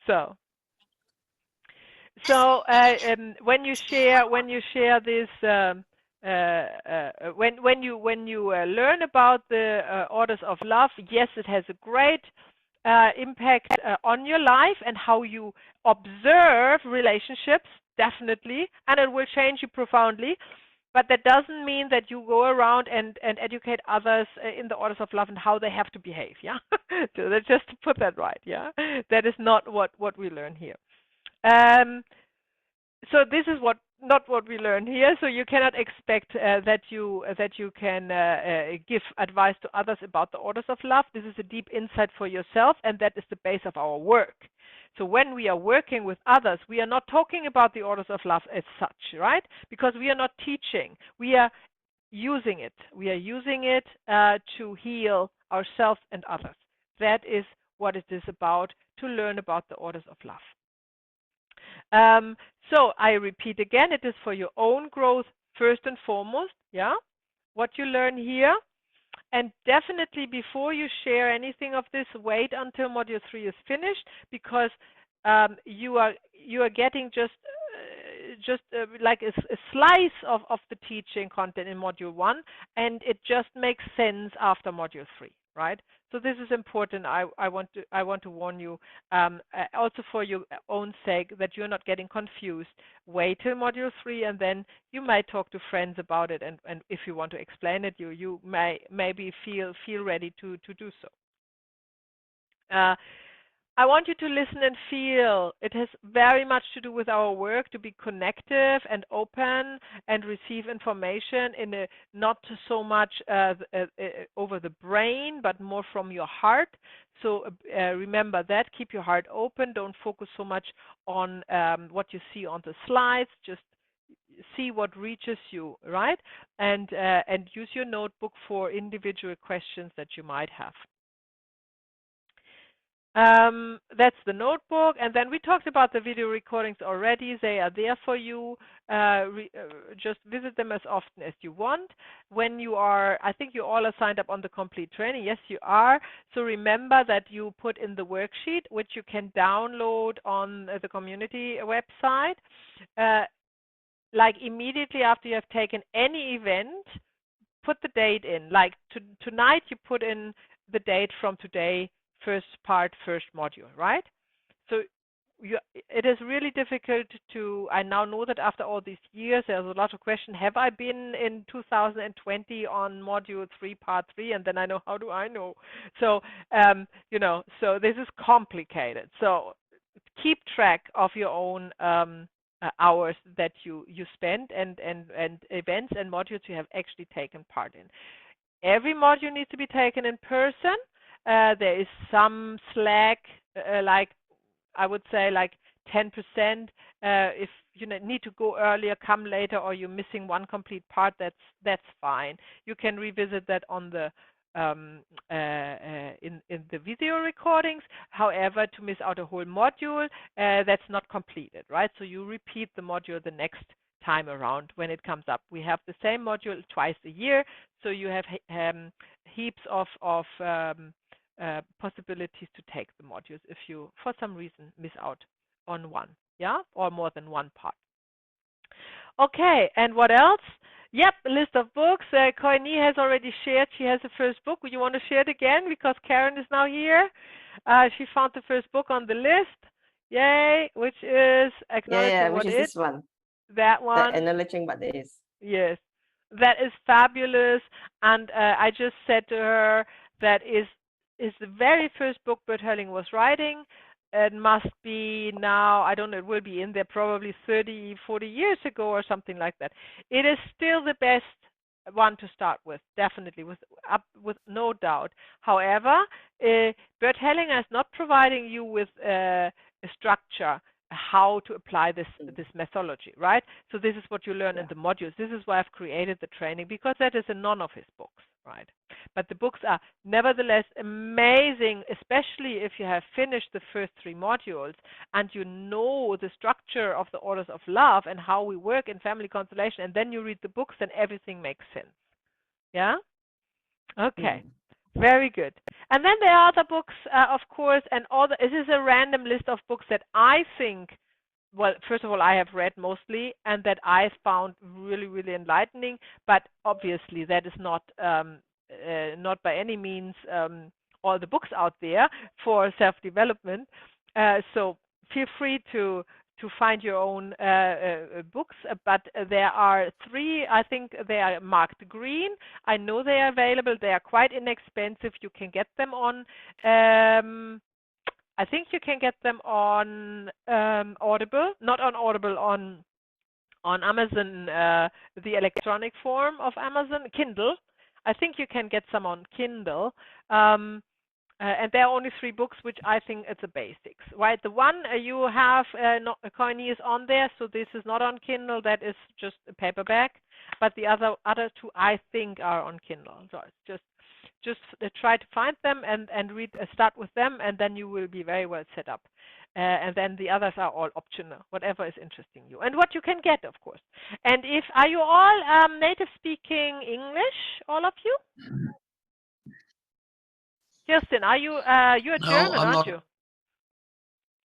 So, when you share this, when you learn about the orders of love, yes, it has a great impact on your life and how you observe relationships, definitely, and it will change you profoundly. But that doesn't mean that you go around and educate others in the orders of love and how they have to behave. Yeah, so that's just to put that right. Yeah, that is not what we learn here. So this is not what we learn here. So you cannot expect that you can give advice to others about the orders of love. This is a deep insight for yourself, and that is the base of our work. So when we are working with others, we are not talking about the orders of love as such, right? Because we are not teaching. We are using it. We are using it to heal ourselves and others. That is what it is about, to learn about the orders of love. So I repeat again, it is for your own growth first and foremost, yeah, what you learn here. And definitely before you share anything of this, wait until Module 3 is finished, because you are getting just like a slice of the teaching content in Module 1, and it just makes sense after Module 3, right? So this is important. I want to warn you, also for your own sake, that you're not getting confused. Wait till Module 3, and then you might talk to friends about it, and if you want to explain it, you may maybe feel ready to do so. I want you to listen and feel. It has very much to do with our work to be connective and open and receive information in a not so much over the brain, but more from your heart. So remember that. Keep your heart open. Don't focus so much on what you see on the slides. Just see what reaches you, right? And use your notebook for individual questions that you might have. That's the notebook, and then we talked about the video recordings already. They are there for you. Just visit them as often as you want. When you are, I think you all are signed up on the complete training. Yes, you are. So remember that you put in the worksheet, which you can download on the community website. Like immediately after you have taken any event, put the date in. Like tonight, you put in the date from today, first part, first module, right? So it is really difficult to, I now know that after all these years, there's a lot of questions. Have I been in 2020 on module 3, part 3? And then I know, how do I know? So, so this is complicated. So keep track of your own hours that you spend and events and modules you have actually taken part in. Every module needs to be taken in person. There is some slack, like I would say like 10%. If you need to go earlier, come later, or you're missing one complete part, that's fine. You can revisit that on the in the video recordings. However, to miss out a whole module, that's not completed, right? So you repeat the module the next time around when it comes up. We have the same module twice a year, so you have heaps of possibilities to take the modules if you, for some reason, miss out on one, yeah, or more than one part. Okay, and what else? Yep, a list of books. Koini has already shared. She has the first book. You want to share it again because Karen is now here? She found the first book on the list. Yay, which is Acknowledging What Which is this one. That one. Acknowledging What Is. Yes, that is fabulous. And I just said to her that is the very first book Bert Helling was writing. It must be now, I don't know, it will be in there probably 30, 40 years ago or something like that. It is still the best one to start with, definitely, with no doubt. However, Bert Hellinger is not providing you with a structure how to apply this methodology, right? So this is what you learn in the modules. This is why I've created the training, because that is in none of his books, right? But the books are nevertheless amazing, especially if you have finished the first 3 modules and you know the structure of the orders of love and how we work in family constellation, and then you read the books, then everything makes sense. Yeah? Okay. Very good. And then there are other books, of course, and all the, this is a random list of books that I think, well, first of all, I have read mostly and that I found really, really enlightening. But obviously, that is not by any means all the books out there for self-development. So feel free to find your own books, but there are three, I think they are marked green. I know they are available. They are quite inexpensive. You can get them on, I think you can get them on Audible, not on Audible, on Amazon, the electronic form of Amazon, Kindle. I think you can get some on Kindle. And there are only three books, which I think it's the basics, right? The one you have, Koine is on there, so this is not on Kindle. That is just a paperback. But the other two, I think, are on Kindle. So it's just try to find them and read. Start with them, and then you will be very well set up. And then the others are all optional, whatever is interesting you, and what you can get, of course. And are you all native speaking English, all of you? Kirsten, are you you're No, German, I'm aren't not. you?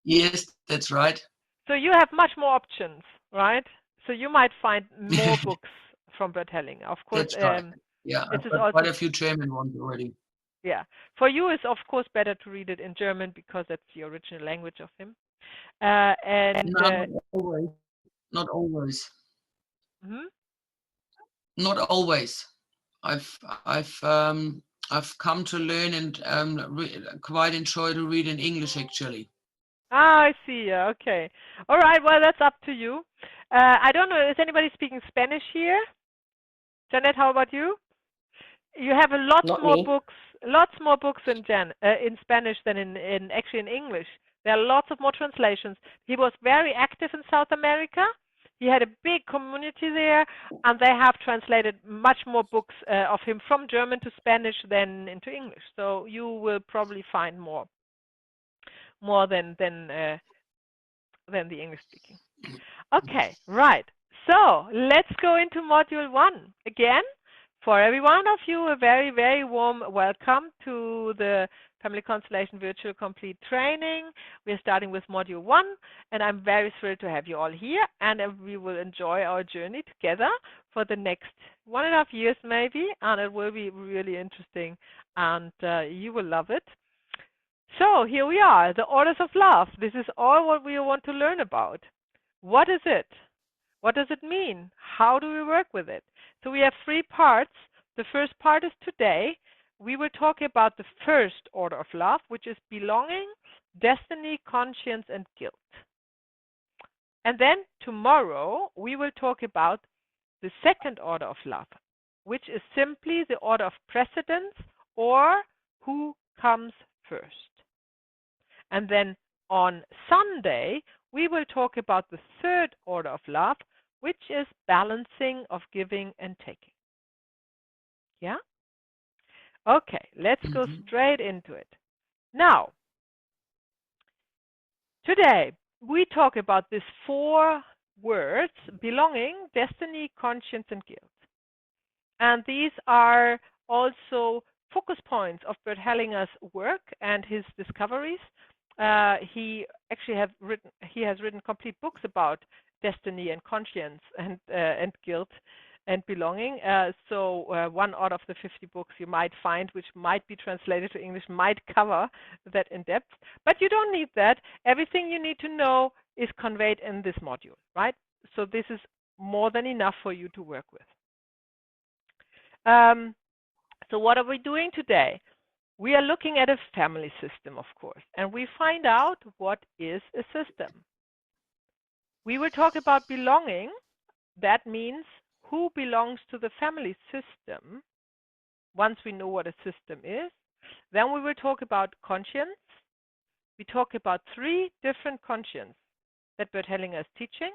Yes, that's right. So you have much more options, right? So you might find more books from Bert Hellinger. Of course, That's right. Yeah, it I've is got quite also, a few German ones already. yeah. For you, it's of course better to read it in German because that's the original language of him. And No, not always. Not always. mhm. Not always. I've I've um I've come to learn and quite enjoy to read in English actually. Ah, I see. Yeah, okay. All right. Well, that's up to you. I don't know. Is anybody speaking Spanish here? Janet, how about you? You have Not me. lots more books in Spanish than in actually in English. There are lots of more translations. He was very active in South America. He had a big community there, and they have translated much more books of him from German to Spanish than into English. So you will probably find more than the English speaking. Okay, right. So let's go into module 1. Again, for every one of you, a very, very warm welcome to the Family Constellation Virtual Complete Training. We're starting with module 1, and I'm very thrilled to have you all here, and we will enjoy our journey together for the next 1.5 years maybe, and it will be really interesting, and you will love it. So here we are, the orders of love. This is all what we want to learn about. What is it? What does it mean? How do we work with it? So we have 3 parts. The first part is today. We will talk about the first order of love, which is belonging, destiny, conscience, and guilt. And then tomorrow, we will talk about the second order of love, which is simply the order of precedence, or who comes first. And then on Sunday, we will talk about the third order of love, which is balancing of giving and taking. Yeah? Okay, let's go straight into it. Now, today, we talk about these 4 words: belonging, destiny, conscience, and guilt. And these are also focus points of Bert Hellinger's work and his discoveries. He actually has written complete books about destiny and conscience and guilt and belonging. So one out of the 50 books you might find, which might be translated to English, might cover that in depth. But you don't need that. Everything you need to know is conveyed in this module, right? So this is more than enough for you to work with. So what are we doing today? We are looking at a family system, of course, and we find out what is a system. We will talk about belonging. That means who belongs to the family system. Once we know what a system is, then we will talk about conscience. We talk about 3 different conscience that Bert Hellinger is teaching.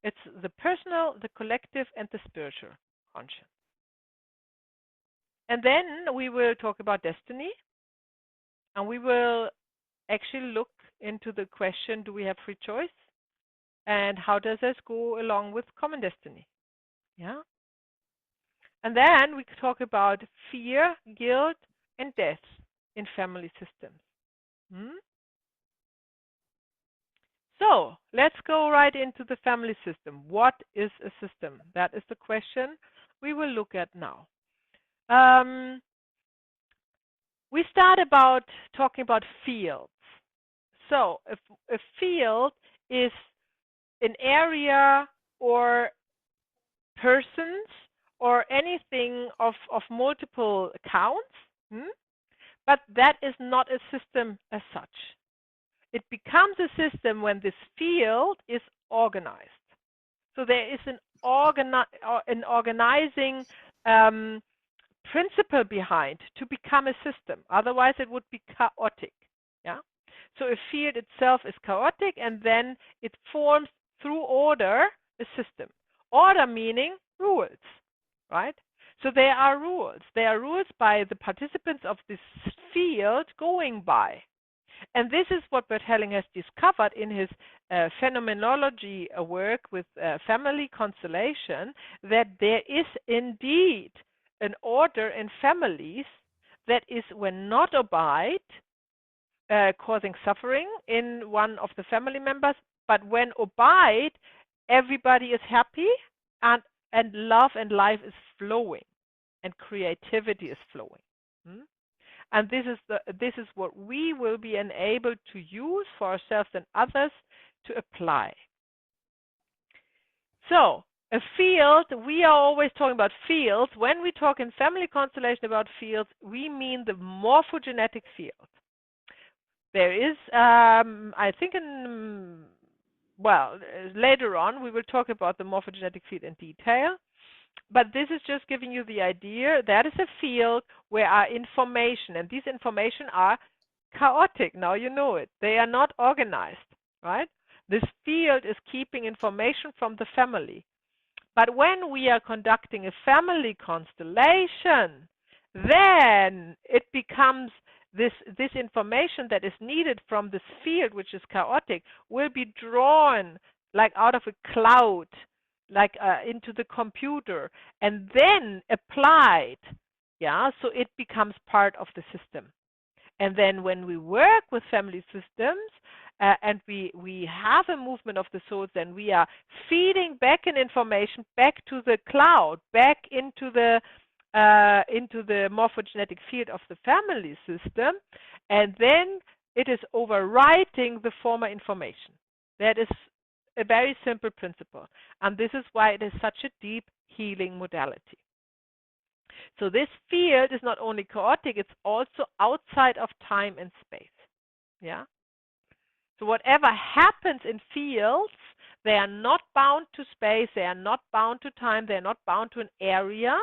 It's the personal, the collective, and the spiritual conscience. And then we will talk about destiny, and we will actually look into the question, do we have free choice? And how does this go along with common destiny? Yeah. And then we talk about fear, guilt, and death. in family systems? Hmm? So let's go right into the family system. What is a system? That is the question we will look at now. Um, we start about talking about fields. So a field is an area or persons or anything of multiple counts, but that is not a system as such. It becomes a system when this field is organized. So there is an organizing principle behind to become a system. Otherwise, it would be chaotic. Yeah. So a field itself is chaotic, and then it forms through order a system. Order meaning rules, right? So there are rules. There are rules by the participants of this field going by. And this is what Bert Helling has discovered in his phenomenology work with family constellation, that there is indeed an order in families that is, when not obeyed, causing suffering in one of the family members, but when obeyed, everybody is happy and love and life is flowing and creativity is flowing. Hmm? And this is what we will be enabled to use for ourselves and others to apply. So a field, we are always talking about fields. When we talk in family constellation about fields, we mean the morphogenetic field. There is, I think, later on we will talk about the morphogenetic field in detail. But this is just giving you the idea that is a field where our information, and these information are chaotic. Now you know it. They are not organized, right? This field is keeping information from the family. But when we are conducting a family constellation, then it becomes this information that is needed from this field, which is chaotic, will be drawn like out of a cloud, like into the computer, and then applied. Yeah, so it becomes part of the system. And then when we work with family systems and we have a movement of the souls, then we are feeding back in information back to the cloud, back into the morphogenetic field of the family system, and then it is overwriting the former information. That is a very simple principle, and this is why it is such a deep healing modality. So this field is not only chaotic, it's also outside of time and space. Yeah. So whatever happens in fields, they are not bound to space, they are not bound to time, they are not bound to an area.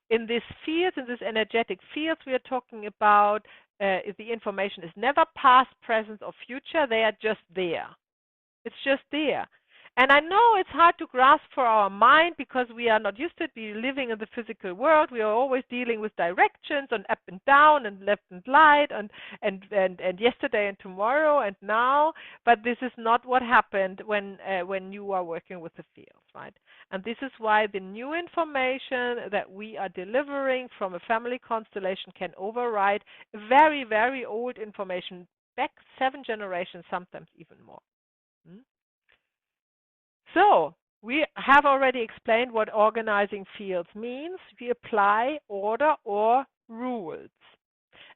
In these fields, in these energetic fields we are talking about, the information is never past, present, or future. They are just there. It's just there. And I know it's hard to grasp for our mind because we are not used to be living in the physical world. We are always dealing with directions and up and down and left and right and yesterday and tomorrow and now. But this is not what happened when you are working with the fields, right? And this is why the new information that we are delivering from a family constellation can override very, very old information back 7 generations, sometimes even more. So we have already explained what organizing fields means. We apply order or rules.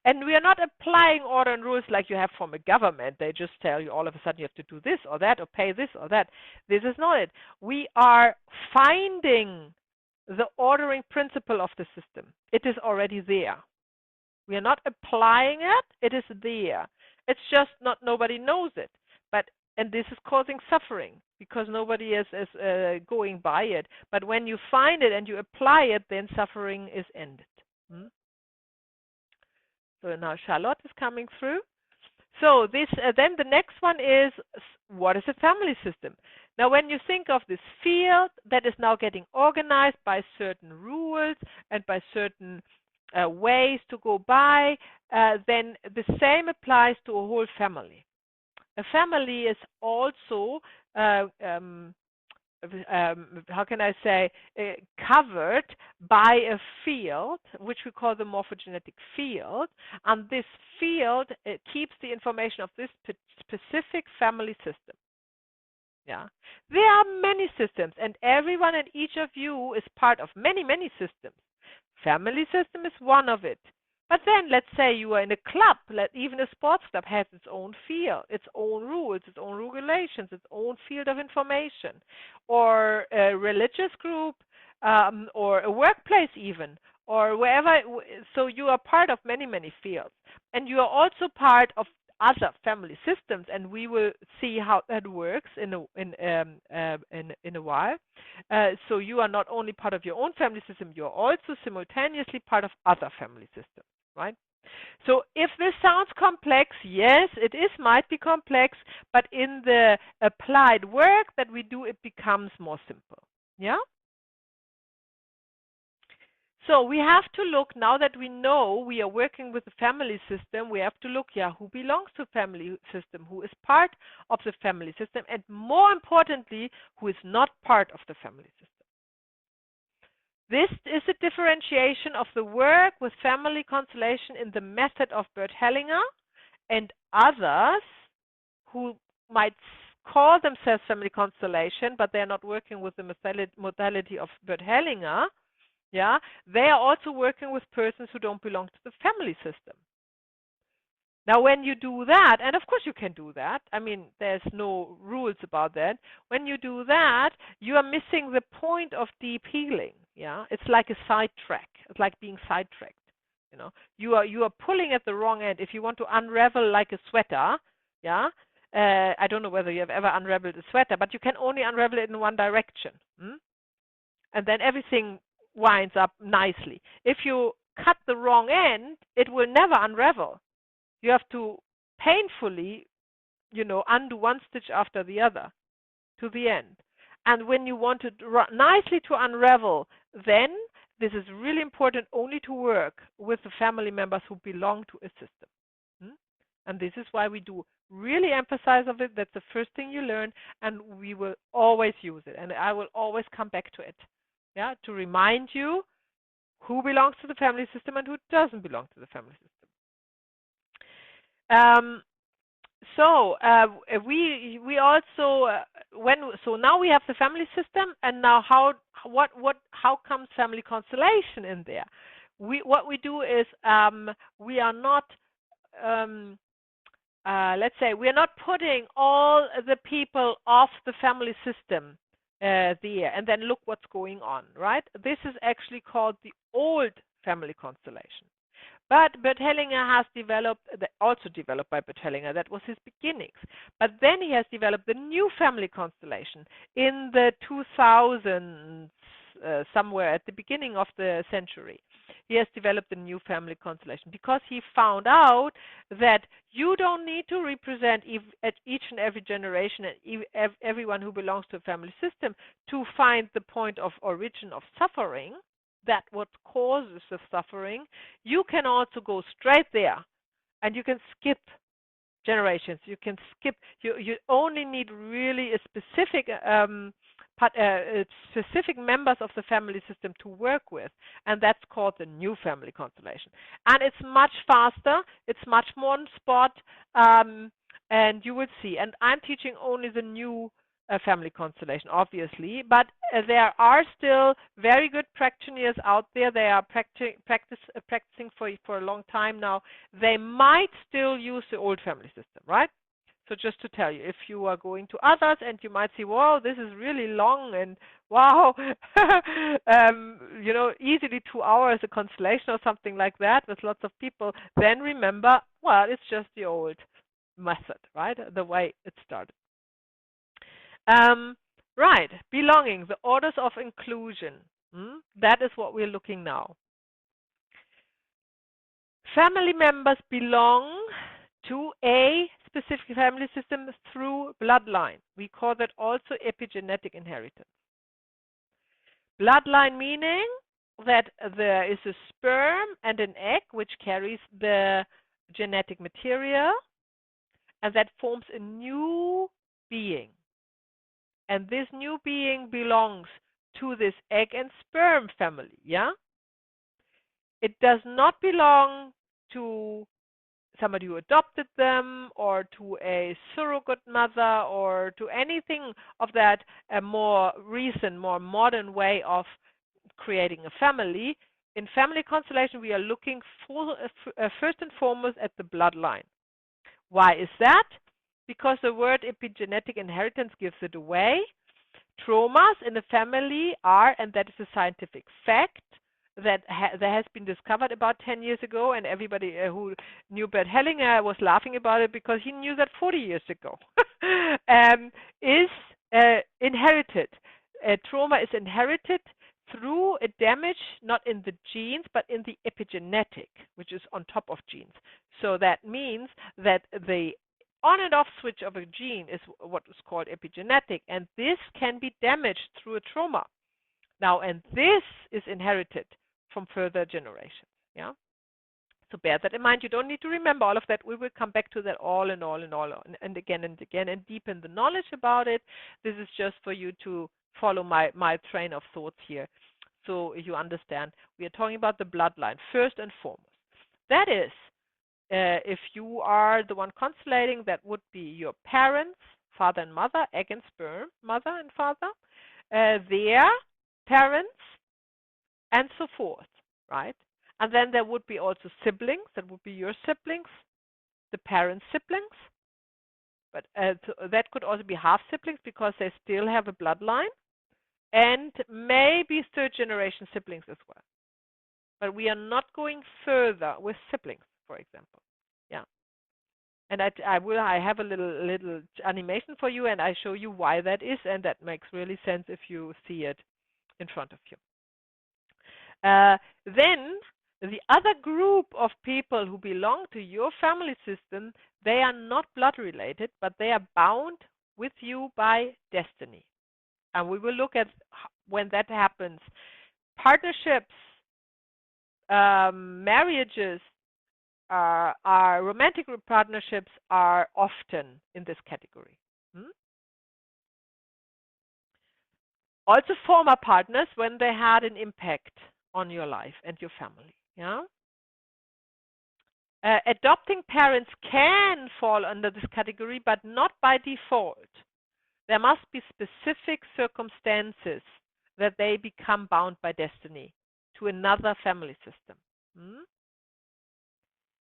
And we are not applying order and rules like you have from a government. They just tell you all of a sudden you have to do this or that or pay this or that. This is not it. We are finding the ordering principle of the system. It is already there. We are not applying it. It is there. It's just not nobody knows it. And this is causing suffering because nobody is going by it. But when you find it and you apply it, then suffering is ended. So now Charlotte is coming through. So this then the next one is, what is a family system? Now when you think of this field that is now getting organized by certain rules and by certain ways to go by, then the same applies to a whole family. A family is also how can I say, covered by a field, which we call the morphogenetic field. And this field keeps the information of this specific family system. Yeah, there are many systems, and everyone and each of you is part of many, many systems. Family system is one of it. But then let's say you are in a club, even a sports club has its own field, its own rules, its own regulations, its own field of information, or a religious group, or a workplace even, or wherever. So you are part of many, many fields. And you are also part of other family systems, and we will see how that works in a while. So you are not only part of your own family system, you are also simultaneously part of other family systems, right? So if this sounds complex, yes, it might be complex, but in the applied work that we do, it becomes more simple. Yeah? So we have to look, now that we know we are working with the family system, we have to look, who belongs to family system, who is part of the family system, and more importantly, who is not part of the family system. This is a differentiation of the work with family constellation in the method of Bert Hellinger and others who might call themselves family constellation, but they're not working with the modality of Bert Hellinger. Yeah, they are also working with persons who don't belong to the family system. Now, when you do that, and of course you can do that, I mean, there's no rules about that. When you do that, you are missing the point of deep healing. Yeah, it's like a sidetrack. It's like being sidetracked. You know, you are pulling at the wrong end. If you want to unravel like a sweater, yeah, I don't know whether you have ever unraveled a sweater, but you can only unravel it in one direction. And then everything winds up nicely. If you cut the wrong end, it will never unravel. You have to painfully, undo one stitch after the other to the end. And when you want it nicely to unravel, then this is really important only to work with the family members who belong to a system. And this is why we do really emphasize of it. That's the first thing you learn, and we will always use it. And I will always come back to it. Yeah, to remind you who belongs to the family system and who doesn't belong to the family system. We also so now we have the family system, and now how comes family constellation in there? What we do is we are not let's say we are not putting all the people of the family system there, and then look what's going on, right? This is actually called the old family constellation. But Bert Hellinger has also developed by Bert Hellinger, that was his beginnings. But then he has developed the new family constellation in the 2000s, somewhere at the beginning of the century. He has developed the new family constellation because he found out that you don't need to represent at each and every generation and everyone who belongs to a family system to find the point of origin of suffering, that what causes the suffering. You can also go straight there, and you can skip generations. You can skip. You only need really a specific specific members of the family system to work with, and that's called the new family constellation. And it's much faster. It's much more on spot, and you will see. And I'm teaching only the new family constellation, obviously, but there are still very good practitioners out there. They are practicing for a long time now. They might still use the old family system, right? So just to tell you, if you are going to others and you might see, wow, this is really long, and wow, easily 2 hours a constellation or something like that with lots of people, then remember, well, it's just the old method, right? The way it started. Right, belonging, the orders of inclusion. That is what we're looking now. Family members belong to a specific family system through bloodline. We call that also epigenetic inheritance. Bloodline meaning that there is a sperm and an egg which carries the genetic material, and that forms a new being. and this new being belongs to this egg and sperm family, yeah? It does not belong to somebody who adopted them or to a surrogate mother or to anything of that a more recent, more modern way of creating a family. In family constellation, we are looking for, first and foremost at the bloodline. Why is that? Because the word epigenetic inheritance gives it away. Traumas in the family are, and that is a scientific fact, that that has been discovered about 10 years ago, and everybody who knew Bert Hellinger was laughing about it because he knew that 40 years ago, is inherited. Trauma is inherited through a damage, not in the genes, but in the epigenetic, which is on top of genes. So that means that the on and off switch of a gene is what is called epigenetic, and this can be damaged through a trauma. Now, and this is inherited from further generations. Yeah. So bear that in mind. You don't need to remember all of that. We will come back to that all and again and deepen the knowledge about it. This is just for you to follow my train of thoughts here. So you understand, we are talking about the bloodline first and foremost. That is, if you are the one constellating, that would be your parents, father and mother, egg and sperm, mother and father, their parents, and so forth, right? And then there would be also siblings. That would be your siblings, the parents' siblings. But that could also be half siblings because they still have a bloodline. And maybe third generation siblings as well. But we are not going further with siblings, for example. Yeah. And I have a little animation for you, and I show you why that is, and that makes really sense if you see it in front of you. Then the other group of people who belong to your family system, they are not blood related, but they are bound with you by destiny. And we will look at when that happens. Partnerships, marriages, our romantic partnerships are often in this category. Also former partners when they had an impact on your life and your family. Yeah. Adopting parents can fall under this category, but not by default. There must be specific circumstances that they become bound by destiny to another family system.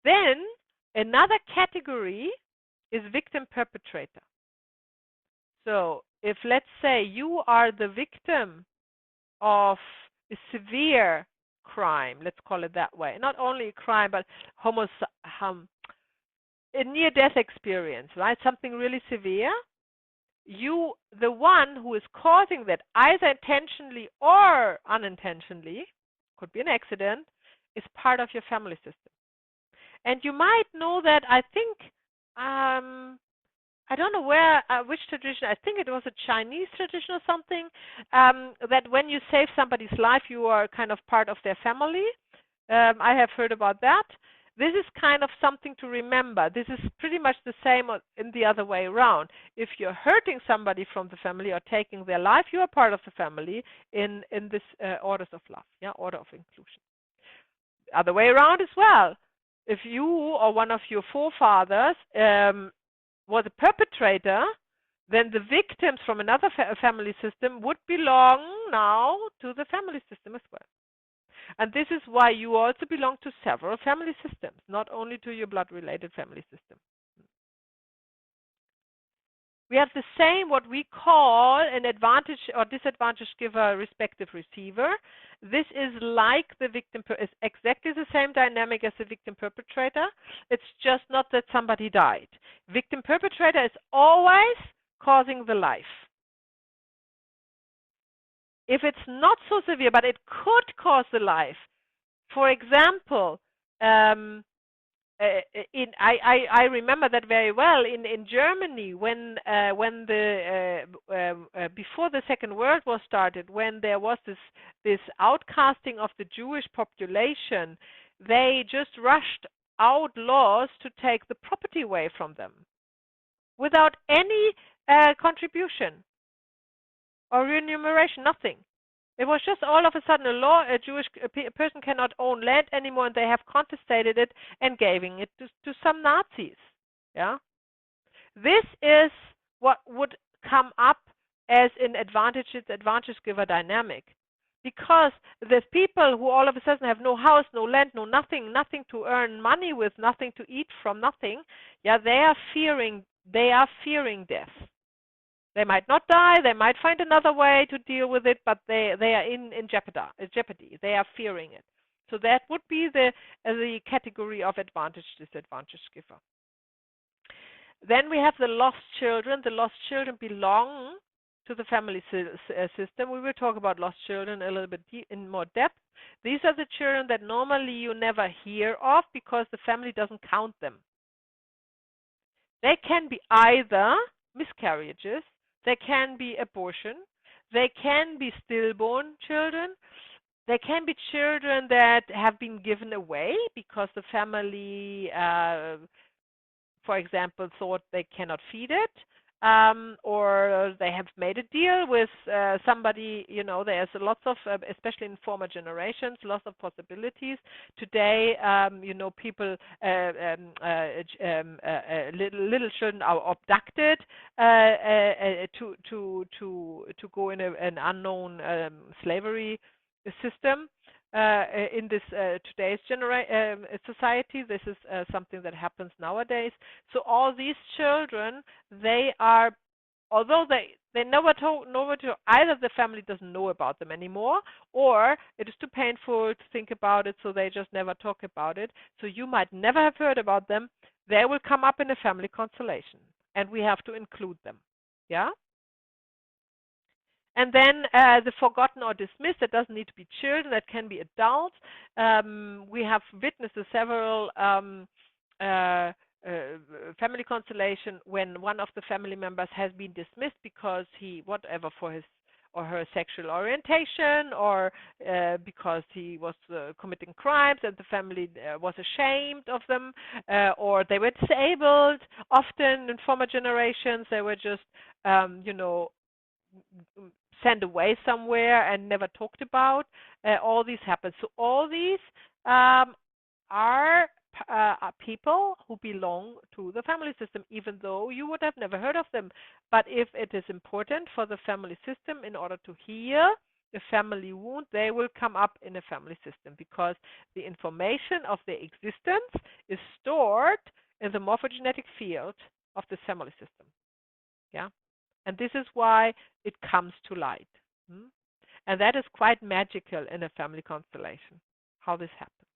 Then another category is victim perpetrator. So if, let's say, you are the victim of a severe crime, let's call it that way, not only a crime, but a near-death experience, right? Something really severe. You, the one who is causing that, either intentionally or unintentionally, could be an accident, is part of your family system. And you might know that, I think, I don't know where, which tradition, I think it was a Chinese tradition or something, that when you save somebody's life, you are kind of part of their family. I have heard about that. This is kind of something to remember. This is pretty much the same in the other way around. If you're hurting somebody from the family or taking their life, you are part of the family in this orders of love, yeah, order of inclusion. Other way around as well. If you or one of your forefathers was a perpetrator, then the victims from another family system would belong now to the family system as well. And this is why you also belong to several family systems, not only to your blood-related family system. We have the same, what we call an advantage or disadvantage giver, respective receiver. This is like the victim, is exactly the same dynamic as the victim perpetrator. It's just not that somebody died. Victim perpetrator is always causing the life. If it's not so severe, but it could cause the life, for example, I remember that very well in Germany when the before the Second World War started, when there was this outcasting of the Jewish population, they just rushed out laws to take the property away from them without any contribution. or remuneration, nothing. It was just all of a sudden a law, a Jewish person cannot own land anymore, and they have confiscated it and giving it to some Nazis. Yeah, this is what would come up as an advantage giver dynamic. Because the people who all of a sudden have no house, no land, no nothing, nothing to earn money with, nothing to eat from, nothing, yeah, they are fearing death. They might not die, they might find another way to deal with it, but they are in jeopardy. They are fearing it. So that would be the category of advantage disadvantage giver. Then we have the lost children. The lost children belong to the family system. We will talk about lost children a little bit in more depth. These are the children that normally you never hear of because the family doesn't count them. They can be either miscarriages, they can be abortion, they can be stillborn children, they can be children that have been given away because the family for example, thought they cannot feed it, or they have made a deal with somebody. There's lots of, especially in former generations, lots of possibilities. Today, people, little children are abducted to go in an unknown slavery system. In this today's society, this is something that happens nowadays. So all these children, they are, although they never told, either the family doesn't know about them anymore, or it is too painful to think about it, so they just never talk about it. So you might never have heard about them. They will come up in a family constellation, and we have to include them. Yeah. And then the forgotten or dismissed, that doesn't need to be children, that can be adults. We have witnessed several family constellation when one of the family members has been dismissed because whatever, for his or her sexual orientation, or because he was committing crimes and the family was ashamed of them, or they were disabled. Often in former generations, they were just, sent away somewhere and never talked about. All these happen. So all these are people who belong to the family system, even though you would have never heard of them. But if it is important for the family system in order to heal the family wound, they will come up in a family system because the information of their existence is stored in the morphogenetic field of the family system. Yeah. And this is why it comes to light. And that is quite magical in a family constellation, how this happens.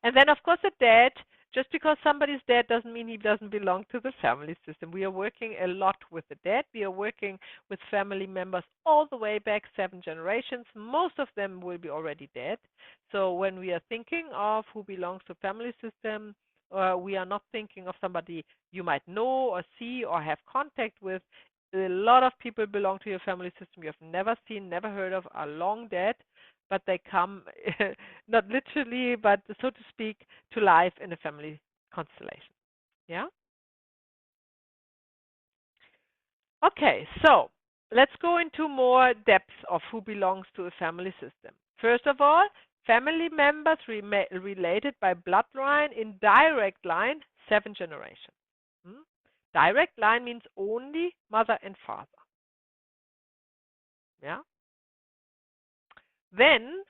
And then, of course, the dead. Just because somebody's dead doesn't mean he doesn't belong to the family system. We are working a lot with the dead. We are working with family members all the way back 7 generations. Most of them will be already dead. So when we are thinking of who belongs to family system, we are not thinking of somebody you might know or see or have contact with. A lot of people belong to your family system you have never seen, never heard of, are long dead, but they come, not literally, but so to speak, to life in a family constellation. Yeah? Okay, so let's go into more depth of who belongs to a family system. First of all, family members related by bloodline in direct line, 7 generations. Direct line means only mother and father. Yeah. Then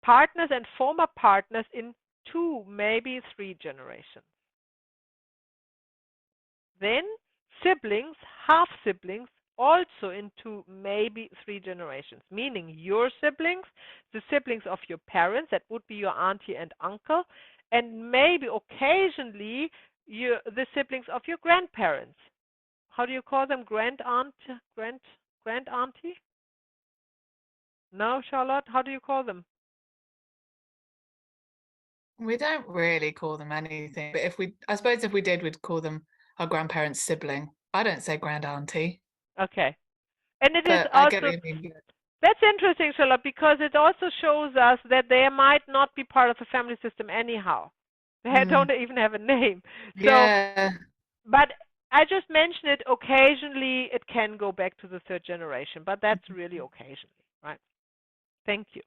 partners and former partners in 2, maybe 3 generations. Then siblings, half siblings, also into maybe 3 generations, meaning your siblings, the siblings of your parents, that would be your auntie and uncle, and maybe occasionally the siblings of your grandparents. How do you call them? Grand auntie? No, Charlotte, how do you call them? We don't really call them anything, but I suppose if we did, we'd call them our grandparents' sibling. I don't say grand auntie. Okay. And it is But I get also, what you mean. that's interesting, Charlotte, because it also shows us that they might not be part of the family system anyhow. They don't even have a name. So, Yeah. but I just mentioned it occasionally. It can go back to the third generation, but that's really occasionally, right? Thank you.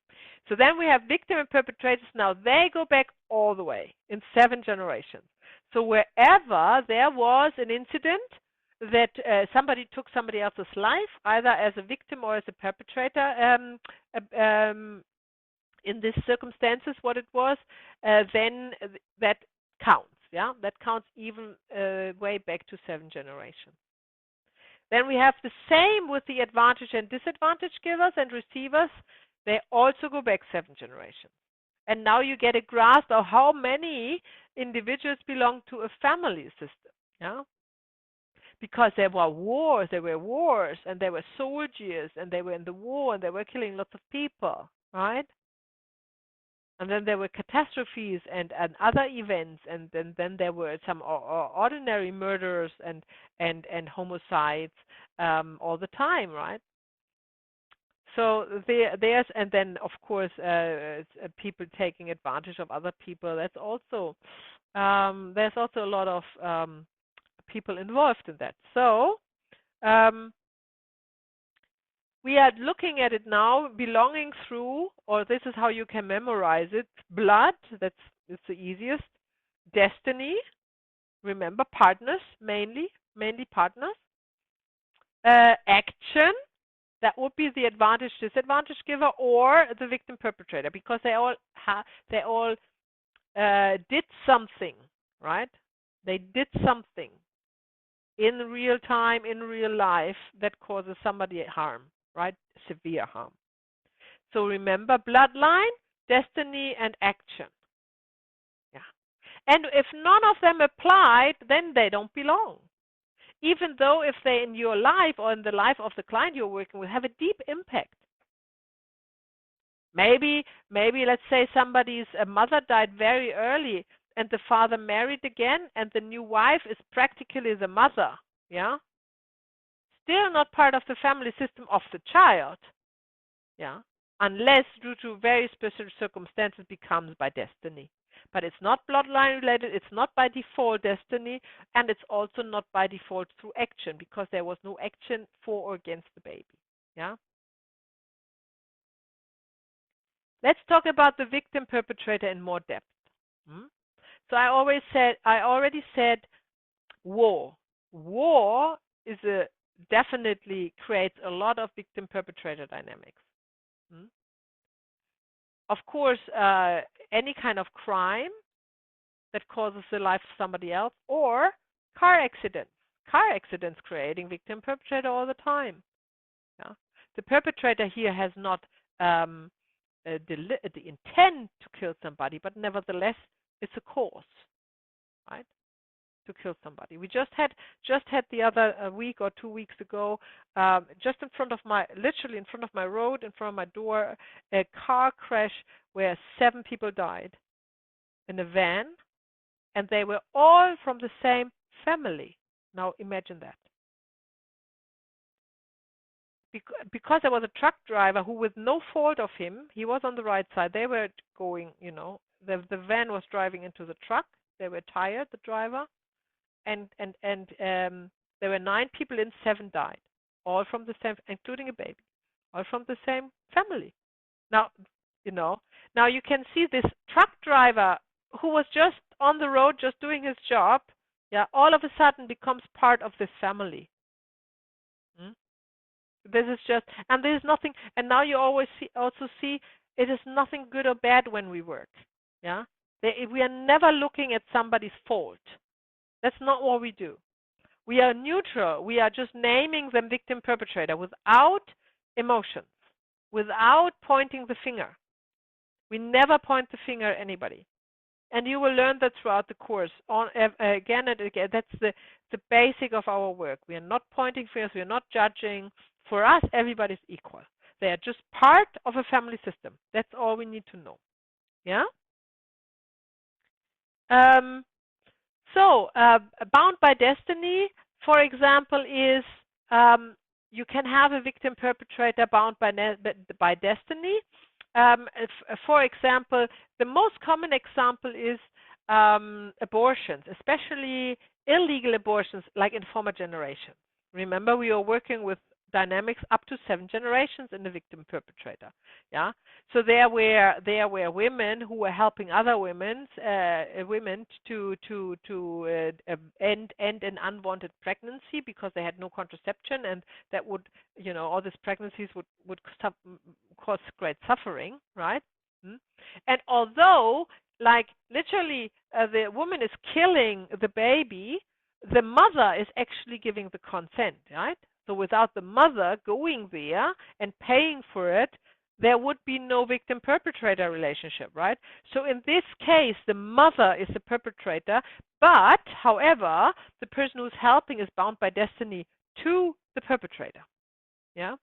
So then we have victim and perpetrators. Now they go back all the way in 7 generations. So wherever there was an incident that somebody took somebody else's life, either as a victim or as a perpetrator, in these circumstances, what it was, then that counts. Yeah, that counts even way back to 7 generations. Then we have the same with the advantage and disadvantage givers and receivers. They also go back 7 generations. And now you get a grasp of how many individuals belong to a family system. Yeah? Because there were wars, and there were soldiers, and they were in the war, and they were killing lots of people, right? And then there were catastrophes and other events, and then there were some ordinary murders and homicides all the time, right? So there's, and then of course people taking advantage of other people. That's also there's also a lot of people involved in that. So we are looking at it now, belonging through, or this is how you can memorize it. Blood, it's the easiest. Destiny, remember, partners, mainly partners. Action, that would be the advantage disadvantage giver or the victim perpetrator, because they all did something, right? They did something in real time, in real life, that causes somebody harm, right? Severe harm. So remember, bloodline, destiny, and action. Yeah. And if none of them applied, then they don't belong. Even though if they in your life or in the life of the client you're working with have a deep impact. Maybe let's say somebody's mother died very early and the father married again and the new wife is practically the mother, yeah? Still not part of the family system of the child, yeah? Unless due to very specific circumstances becomes by destiny. But it's not bloodline related, it's not by default destiny, and it's also not by default through action, because there was no action for or against the baby. Yeah. Let's talk about the victim perpetrator in more depth. So I already said war. War is definitely creates a lot of victim perpetrator dynamics. Of course, any kind of crime that causes the life of somebody else, or car accidents. Car accidents creating victim perpetrator all the time. Yeah? The perpetrator here has not the intent to kill somebody, but nevertheless, it's a cause, right? To kill somebody. We just had the other week or 2 weeks ago, just literally in front of my road, in front of my door, a car crash where 7 people died in a van. And they were all from the same family. Now imagine that. Because there was a truck driver who, with no fault of him, he was on the right side. They were going, the van was driving into the truck. They were tired, the driver. And there were 9 people in, 7 died. All from the same, including a baby. All from the same family. Now, now you can see this truck driver who was just on the road, just doing his job, yeah, all of a sudden becomes part of this family. This is just, and there is nothing, and now you also see it is nothing good or bad when we work. Yeah, we are never looking at somebody's fault. That's not what we do. We are neutral. We are just naming them victim perpetrator without emotions, without pointing the finger. We never point the finger at anybody. And you will learn that throughout the course, again and again. That's the basic of our work. We are not pointing fingers. We are not judging. For us, everybody's equal. They are just part of a family system. That's all we need to know. Yeah? Bound by destiny, for example, is you can have a victim perpetrator bound by destiny. For example, the most common example is abortions, especially illegal abortions like in former generations. Remember, we are working with dynamics up to 7 generations in the victim perpetrator. Yeah. So there were women who were helping other women to end an unwanted pregnancy because they had no contraception, and that would, all these pregnancies would cause great suffering, right? And although, like, literally, the woman is killing the baby, the mother is actually giving the consent, right? So without the mother going there and paying for it, there would be no victim-perpetrator relationship, right? So in this case, the mother is the perpetrator, but, however, the person who's helping is bound by destiny to the perpetrator. Yeah.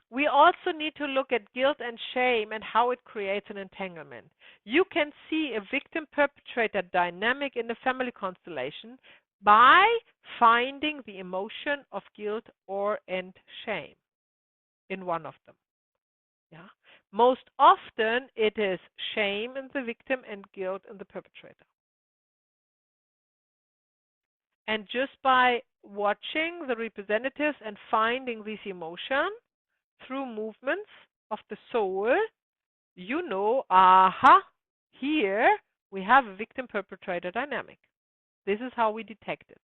We also need to look at guilt and shame and how it creates an entanglement. You can see a victim-perpetrator dynamic in the family constellation by finding the emotion of guilt and shame in one of them. Yeah. Most often it is shame in the victim and guilt in the perpetrator. And just by watching the representatives and finding these emotions through movements of the soul, aha, here we have a victim-perpetrator dynamic. This is how we detect it.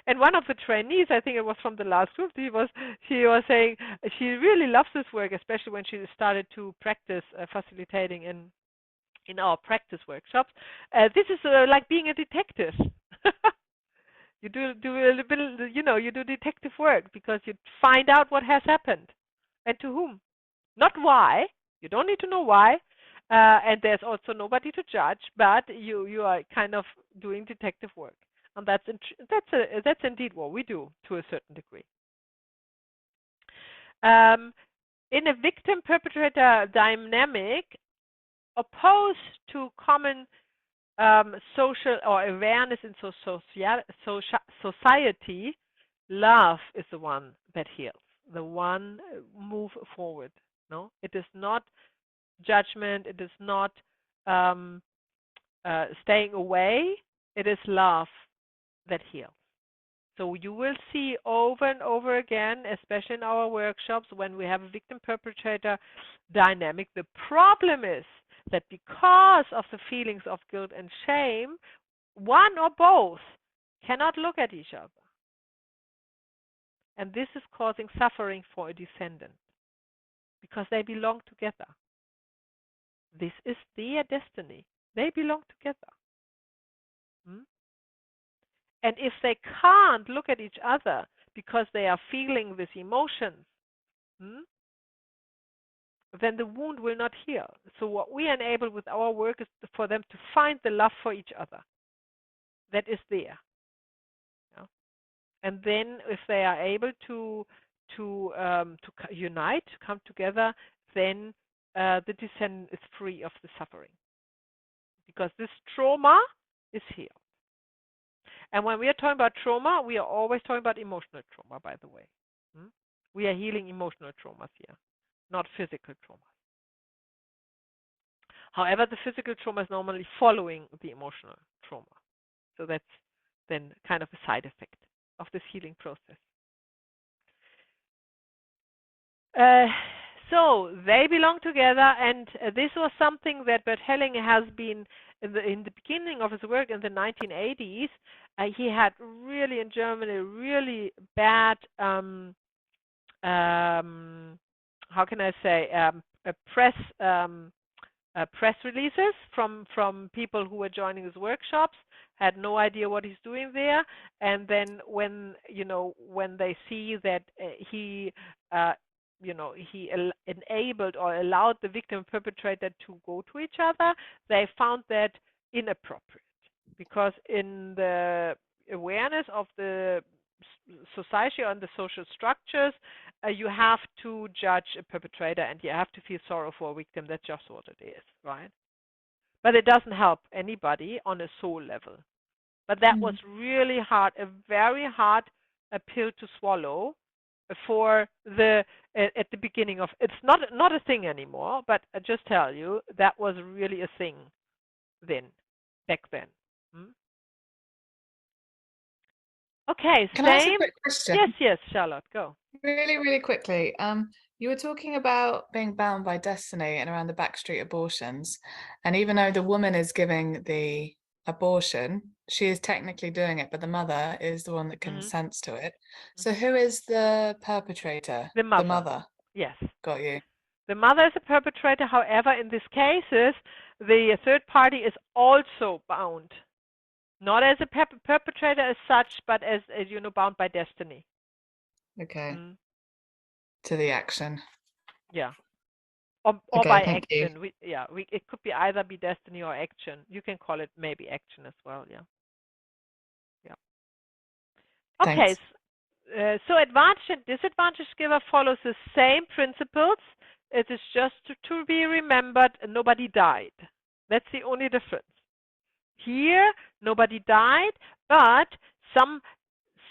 And one of the trainees, I think it was from the last group, she was saying she really loves this work, especially when she started to practice facilitating in our practice workshops. This is like being a detective. You do a little bit, you do detective work because you find out what has happened and to whom, not why. You don't need to know why, and there's also nobody to judge. But you are kind of doing detective work. And that's indeed what we do to a certain degree. In a victim-perpetrator dynamic, opposed to common social or awareness in society, love is the one that heals, the one move forward. No, it is not judgment. It is not staying away. It is love that heals. So you will see over and over again, especially in our workshops, when we have a victim-perpetrator dynamic, the problem is that because of the feelings of guilt and shame, one or both cannot look at each other. And this is causing suffering for a descendant because they belong together. This is their destiny. They belong together. And if they can't look at each other because they are feeling this emotion, then the wound will not heal. So what we enable with our work is for them to find the love for each other that is there. Yeah? And then if they are able to unite, come together, then the descendant is free of the suffering. Because this trauma is healed. And when we are talking about trauma, we are always talking about emotional trauma, by the way. We are healing emotional traumas here, not physical trauma. However, the physical trauma is normally following the emotional trauma. So that's then kind of a side effect of this healing process. So they belong together, and this was something that Bert Hellinger has been in the beginning of his work in the 1980s. He had really in Germany really bad how can I say press releases from people who were joining his workshops, had no idea what he's doing there, and then when they see that he enabled or allowed the victim perpetrator to go to each other, they found that inappropriate, because in the awareness of the society and the social structures, you have to judge a perpetrator and you have to feel sorrow for a victim. That's just what it is, right? But it doesn't help anybody on a soul level. But that was really hard, a very hard pill to swallow for at the beginning of, it's not a thing anymore, but I just tell you, that was really a thing then. back then. Hmm? Okay, Can I ask a same. quick question? Yes, Charlotte, go. Really, really quickly. You were talking about being bound by destiny and around the backstreet abortions. And even though the woman is giving the abortion, she is technically doing it, but the mother is the one that Hmm. consents to it. So who is the perpetrator? The The mother. mother. Yes. Got you. The mother is a perpetrator. However, in these cases, the third party is also bound, not as a perpetrator as such, but as bound by destiny. Okay. Mm, To the action. yeah, or Okay, by thank you. action. It could be either be destiny or action. You can call it maybe action as well. Yeah, yeah. Okay. Thanks. So advantage and disadvantage giver follows the same principles. It is just to be remembered. Nobody died. That's the only difference. Here, nobody died, but some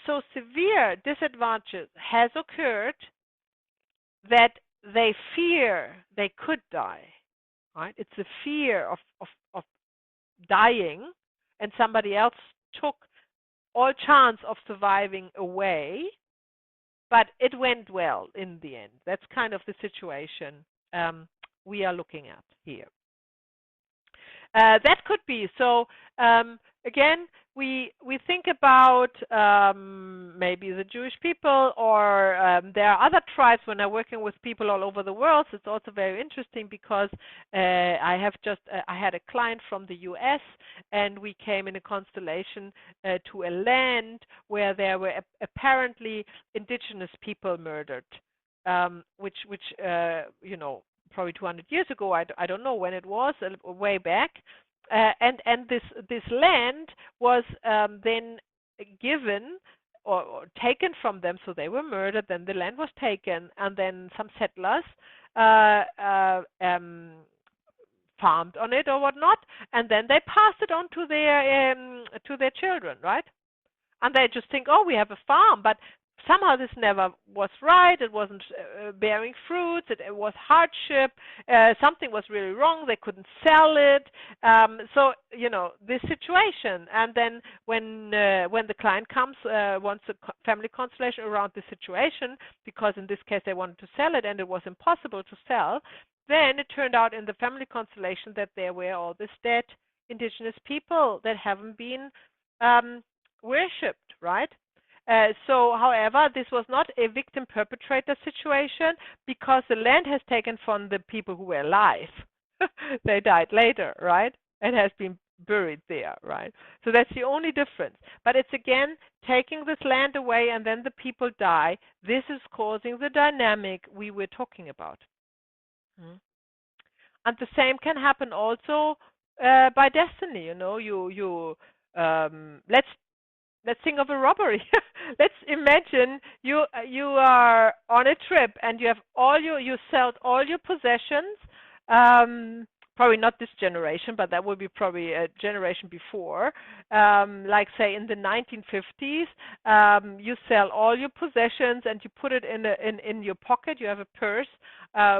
so severe disadvantage has occurred that they fear they could die. Right? It's the fear of dying, and somebody else took all chance of surviving away, but it went well in the end. That's kind of the situation we are looking at here. That could be. So again, we think about maybe the Jewish people, or there are other tribes. When I'm working with people all over the world, it's also very interesting because I had a client from the U.S. and we came in a constellation to a land where there were apparently indigenous people murdered, which probably 200 years ago. I don't know when it was, way back. And this land was then given or taken from them, so they were murdered. Then the land was taken, and then some settlers farmed on it or whatnot, and then they passed it on to their children, right? And they just think, oh, we have a farm, but somehow this never was right. It wasn't bearing fruits. It was hardship. Something was really wrong. They couldn't sell it. So this situation. And then when the client comes, wants a family constellation around the situation, because in this case they wanted to sell it and it was impossible to sell, then it turned out in the family constellation that there were all these dead indigenous people that haven't been worshipped, right? However, this was not a victim-perpetrator situation because the land has taken from the people who were alive. They died later, right? It has been buried there, right? So that's the only difference. But it's again taking this land away and then the people die. This is causing the dynamic we were talking about. And the same can happen also by destiny. Let's think of a robbery. Let's imagine you are on a trip and you have you sold all your possessions. Probably not this generation, but that would be probably a generation before. Like say in the 1950s, you sell all your possessions and you put it in your pocket. You have a purse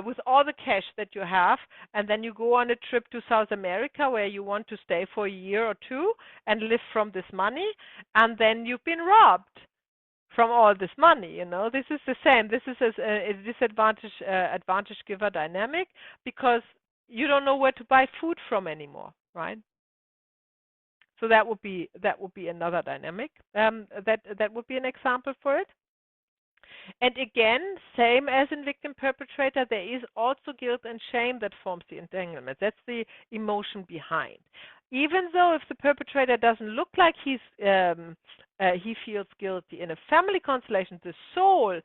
with all the cash that you have, and then you go on a trip to South America where you want to stay for a year or two and live from this money, and then you've been robbed from all this money. This is the same. This is a disadvantage advantage giver dynamic, because you don't know where to buy food from anymore, right? So that would be another dynamic. That would be an example for it. And again, same as in victim perpetrator, there is also guilt and shame that forms the entanglement. That's the emotion behind. Even though if the perpetrator doesn't look like he feels guilty in a family constellation, the soul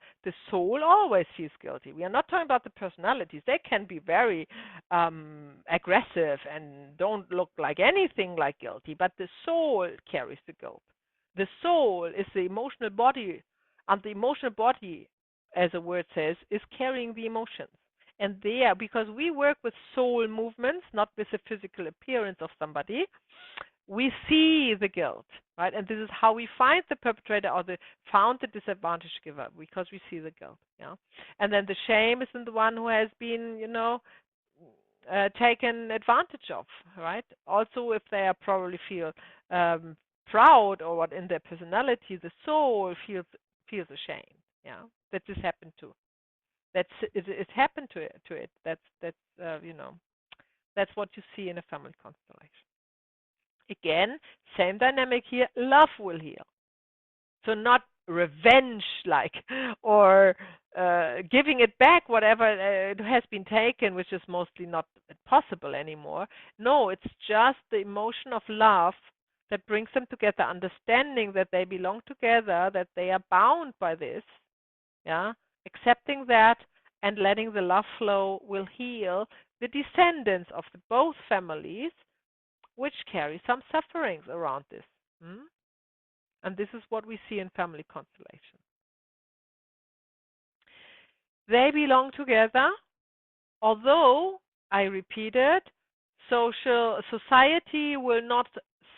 always feels guilty. We are not talking about the personalities. They can be very aggressive and don't look like anything like guilty, but the soul carries the guilt. The soul is the emotional body, and the emotional body, as the word says, is carrying the emotions. And there, because we work with soul movements, not with the physical appearance of somebody, we see the guilt, right? And this is how we find the perpetrator or found the disadvantage giver, because we see the guilt. Yeah. And then the shame is in the one who has been, taken advantage of, right? Also, if they are probably feel proud or what in their personality, the soul feels ashamed. Yeah, that this happened to. It happened to it. That's that's what you see in a family constellation. Again, same dynamic here. Love will heal. So not revenge like or giving it back whatever it has been taken, which is mostly not possible anymore. No, it's just the emotion of love that brings them together, understanding that they belong together, that they are bound by this, yeah, accepting that and letting the love flow will heal the descendants of the both families, which carry some sufferings around this. Hmm? And this is what we see in family constellation. They belong together, although, I repeat it, society will not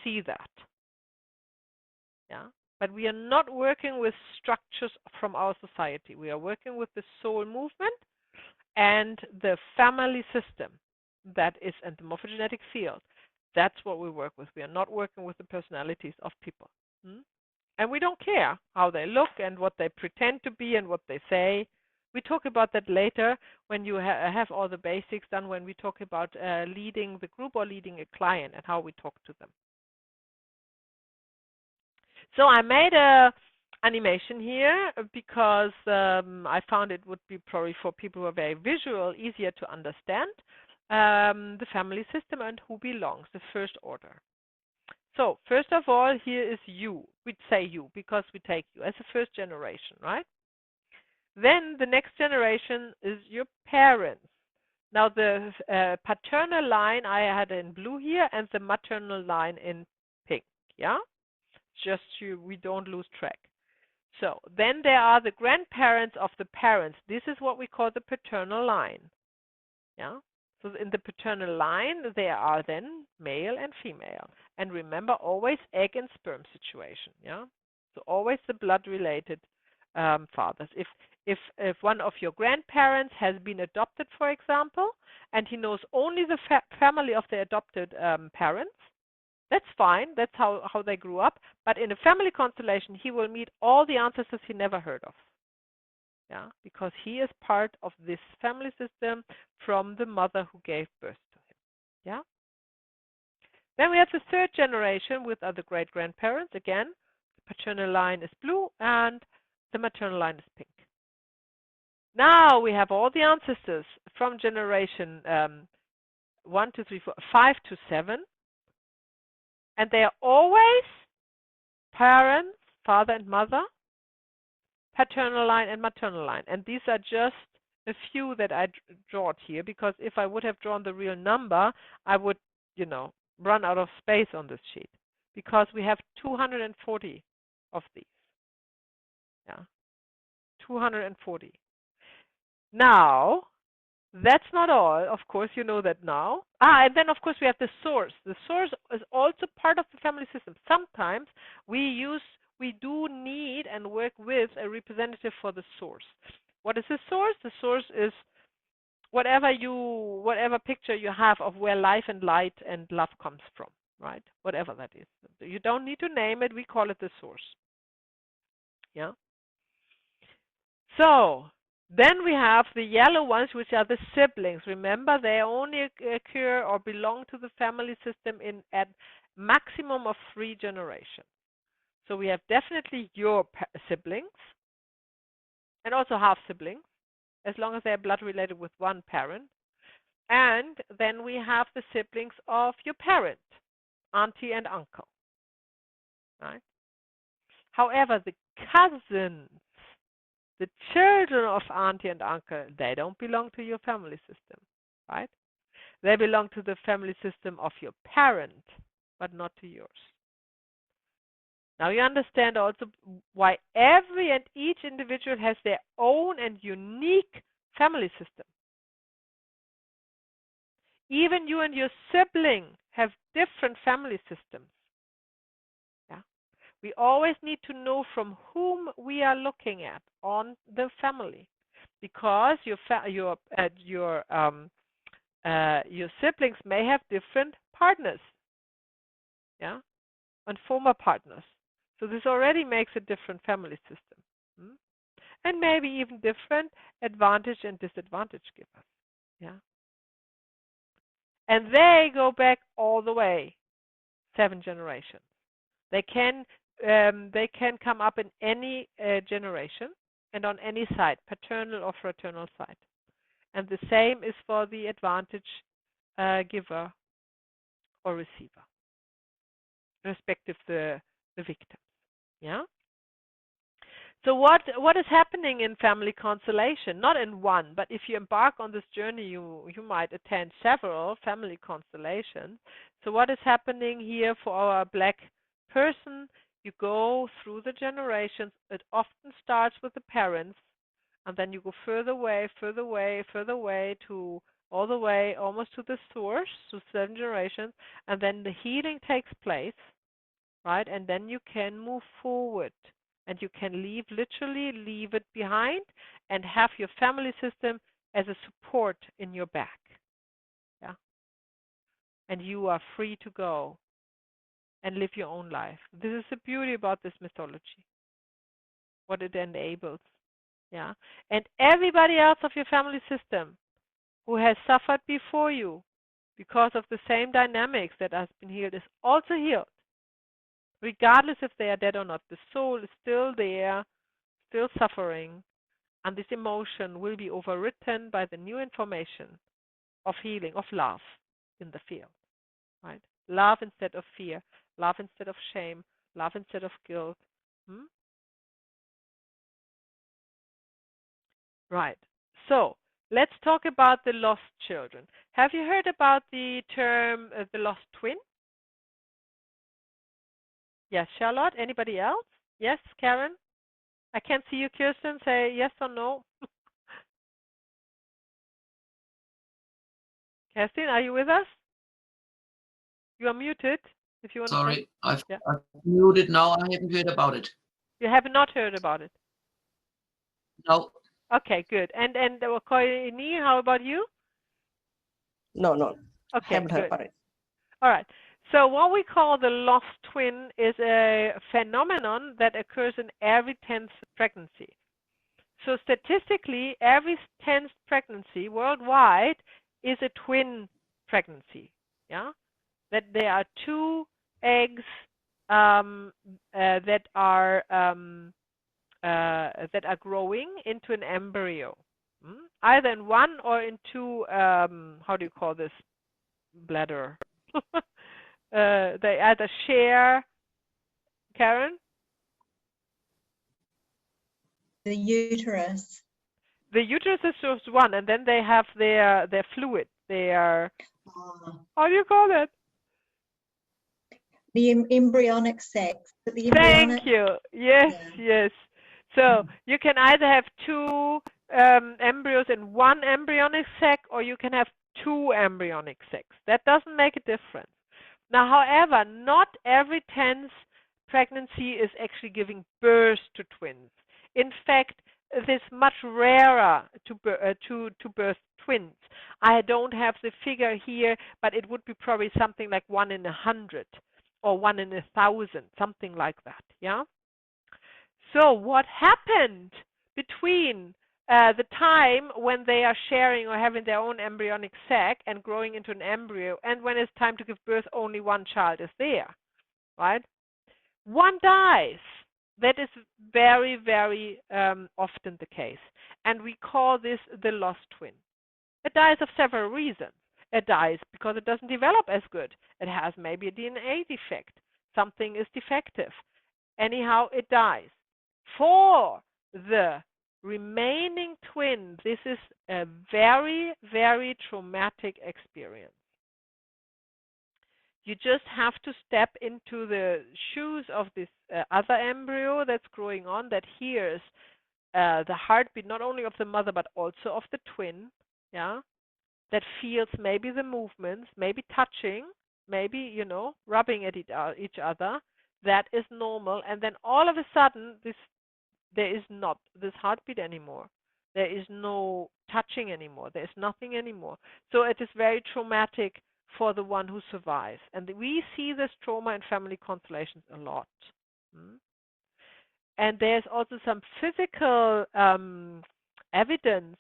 see that. Yeah? But we are not working with structures from our society. We are working with the soul movement and the family system that is in the morphogenetic field. That's what we work with. We are not working with the personalities of people. Hmm? And we don't care how they look and what they pretend to be and what they say. We talk about that later when you have all the basics done, when we talk about leading the group or leading a client and how we talk to them. So I made a animation here because I found it would be probably for people who are very visual, easier to understand the family system and who belongs, the first order. So first of all, here is you. We'd say you because we take you as a first generation, right? Then the next generation is your parents. Now the paternal line I had in blue here and the maternal line in pink, yeah? Just so we don't lose track. So then there are the grandparents of the parents. This is what we call the paternal line, yeah? So in the paternal line, there are then male and female. And remember, always egg and sperm situation, yeah? So always the blood-related fathers. If one of your grandparents has been adopted, for example, and he knows only the family of the adopted parents, that's fine. That's how they grew up. But in a family constellation, he will meet all the ancestors he never heard of. Yeah, because he is part of this family system from the mother who gave birth to him. Yeah. Then we have the third generation with other great grandparents. Again, the paternal line is blue and the maternal line is pink. Now we have all the ancestors from generation 1, 2, 3, 4, 5 to 7, and they are always parents, father and mother, paternal line and maternal line. And these are just a few that I draw here, because if I would have drawn the real number, I would, run out of space on this sheet, because we have 240 of these. Yeah, 240. Now, that's not all. Of course, you know that now. And then, of course, we have the source. The source is also part of the family system. Sometimes we do need and work with a representative for the source. What is the source? The source is whatever picture you have of where life and light and love comes from, right? Whatever that is. You don't need to name it. We call it the source. Yeah. So then we have the yellow ones, which are the siblings. Remember, they only occur or belong to the family system at maximum of 3 generations. So we have definitely your siblings and also half siblings, as long as they are blood related with one parent. And then we have the siblings of your parent, auntie and uncle. Right? However, the cousins, the children of auntie and uncle, they don't belong to your family system, right? They belong to the family system of your parent, but not to yours. Now you understand also why every and each individual has their own and unique family system. Even you and your sibling have different family systems. Yeah? We always need to know from whom we are looking at on the family, because your Your siblings may have different partners, yeah, and former partners. So this already makes a different family system. Hmm? And maybe even different advantage and disadvantage givers. Yeah. And they go back all the way, 7 generations. They can come up in any generation and on any side, paternal or fraternal side. And the same is for the advantage giver or receiver, respective the victim. Yeah. So what is happening in family constellation? Not in one, but if you embark on this journey, you might attend several family constellations. So what is happening here for our black person? You go through the generations. It often starts with the parents, and then you go further away, further away, further away to all the way almost to the source, to 7 generations, and then the healing takes place, right? And then you can move forward and you can literally leave it behind and have your family system as a support in your back. Yeah. And you are free to go and live your own life. This is the beauty about this mythology, what it enables. Yeah. And everybody else of your family system who has suffered before you because of the same dynamics that has been healed is also healed, regardless if they are dead or not. The soul is still there, still suffering, and this emotion will be overwritten by the new information of healing, of love in the field, right? Love instead of fear, love instead of shame, love instead of guilt. Hmm? Right. So let's talk about the lost children. Have you heard about the term the lost twin? Yes, Charlotte. Anybody else? Yes, Karen? I can't see you, Kirsten. Say yes or no. Kerstin, are you with us? You are muted if you want to say. Sorry, I've Yeah. muted now. I haven't heard about it. You have not heard about it. No. Okay, good. And Koini, how about you? No, no. Okay, Haven't heard good. about it. All right. So what we call the lost twin is a phenomenon that occurs in every 10th pregnancy. So statistically, every 10th pregnancy worldwide is a twin pregnancy. Yeah, that there are two eggs that are growing into an embryo, either in one or in two. How do you call this? Bladder. They either share. Karen, The uterus. the uterus is just one, and then they have their fluid. Their how do you call that? The embryonic sex. The Thank you. Yes, Yeah. yes. So you can either have two embryos in one embryonic sac, or you can have two embryonic sacs. That doesn't make a difference. Now, however, not every 10th pregnancy is actually giving birth to twins. In fact, it is much rarer to birth twins. I don't have the figure here, but it would be probably something like 1 in 100 or 1 in 1,000, something like that. Yeah. So what happened between the time when they are sharing or having their own embryonic sac and growing into an embryo, and when it's time to give birth, only one child is there, right? One dies. That is very, very often the case. And we call this the lost twin. It dies of several reasons. It dies because it doesn't develop as good. It has maybe a DNA defect. Something is defective. Anyhow, it dies. For the remaining twin, this is a very, very traumatic experience. You just have to step into the shoes of this other embryo that's growing on, that hears the heartbeat not only of the mother but also of the twin, yeah, that feels maybe the movements, maybe touching, maybe, rubbing at each other. That is normal. And then all of a sudden, there is not this heartbeat anymore. There is no touching anymore. There is nothing anymore. So it is very traumatic for the one who survives. And we see this trauma in family constellations a lot. And there's also some physical evidence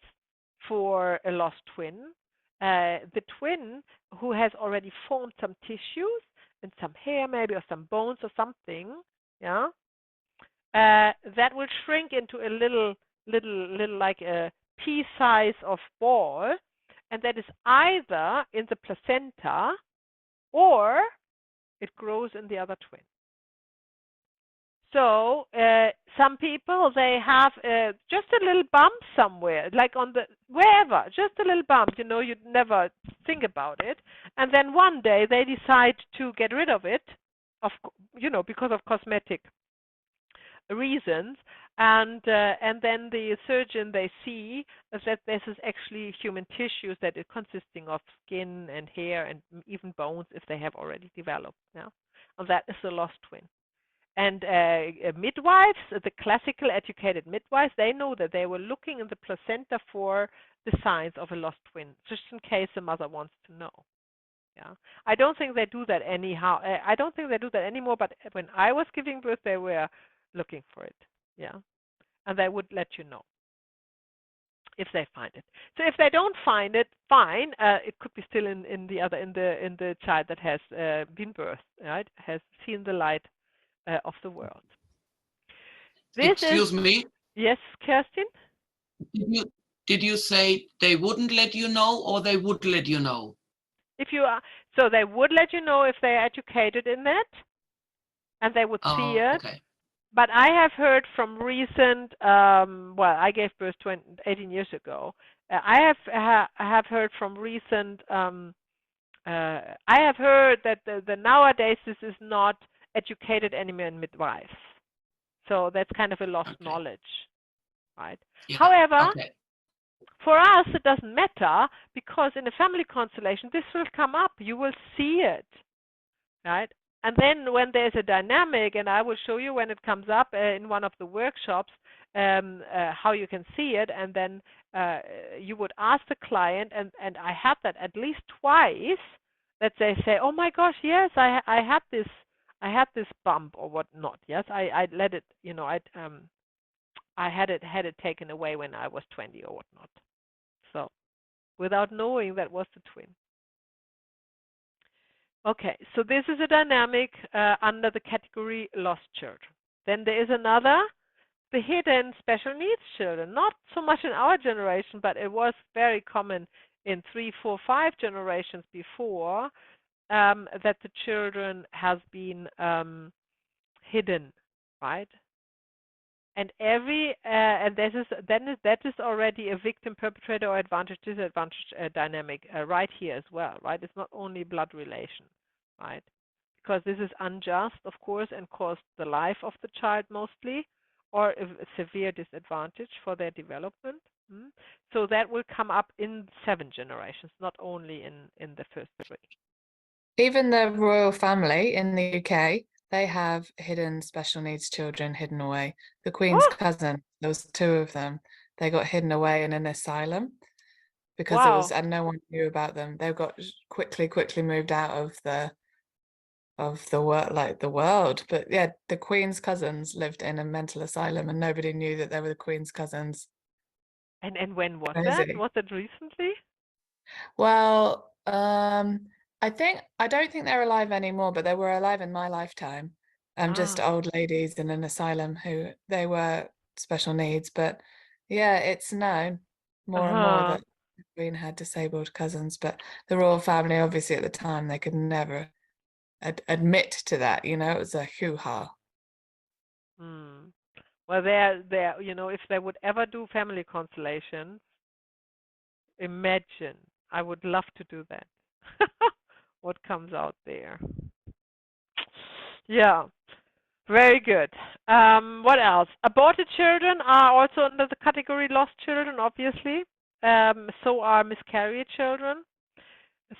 for a lost twin. The twin who has already formed some tissues and some hair maybe or some bones or something, yeah, that will shrink into a little like a pea size of ball, and that is either in the placenta or it grows in the other twin. So some people, they have just a little bump somewhere, like on the wherever, just a little bump. You know, you'd never think about it, and then one day they decide to get rid of it, because of cosmetic reasons, and then the surgeon, they see that this is actually human tissues that is consisting of skin and hair and even bones if they have already developed. Yeah, and that is the lost twin. And midwives, the classical educated midwives, they know that they were looking in the placenta for the signs of a lost twin, just in case the mother wants to know. Yeah, I don't think they do that anyhow. I don't think they do that anymore. But when I was giving birth, they were looking for it. Yeah, and they would let you know if they find it. So if they don't find it, fine. It could be still in the child that has been birthed, right? Has seen the light of the world. Excuse me? Yes, Kerstin? Did you say they wouldn't let you know or they would let you know? If you are, so they would let you know if they're educated in that, and they would see it. Okay. But I have heard from recent, I gave birth 18 years ago. I have heard from recent, I have heard that the nowadays this is not educated anymore in midwives. So that's kind of a lost knowledge, right? Yeah. However, for us, it doesn't matter because in a family constellation, this will come up. You will see it, right? And then when there's a dynamic, and I will show you when it comes up in one of the workshops, how you can see it, and then you would ask the client, and I had that at least twice, that they say, oh my gosh, yes, I had this bump or whatnot. Yes, I let it, I had it taken away when I was 20 or whatnot. So, without knowing that was the twin. Okay, so this is a dynamic under the category lost children. Then there is another, the hidden special needs children. Not so much in our generation, but it was very common in 3, 4, 5 generations before that the children has been hidden, right? And that is already a victim, perpetrator, or advantage, disadvantage dynamic right here as well, right? It's not only blood relation, right? Because this is unjust, of course, and cost the life of the child mostly, or a severe disadvantage for their development. So that will come up in 7 generations, not only in the first 3. Even the royal family in the UK, they have hidden special needs children hidden away. The Queen's cousin, there was 2 of them. They got hidden away in an asylum because it was, and no one knew about them. They got quickly moved out of the world. But yeah, the Queen's cousins lived in a mental asylum, and nobody knew that they were the Queen's cousins. And when was that? Was it recently? Well, I don't think they're alive anymore, but they were alive in my lifetime. Just old ladies in an asylum who they were special needs. But yeah, it's known more and more that the Queen had disabled cousins. But the royal family, obviously at the time, they could never admit to that. It was a hoo-ha. Well, they're if they would ever do family constellations, imagine. I would love to do that. What comes out there? Yeah, very good. What else? Aborted children are also under the category lost children, obviously. So are miscarried children.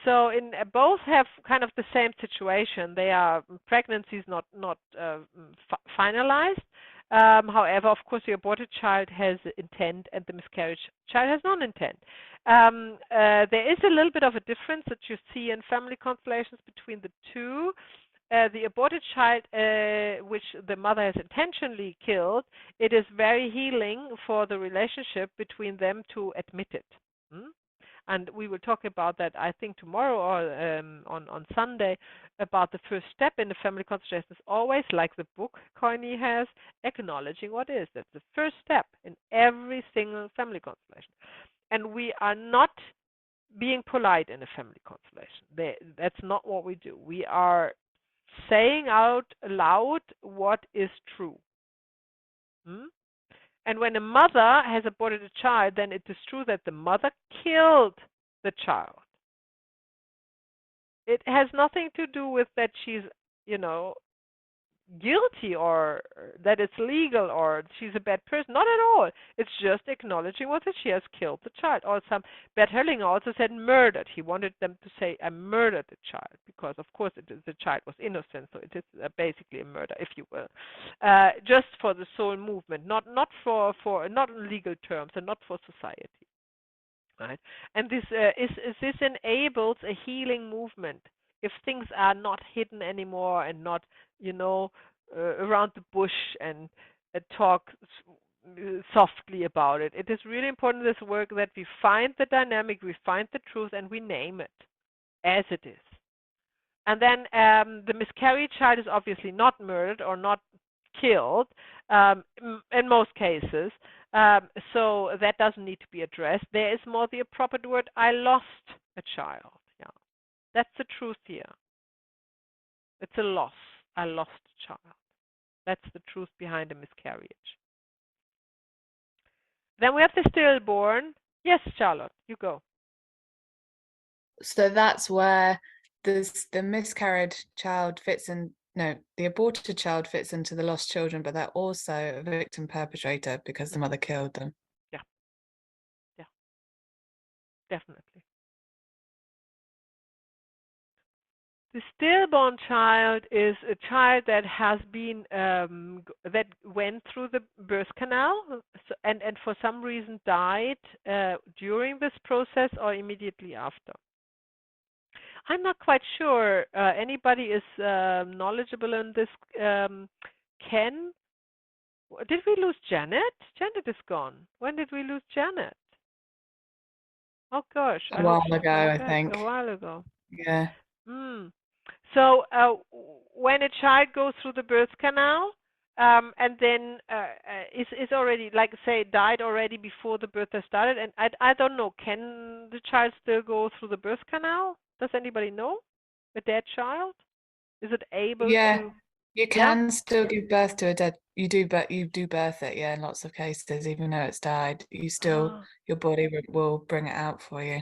So in both have kind of the same situation. They are pregnancies not finalized, However, of course, the aborted child has intent and the miscarriage child has non-intent. There is a little bit of a difference that you see in family constellations between the two. The aborted child, which the mother has intentionally killed, it is very healing for the relationship between them to admit it. And we will talk about that, I think, tomorrow or on Sunday, about the first step in the family constellation is always, like the book Coyne has, acknowledging what is. That's the first step in every single family constellation. And we are not being polite in a family constellation. That's not what we do. We are saying out loud what is true. And when a mother has aborted a child, then it is true that the mother killed the child. It has nothing to do with that she's, guilty or that it's legal or she's a bad person. Not at all. It's just acknowledging what she has killed the child. Or some Bert Hellinger also said murdered. He wanted them to say I murdered the child because of course the child was innocent, so it is basically a murder, if you will. Just for the soul movement, not for not in legal terms and not for society. Right? And this this enables a healing movement. If things are not hidden anymore and not, around the bush and talk softly about it. It is really important, this work, that we find the dynamic, we find the truth, and we name it as it is. And then the miscarried child is obviously not murdered or not killed in most cases. So that doesn't need to be addressed. There is more the appropriate word, I lost a child. Yeah, that's the truth here. It's a loss. I lost a child. That's the truth behind a miscarriage. Then we have the stillborn. Yes, Charlotte, you go. So that's where the miscarried child fits in. No, the aborted child fits into the lost children, but they're also a victim perpetrator because the mother killed them. Yeah, definitely. The stillborn child is a child that has been that went through the birth canal and for some reason died during this process or immediately after. I'm not quite sure. Anybody is knowledgeable in this? Ken, did we lose Janet? Janet is gone. When did we lose Janet? Oh gosh, A while ago, I think. A while ago. Yeah. So when a child goes through the birth canal and then is already, like say, died already before the birth has started, and I don't know, can the child still go through the birth canal? Does anybody know? A dead child? Is it able to? You can still give birth to a dead. You do, but you do birth it. Yeah, in lots of cases, even though it's died, you still your body will bring it out for you.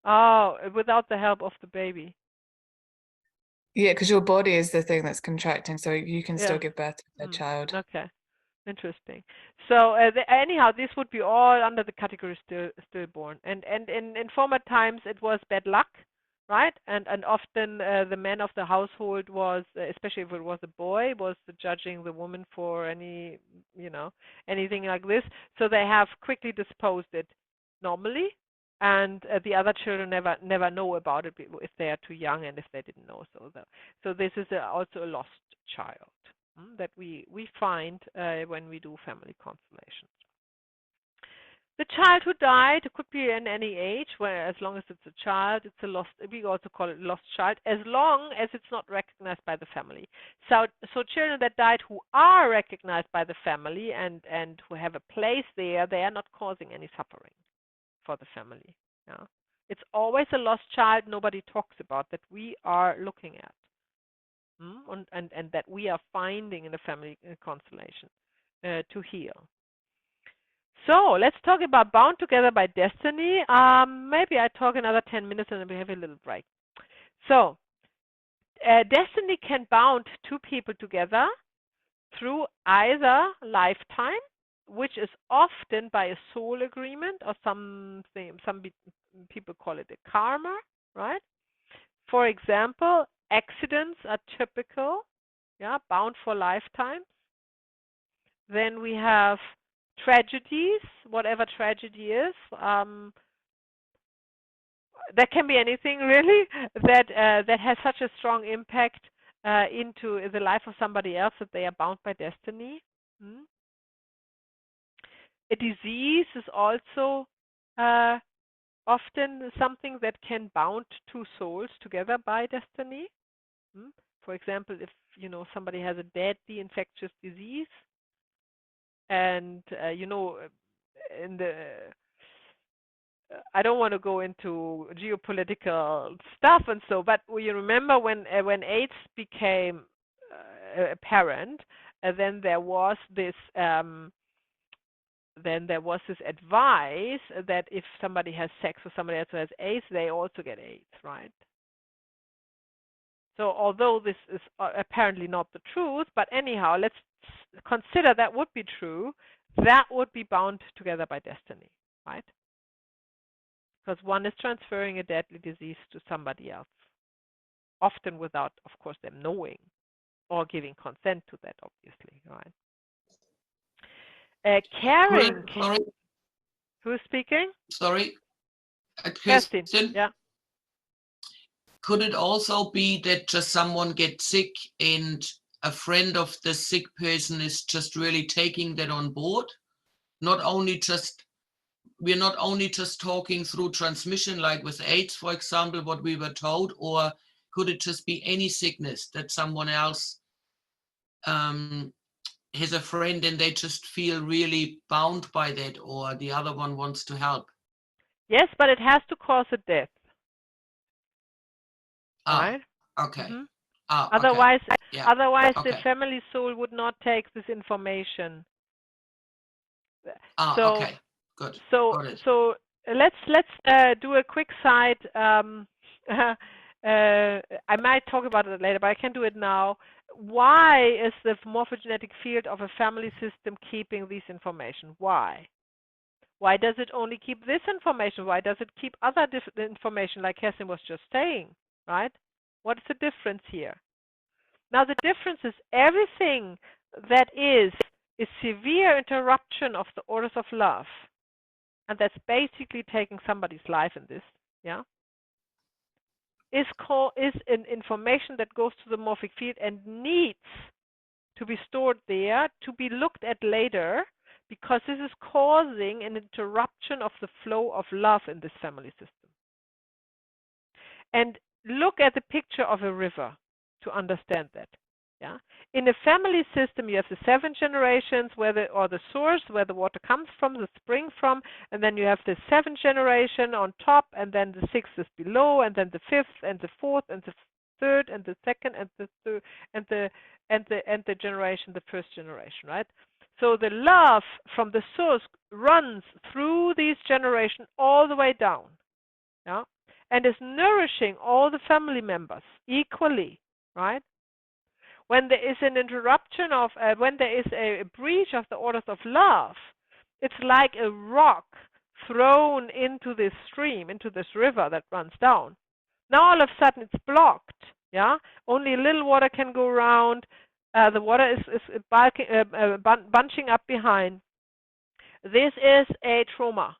Oh, without the help of the baby. Yeah, because your body is the thing that's contracting, so you can still give birth to a child. Okay, interesting. So anyhow, this would be all under the category stillborn. And in former times, it was bad luck, right? And often the man of the household was, especially if it was a boy, was judging the woman for anything like this. So they have quickly disposed it normally. And the other children never know about it if they are too young and if they didn't know. So this is also a lost child that we find when we do family constellations. The child who died could be in any age, where as long as it's a child, it's a lost. We also call it lost child, as long as it's not recognized by the family. So children that died who are recognized by the family and who have a place there, they are not causing any suffering for the family. Yeah, it's always a lost child nobody talks about that we are looking at, and that we are finding in the family constellation to heal. So let's talk about Bound Together by Destiny. Maybe I talk another 10 minutes and then we have a little break. So Destiny can bound two people together through either lifetime, which is often by a soul agreement, or some people call it a karma, right? For example, accidents are typical, bound for lifetimes. Then we have tragedies, whatever tragedy is. That can be anything really that has such a strong impact into the life of somebody else that they are bound by destiny. A disease is also often something that can bound two souls together by destiny. For example, if somebody has a deadly infectious disease, and in the I don't want to go into geopolitical stuff and so, but you remember when AIDS became apparent, then there was this advice that if somebody has sex with somebody else who has AIDS, they also get AIDS, right? So although this is apparently not the truth, but anyhow, let's consider that would be true. That would be bound together by destiny, right? Because one is transferring a deadly disease to somebody else, often without, of course, them knowing or giving consent to that, obviously, right? Caring. Sorry. Who's speaking? Sorry. Kerstin. Kirsten, Yeah. could it also be that just someone gets sick and a friend of the sick person is just really taking that on board? We're not only just talking through transmission, like with AIDS, for example, what we were told, or could it just be any sickness that someone else has a friend and they just feel really bound by that, or the other one wants to help? Yes, but it has to cause a death. Right? Okay. Mm-hmm. Otherwise, the family soul would not take this information. Okay. Good. So let's do a quick side. I might talk about it later, but I can do it now. Why is the morphogenetic field of a family system keeping this information? Why? Why does it only keep this information? Why does it keep other information, like Kerstin was just saying, right? What's the difference here? Now, the difference is everything that is severe interruption of the orders of love, and that's basically taking somebody's life in this, is an information that goes to the morphic field and needs to be stored there to be looked at later, because this is causing an interruption of the flow of love in this family system. And look at the picture of a river to understand that. In a family system, you have the 7 generations or the source where the water comes from, the spring from, and then you have the 7th generation on top, and then the 6th is below, and then the 5th and the 4th and the 3rd and the 2nd and the 3rd and the generation, the 1st generation, right? So the love from the source runs through these generations all the way down, and is nourishing all the family members equally, right? When there is an interruption of, when there is a breach of the orders of love, it's like a rock thrown into this stream, into this river that runs down. Now all of a sudden it's blocked, Only a little water can go around. The water is bunching up behind. This is a trauma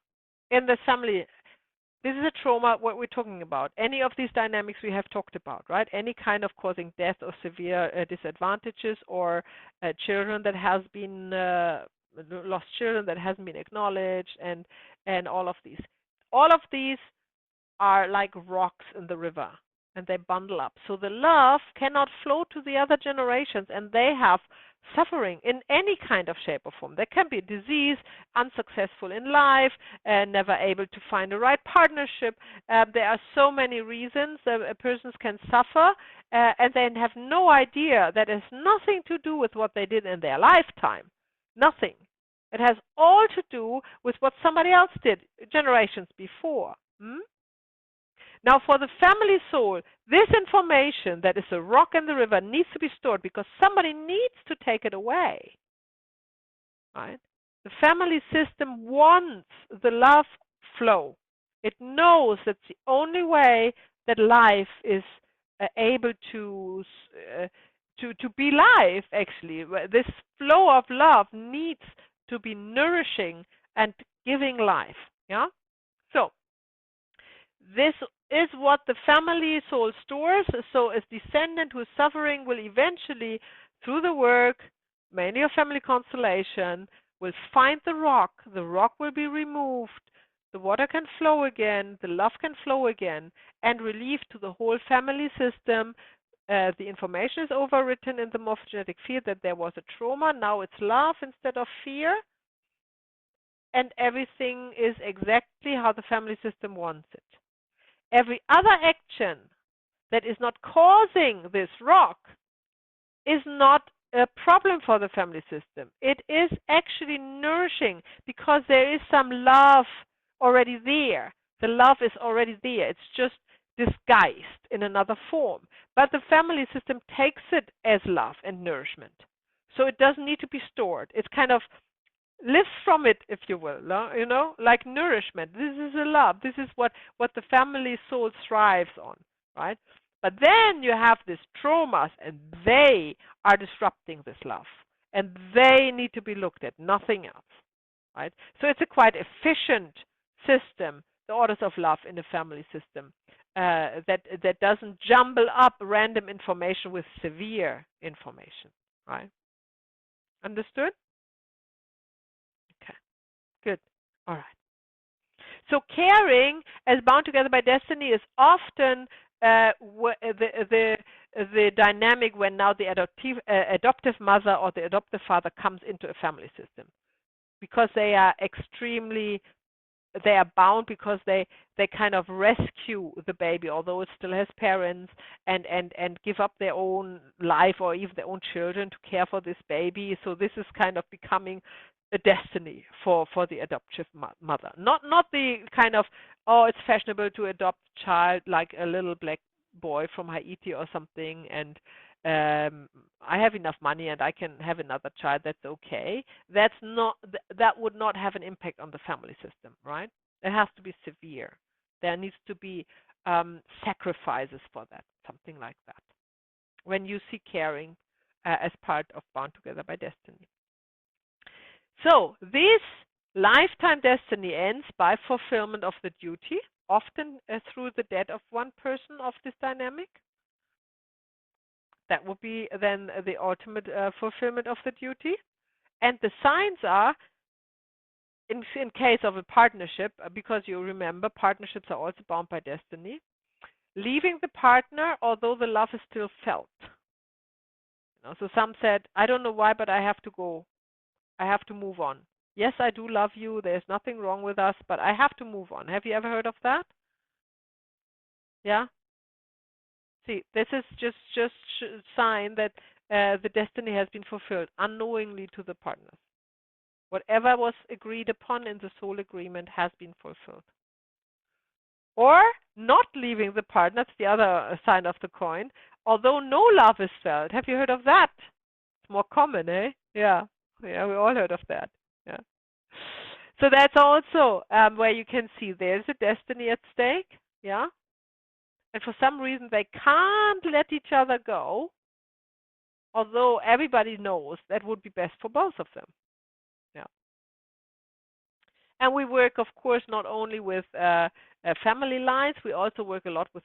in the family. This is a trauma, what we're talking about. Any of these dynamics we have talked about, right? Any kind of causing death or severe disadvantages, or children that has been, lost children that hasn't been acknowledged, and all of these. All of these are like rocks in the river, and they bundle up. So the love cannot flow to the other generations, and they have suffering in any kind of shape or form. There can be disease, unsuccessful in life, never able to find the right partnership. There are so many reasons that persons can suffer, and they have no idea that it has nothing to do with what they did in their lifetime. Nothing. It has all to do with what somebody else did generations before. Now, for the family soul, this information that is a rock in the river needs to be stored, because somebody needs to take it away. Right? The family system wants the love flow. It knows that's the only way that life is able to to be live, actually. This flow of love needs to be nourishing and giving life. Yeah. So this is what the family soul stores. So a descendant who is suffering will eventually, through the work, mainly of family constellation, will find the rock. The rock will be removed. The water can flow again. The love can flow again, and relief to the whole family system. The information is overwritten in the morphogenetic field that there was a trauma. Now it's love instead of fear. And everything is exactly how the family system wants it. Every other action that is not causing this rock is not a problem for the family system. It is actually nourishing because there is some love already there. The love is already there. It's just disguised in another form. But the family system takes it as love and nourishment. So it doesn't need to be stored. It's kind of lives from it, if you will, you know, like nourishment. This is a love. This is what the family soul thrives on, right? But then you have these traumas, and they are disrupting this love, and they need to be looked at, nothing else, right? So it's a quite efficient system, the orders of love in a family system, that doesn't jumble up random information with severe information, right? Understood? Okay, good. All right. So caring as bound together by destiny is often the dynamic when now the adoptive mother or the adoptive father comes into a family system, because they are bound, because they kind of rescue the baby, although it still has parents, and give up their own life or even their own children to care for this baby. So this is kind of becoming a destiny for the adoptive mother. Not the kind of, oh, it's fashionable to adopt a child like a little black boy from Haiti or something, and I have enough money and I can have another child, that's okay. That would not have an impact on the family system, right? It has to be severe. There needs to be sacrifices for that, something like that, when you see caring as part of Bound Together by Destiny. So this lifetime destiny ends by fulfillment of the duty, often through the death of one person of this dynamic. That would be then the ultimate fulfillment of the duty. And the signs are, in case of a partnership, because you remember, partnerships are also bound by destiny, leaving the partner although the love is still felt. So some said, I don't know why, but I have to go. I have to move on. Yes, I do love you. There's nothing wrong with us, but I have to move on. Have you ever heard of that? Yeah? See, this is just a sign that the destiny has been fulfilled unknowingly to the partners. Whatever was agreed upon in the soul agreement has been fulfilled. Or not leaving the partner, that's the other side of the coin, although no love is felt. Have you heard of that? It's more common, eh? Yeah, we all heard of that. Yeah. So that's also where you can see there's a destiny at stake. Yeah. And for some reason they can't let each other go, although everybody knows that would be best for both of them. Yeah. And we work, of course, not only with family lines, we also work a lot with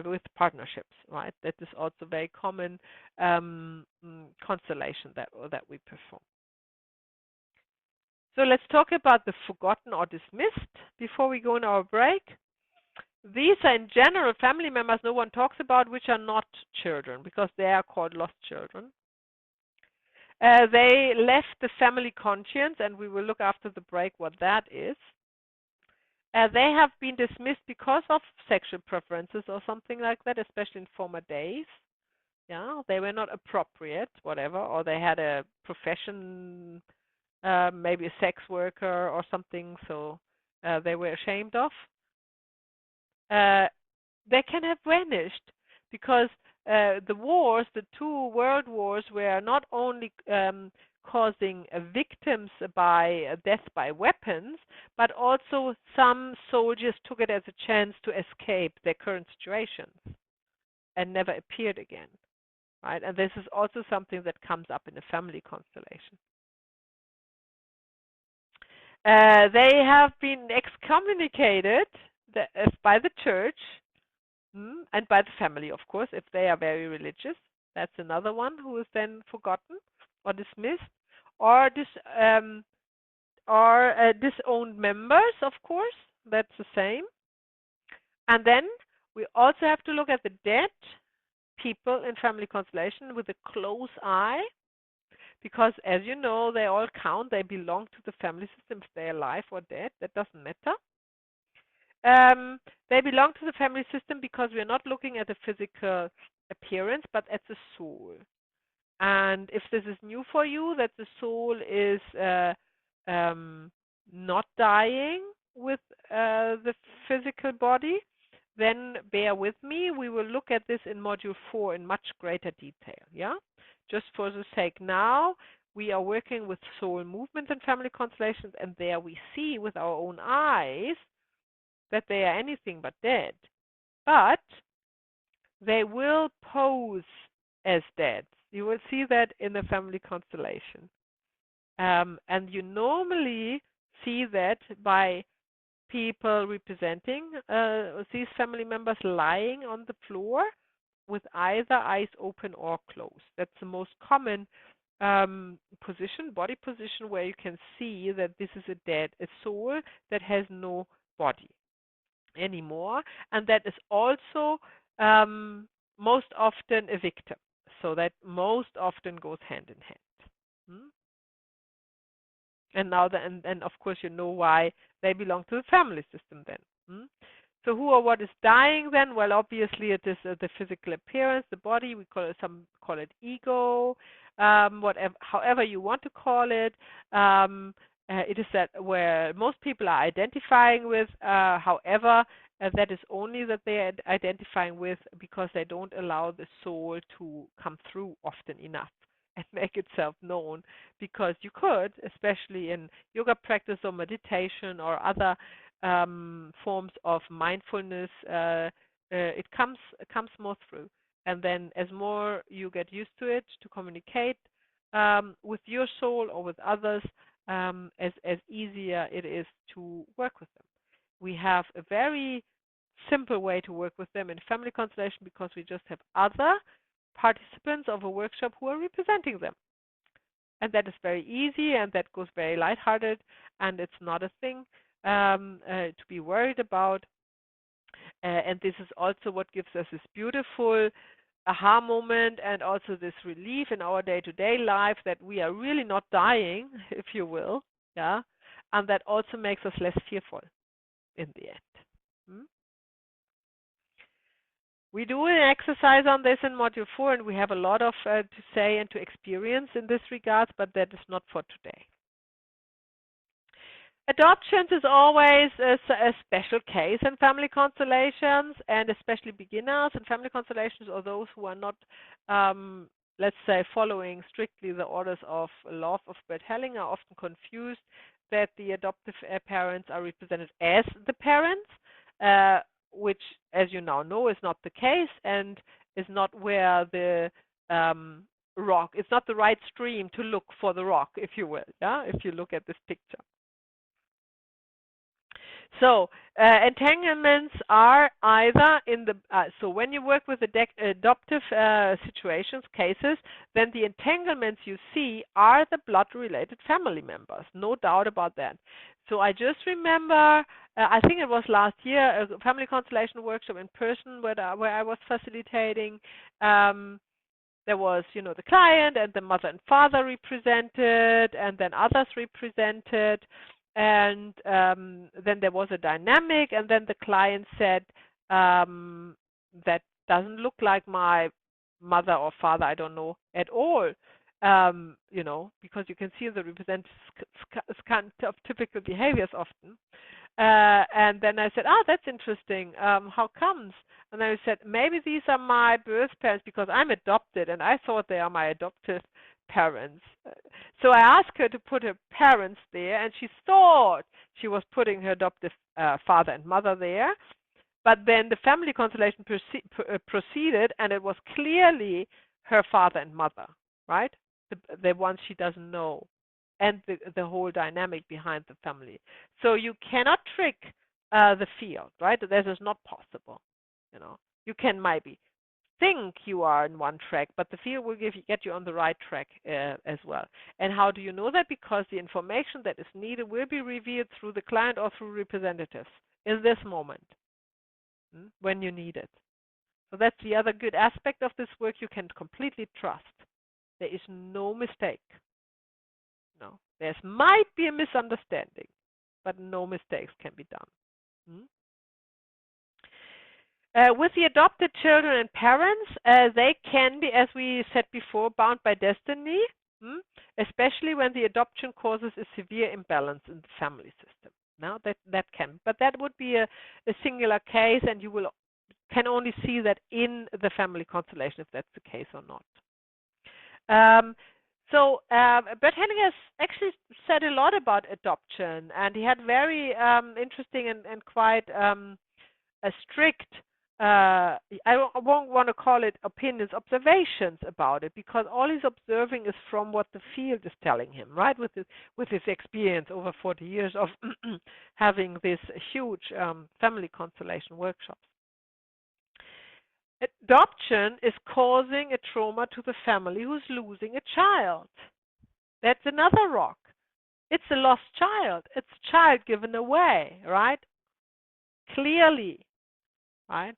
with partnerships, right? That is also very common constellation that we perform. So let's talk about the forgotten or dismissed before we go on our break. These are in general family members no one talks about, which are not children, because they are called lost children. They left the family conscience, and we will look after the break what that is. They have been dismissed because of sexual preferences or something like that, especially in former days. Yeah, they were not appropriate, whatever, or they had a profession, maybe a sex worker or something, so they were ashamed of. They can have vanished because the wars, the 2 world wars, were not only causing victims by death by weapons, but also some soldiers took it as a chance to escape their current situations and never appeared again, right? And this is also something that comes up in a family constellation. They have been excommunicated by the church and by the family, of course, if they are very religious. That's another one who is then forgotten or dismissed, or disowned members, of course. That's the same. And then we also have to look at the dead people in family constellation with a close eye, because as you know, they all count. They belong to the family system if they're alive or dead. That doesn't matter. They belong to the family system because we're not looking at the physical appearance, but at the soul. And if this is new for you, that the soul is not dying with the physical body, then bear with me. We will look at this in Module 4 in much greater detail. Yeah, just for the sake now, we are working with soul movements and family constellations, and there we see with our own eyes that they are anything but dead. But they will pose as dead. You will see that in the family constellation. And you normally see that by people representing these family members lying on the floor with either eyes open or closed. That's the most common position, body position, where you can see that this is a soul that has no body anymore, and that is also most often a victim. So that most often goes hand in hand. And now, and of course, you know why they belong to the family system then. So who or what is dying then? Well, obviously it is the physical appearance, the body. We call it, some call it ego, whatever, however you want to call it. It is that where most people are identifying with. However, that is only that they are identifying with because they don't allow the soul to come through often enough and make itself known. Because you could, especially in yoga practice or meditation or other forms of mindfulness, it comes more through. And then as more you get used to it, to communicate with your soul or with others, as easier it is to work with them. We have a very simple way to work with them in family constellation because we just have other participants of a workshop who are representing them. And that is very easy, and that goes very lighthearted, and it's not a thing to be worried about. And this is also what gives us this beautiful aha moment and also this relief in our day-to-day life that we are really not dying, if you will, yeah, and that also makes us less fearful in the end. We do an exercise on this in Module 4, and we have a lot of to say and to experience in this regard, but that is not for today. Adoptions is always a special case in family constellations, and especially beginners in family constellations or those who are not, let's say, following strictly the orders of love of Bert Helling are often confused that the adoptive parents are represented as the parents, which, as you now know, is not the case and is not where the rock, it's not the right stream to look for the rock, if you will, yeah, if you look at this picture. So entanglements are either in the, so when you work with adoptive situations, cases, then the entanglements you see are the blood-related family members, no doubt about that. So I just remember, I think it was last year, a family constellation workshop in person where I was facilitating. There was, you know, the client and the mother and father represented, and then others represented. And then there was a dynamic, and then the client said, that doesn't look like my mother or father, I don't know, at all. You know, because you can see the represent kind of typical behaviors often. And then I said, that's interesting. How comes? And I said, maybe these are my birth parents because I'm adopted, and I thought they are my adoptive parents. So I asked her to put her parents there, and she thought she was putting her adoptive father and mother there. But then the family constellation proceeded, and it was clearly her father and mother, right? The ones she doesn't know, and the whole dynamic behind the family. So you cannot trick the field, right? This is not possible. You know, you can maybe think you are in one track, but the field will get you on the right track as well. And how do you know that? Because the information that is needed will be revealed through the client or through representatives in this moment when you need it. So that's the other good aspect of this work. You can completely trust. There is no mistake. No, there might be a misunderstanding, but no mistakes can be done. With the adopted children and parents, they can be, as we said before, bound by destiny, especially when the adoption causes a severe imbalance in the family system. Now that can, but that would be a singular case, and you can only see that in the family constellation if that's the case or not. Bert Hellinger has actually said a lot about adoption, and he had very interesting and quite a strict, I won't want to call it opinions, observations about it, because all he's observing is from what the field is telling him, right? With his experience over 40 years of having this huge family constellation workshops. Adoption is causing a trauma to the family who's losing a child. That's another rock. It's a lost child. It's a child given away, right? Clearly, right?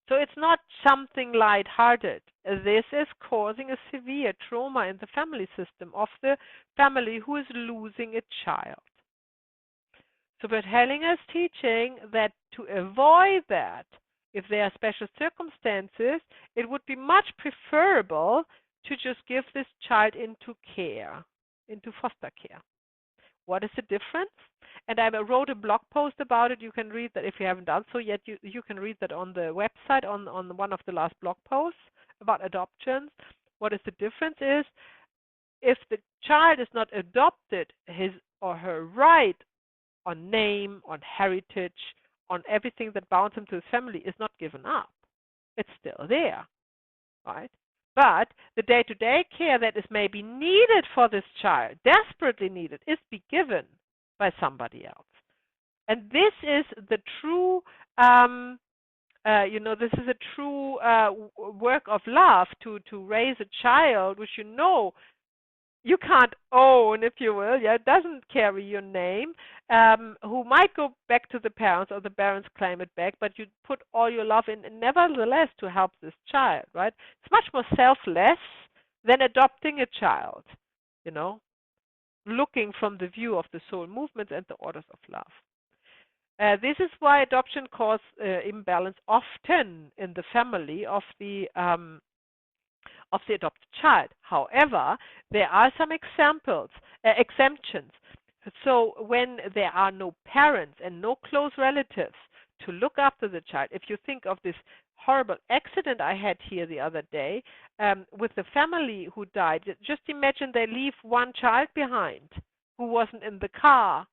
So it's not something lighthearted. This is causing a severe trauma in the family system of the family who is losing a child. So Bert Hellinger is teaching that to avoid that, if there are special circumstances, it would be much preferable to just give this child into care, into foster care. What is the difference? And I wrote a blog post about it. You can read that if you haven't done so yet. You can read that on the website, on one of the last blog posts about adoptions. What is the difference is, if the child is not adopted, his or her right on name, on heritage, on everything that bound him to his family is not given up. It's still there, right? But the day-to-day care that is maybe needed for this child, desperately needed, is be given by somebody else. And this is the true, this is a true work of love to raise a child, which you can't own, if you will, it doesn't carry your name, who might go back to the parents or the parents claim it back, but you put all your love in nevertheless to help this child, right? It's much more selfless than adopting a child, looking from the view of the soul movement and the orders of love. This is why adoption causes imbalance often in the family of the adopted child. However, there are some exemptions. So when there are no parents and no close relatives to look after the child, if you think of this horrible accident I had here the other day with the family who died, just imagine they leave one child behind who wasn't in the car,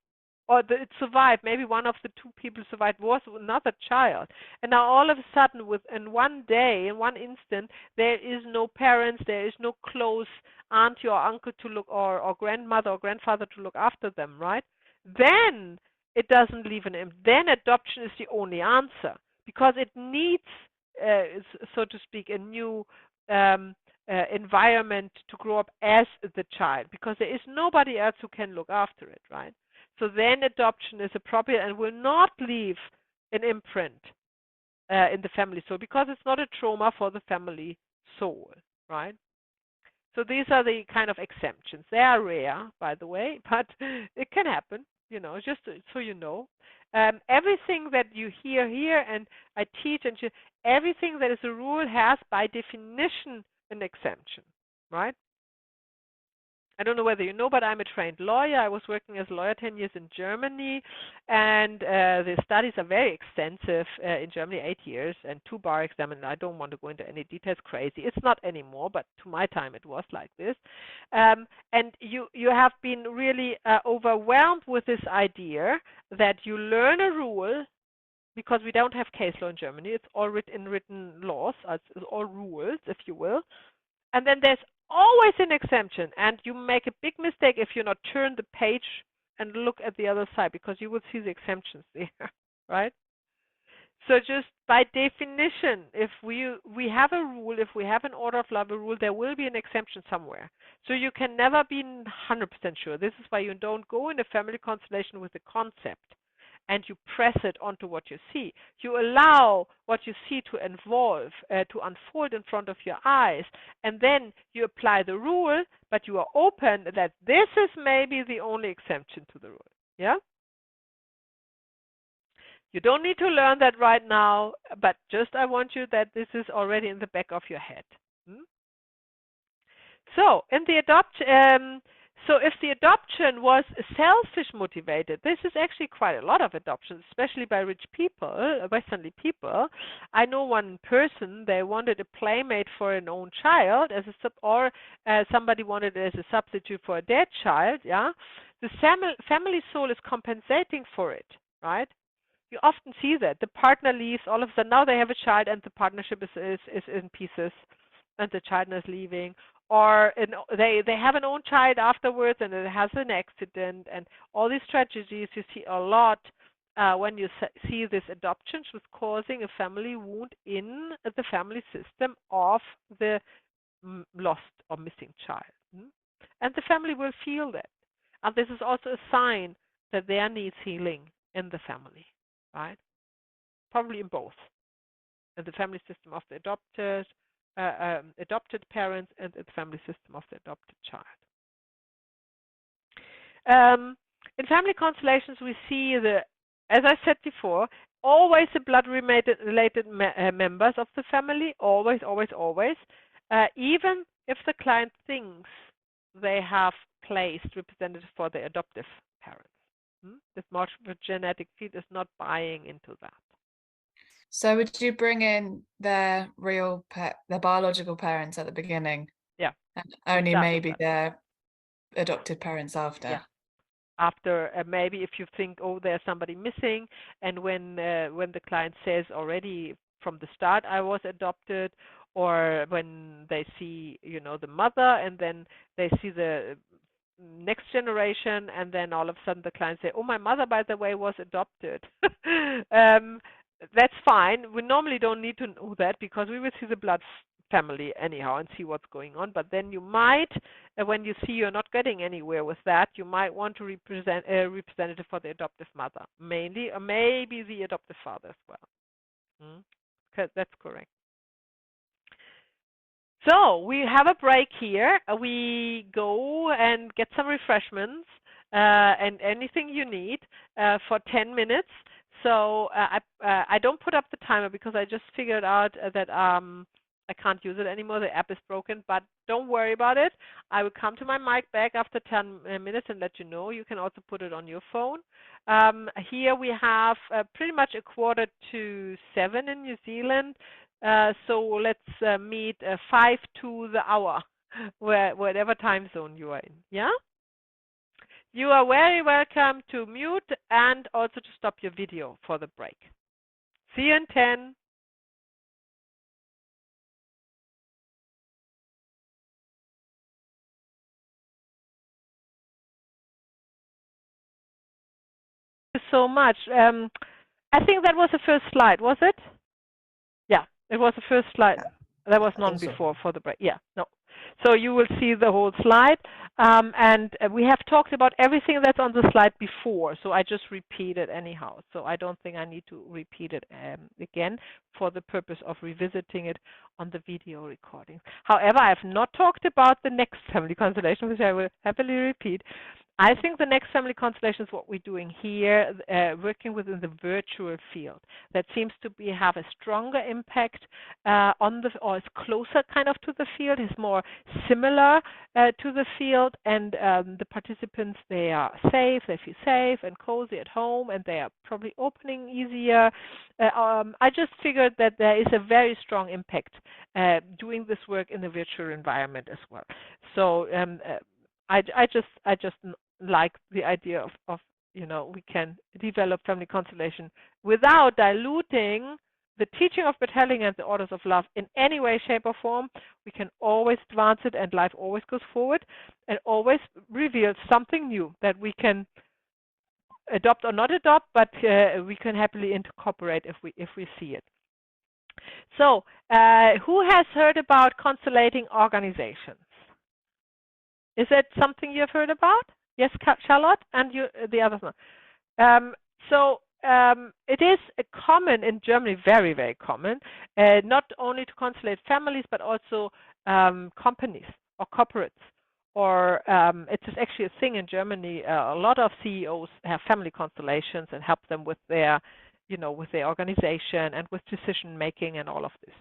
or it survived. Maybe one of the two people survived was another child. And now all of a sudden, in one day, in one instant, there is no parents, there is no close auntie or uncle to look, or grandmother or grandfather to look after them, right? Then it doesn't leave an impact. Then adoption is the only answer, because it needs, so to speak, a new environment to grow up as the child, because there is nobody else who can look after it, right? So then adoption is appropriate and will not leave an imprint in the family soul, because it's not a trauma for the family soul, right? So these are the kind of exemptions. They are rare, by the way, but it can happen, just so you know. Everything that you hear here, and I teach, and everything that is a rule has, by definition, an exemption, right? I don't know whether you know, but I'm a trained lawyer. I was working as a lawyer 10 years in Germany, and the studies are very extensive in Germany, 8 years, and 2 bar exams. And I don't want to go into any details, crazy. It's not anymore, but to my time it was like this. And you have been really overwhelmed with this idea that you learn a rule, because we don't have case law in Germany. It's all written laws. It's all rules, if you will. And then there's always an exemption, and you make a big mistake if you not turn the page and look at the other side, because you will see the exemptions there, right? So just by definition, if we have a rule, if we have an order of love, a rule, there will be an exemption somewhere. So you can never be 100% sure. This is why you don't go in a family constellation with a concept and you press it onto what you see. You allow what you see to evolve, to unfold in front of your eyes, and then you apply the rule, but you are open that this is maybe the only exemption to the rule. Yeah? You don't need to learn that right now, but just I want you that this is already in the back of your head. So in the so if the adoption was selfish motivated, this is actually quite a lot of adoptions, especially by rich people, Westernly people. I know one person, they wanted a playmate for an own child as a or somebody wanted it as a substitute for a dead child. Yeah, the family soul is compensating for it, right? You often see that the partner leaves, all of a sudden now they have a child and the partnership is in pieces, and the child is leaving. Or they have an own child afterwards and it has an accident, and all these tragedies you see a lot when you see this adoptions was causing a family wound in the family system of the lost or missing child. And the family will feel that. And this is also a sign that there needs healing in the family, right? Probably in both. In the family system of the adopted parents and the family system of the adopted child. In family constellations, we see as I said before, always the blood-related members of the family, always, always, always, even if the client thinks they have placed representatives for the adoptive parents. This morphogenetic field is not buying into that. So would you bring in their their biological parents at the beginning? Yeah. And only maybe their adopted parents after? Yeah. After maybe if you think, oh, there's somebody missing, and when the client says already from the start I was adopted, or when they see the mother and then they see the next generation, and then all of a sudden the client say, oh, my mother, by the way, was adopted. That's fine. We normally don't need to know that because we will see the blood family anyhow and see what's going on. But then you might, when you see you're not getting anywhere with that, you might want to represent a representative for the adoptive mother, mainly, or maybe the adoptive father as well. That's correct. So we have a break here. We go and get some refreshments and anything you need for 10 minutes. So I don't put up the timer because I just figured out that I can't use it anymore. The app is broken, but don't worry about it. I will come to my mic back after 10 minutes and let you know. You can also put it on your phone. Here we have pretty much 6:45 in New Zealand. So let's meet 5 to the hour, whatever time zone you are in. Yeah? You are very welcome to mute and also to stop your video for the break. See you in 10. Thank you so much. I think that was the first slide, was it? Yeah, it was the first slide. There was none before for the break. Yeah, no. So you will see the whole slide. And we have talked about everything that's on the slide before. So I just repeat it anyhow. So I don't think I need to repeat it again for the purpose of revisiting it on the video recording. However, I have not talked about the next family constellation, which I will happily repeat. I think the next family constellation is what we're doing here, working within the virtual field. That seems to have a stronger impact on the, or is closer kind of to the field, is more similar to the field, and the participants, they are safe, they feel safe and cozy at home, and they are probably opening easier. I just figured that there is a very strong impact doing this work in the virtual environment as well. So I just like the idea of we can develop family constellation without diluting the teaching of Bertellinger and the orders of love in any way, shape, or form, we can always advance it, and life always goes forward and always reveals something new that we can adopt or not adopt, but we can happily incorporate if we see it. So, who has heard about consolating organizations? Is that something you've heard about? Yes, Charlotte, and you, the others. It is common in Germany, very, very common, not only to consolate families, but also companies or corporates. Or it's actually a thing in Germany. A lot of CEOs have family constellations and help them with their, with their organization and with decision making and all of this.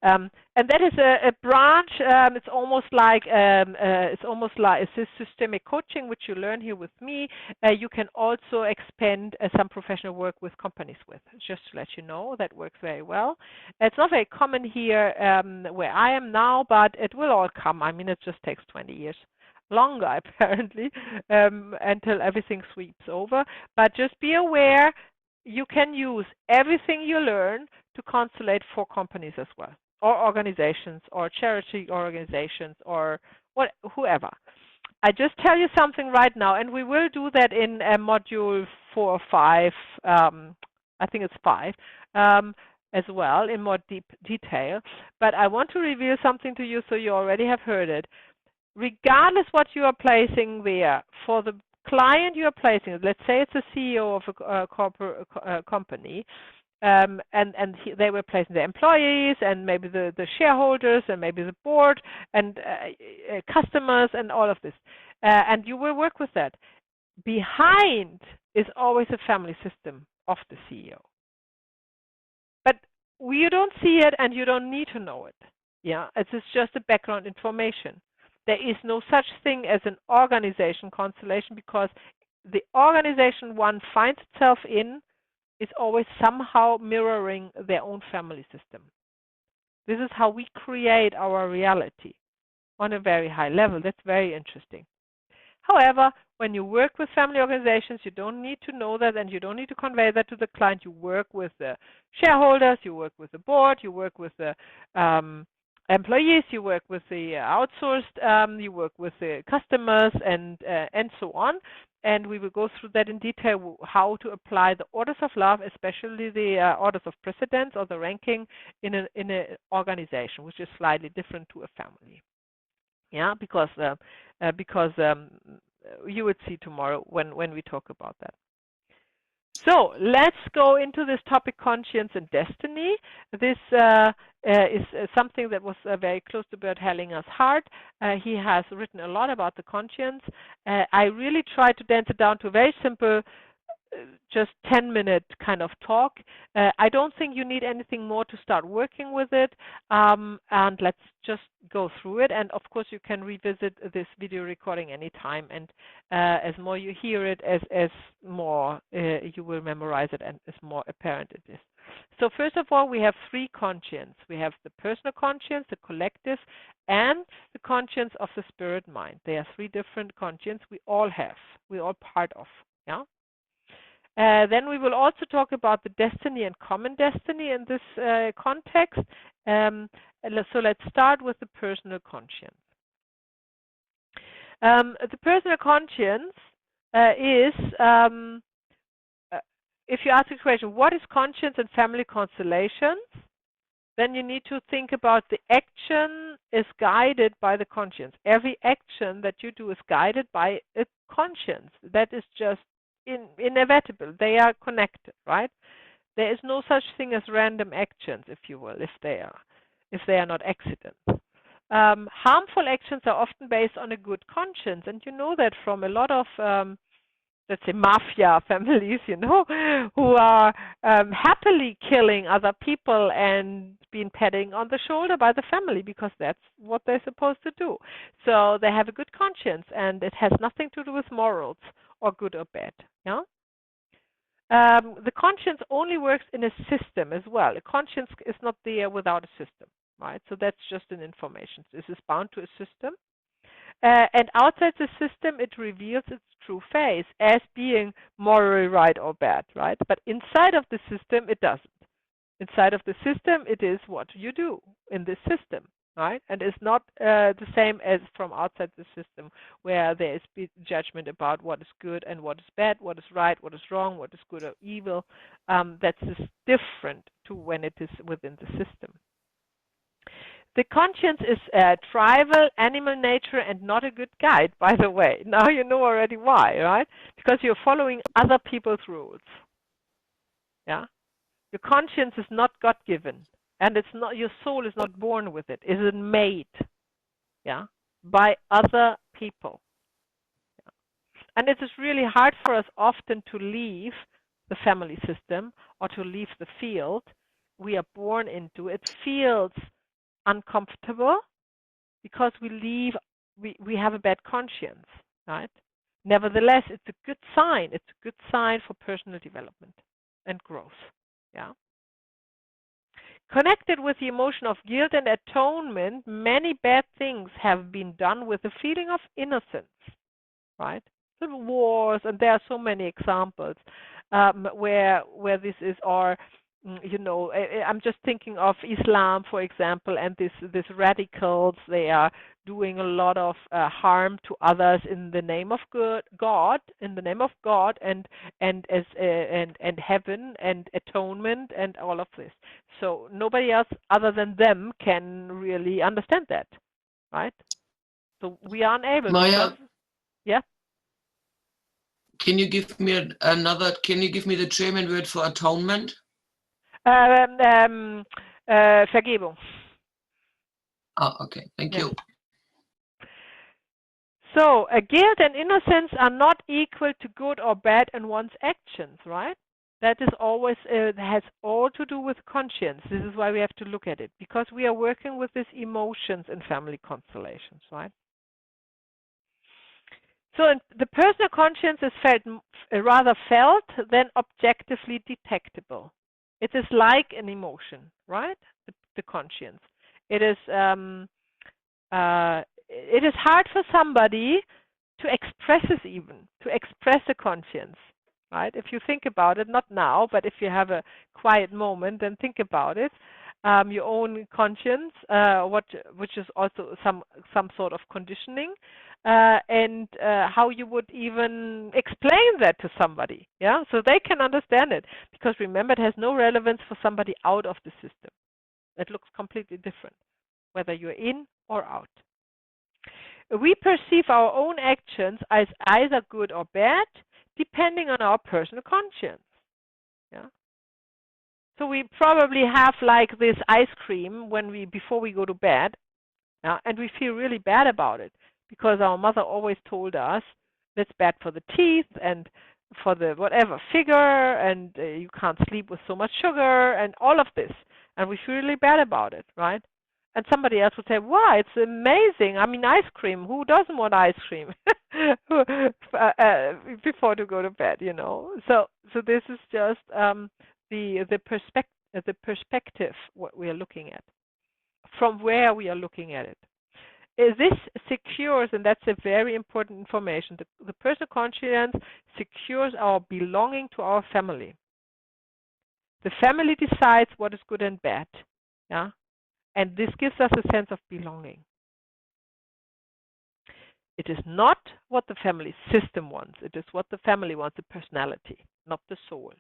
And that is a branch. It's almost like it's systemic coaching, which you learn here with me. You can also expand some professional work with companies with. Just to let you know, that works very well. It's not very common here where I am now, but it will all come. I mean, it just takes 20 years. Longer apparently until everything sweeps over. But just be aware, you can use everything you learn to consolate for companies as well, or organizations, or charity organizations, or whoever. I just tell you something right now, and we will do that in module 4 or 5. I think it's 5. As well, in more deep detail. But I want to reveal something to you so you already have heard it. Regardless what you are placing there, for the client you are placing, let's say it's a CEO of a corporate company, and they were placing the employees and maybe the shareholders and maybe the board and customers and all of this, and you will work with that. Behind is always a family system of the CEO. But you don't see it and you don't need to know it. Yeah, it's just a background information. There is no such thing as an organization constellation, because the organization one finds itself in is always somehow mirroring their own family system. This is how we create our reality on a very high level. That's very interesting. However, when you work with family organizations, you don't need to know that, and you don't need to convey that to the client. You work with the shareholders, you work with the board, you work with the employees, you work with the outsourced, you work with the customers, and so on. And we will go through that in detail, how to apply the orders of love, especially the orders of precedence or the ranking in an organization, which is slightly different to a family. Yeah, because you would see tomorrow when we talk about that. So let's go into this topic, conscience and destiny. This is something that was very close to Bert Hellinger's heart. He has written a lot about the conscience. I really tried to dance it down to a very simple, just 10-minute kind of talk. I don't think you need anything more to start working with it. And let's just go through it. And of course, you can revisit this video recording anytime. And as more you hear it, as more you will memorize it, and as more apparent it is. So first of all, we have 3 conscience. We have the personal conscience, the collective, and the conscience of the spirit mind. There are 3 different conscience we all have, we're all part of. Yeah. Then we will also talk about the destiny and common destiny in this context. So let's start with the personal conscience. The personal conscience is, if you ask the question, what is conscience and family constellations? Then you need to think about the action is guided by the conscience. Every action that you do is guided by a conscience. That is just inevitable. They are connected, right? There is no such thing as random actions, if you will, if they are not accidents. Harmful actions are often based on a good conscience, and you know that from a lot of let's say mafia families, who are happily killing other people and being patting on the shoulder by the family, because that's what they're supposed to do. So they have a good conscience, and it has nothing to do with morals or good or bad. Yeah. The conscience only works in a system as well. A conscience is not there without a system, right? So that's just an information. This is bound to a system. And outside the system, it reveals its true face as being morally right or bad, right? But inside of the system, it doesn't. Inside of the system, it is what you do in this system, right? And it's not the same as from outside the system, where there is judgment about what is good and what is bad, what is right, what is wrong, what is good or evil. That's just different to when it is within the system. The conscience is tribal, animal nature, and not a good guide, by the way. Now you know already why, right? Because you're following other people's rules. Yeah? Your conscience is not God-given, and it's not, your soul is not born with it. It is made, yeah, by other people. Yeah. And it is really hard for us often to leave the family system or to leave the field we are born into. It feels uncomfortable because we have a bad conscience, right? Nevertheless, it's a good sign. It's a good sign for personal development and growth. Yeah. Connected with the emotion of guilt and atonement, many bad things have been done with the feeling of innocence, right? The wars, and there are so many examples where this is, or you know, I'm just thinking of Islam, for example, and this radicals. They are doing a lot of harm to others in the name of God, in the name of God, and heaven and atonement and all of this. So nobody else other than them can really understand that, right? So we are unable. Maya, yeah. Can you give me another? Can you give me the German word for atonement? Vergebung. Oh, okay. Thank you. So, guilt and innocence are not equal to good or bad in one's actions, right? That is always has all to do with conscience. This is why we have to look at it, because we are working with these emotions in family constellations, right? So the personal conscience is rather felt than objectively detectable. It is like an emotion, right? The conscience. It is hard for somebody to express it, even to express a conscience, right? If you think about it, not now, but if you have a quiet moment, then think about it. Your own conscience, which is also some sort of conditioning, and how you would even explain that to somebody, yeah, so they can understand it. Because remember, it has no relevance for somebody out of the system. It looks completely different, whether you're in or out. We perceive our own actions as either good or bad, depending on our personal conscience. Yeah. So we probably have like this ice cream before we go to bed, and we feel really bad about it because our mother always told us that's bad for the teeth and for the whatever figure, and you can't sleep with so much sugar and all of this, and we feel really bad about it, right? And somebody else would say, "Wow, it's amazing! I mean, ice cream. Who doesn't want ice cream before to go to bed?" You know. So this is just the perspective what we are looking at, from where we are looking at it. This secures, and that's a very important information, the personal conscience secures our belonging to our family. The family decides what is good and bad, yeah, and this gives us a sense of belonging. It is not what the family system wants. It is what the family wants, the personality, not the soul.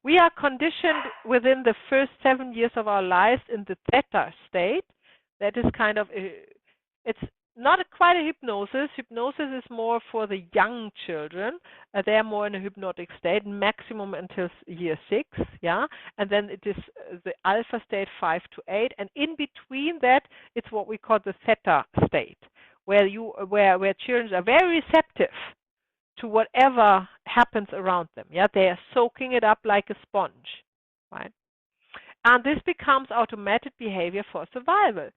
We are conditioned within the first 7 years of our lives in the theta state. That is kind of, it's not quite a hypnosis. Hypnosis is more for the young children. They are more in a hypnotic state, maximum until year 6, yeah. And then it is the alpha state 5 to 8, and in between that, it's what we call the theta state, where children are very receptive to whatever happens around them. Yeah, they are soaking it up like a sponge, right? And this becomes automatic behavior for survival.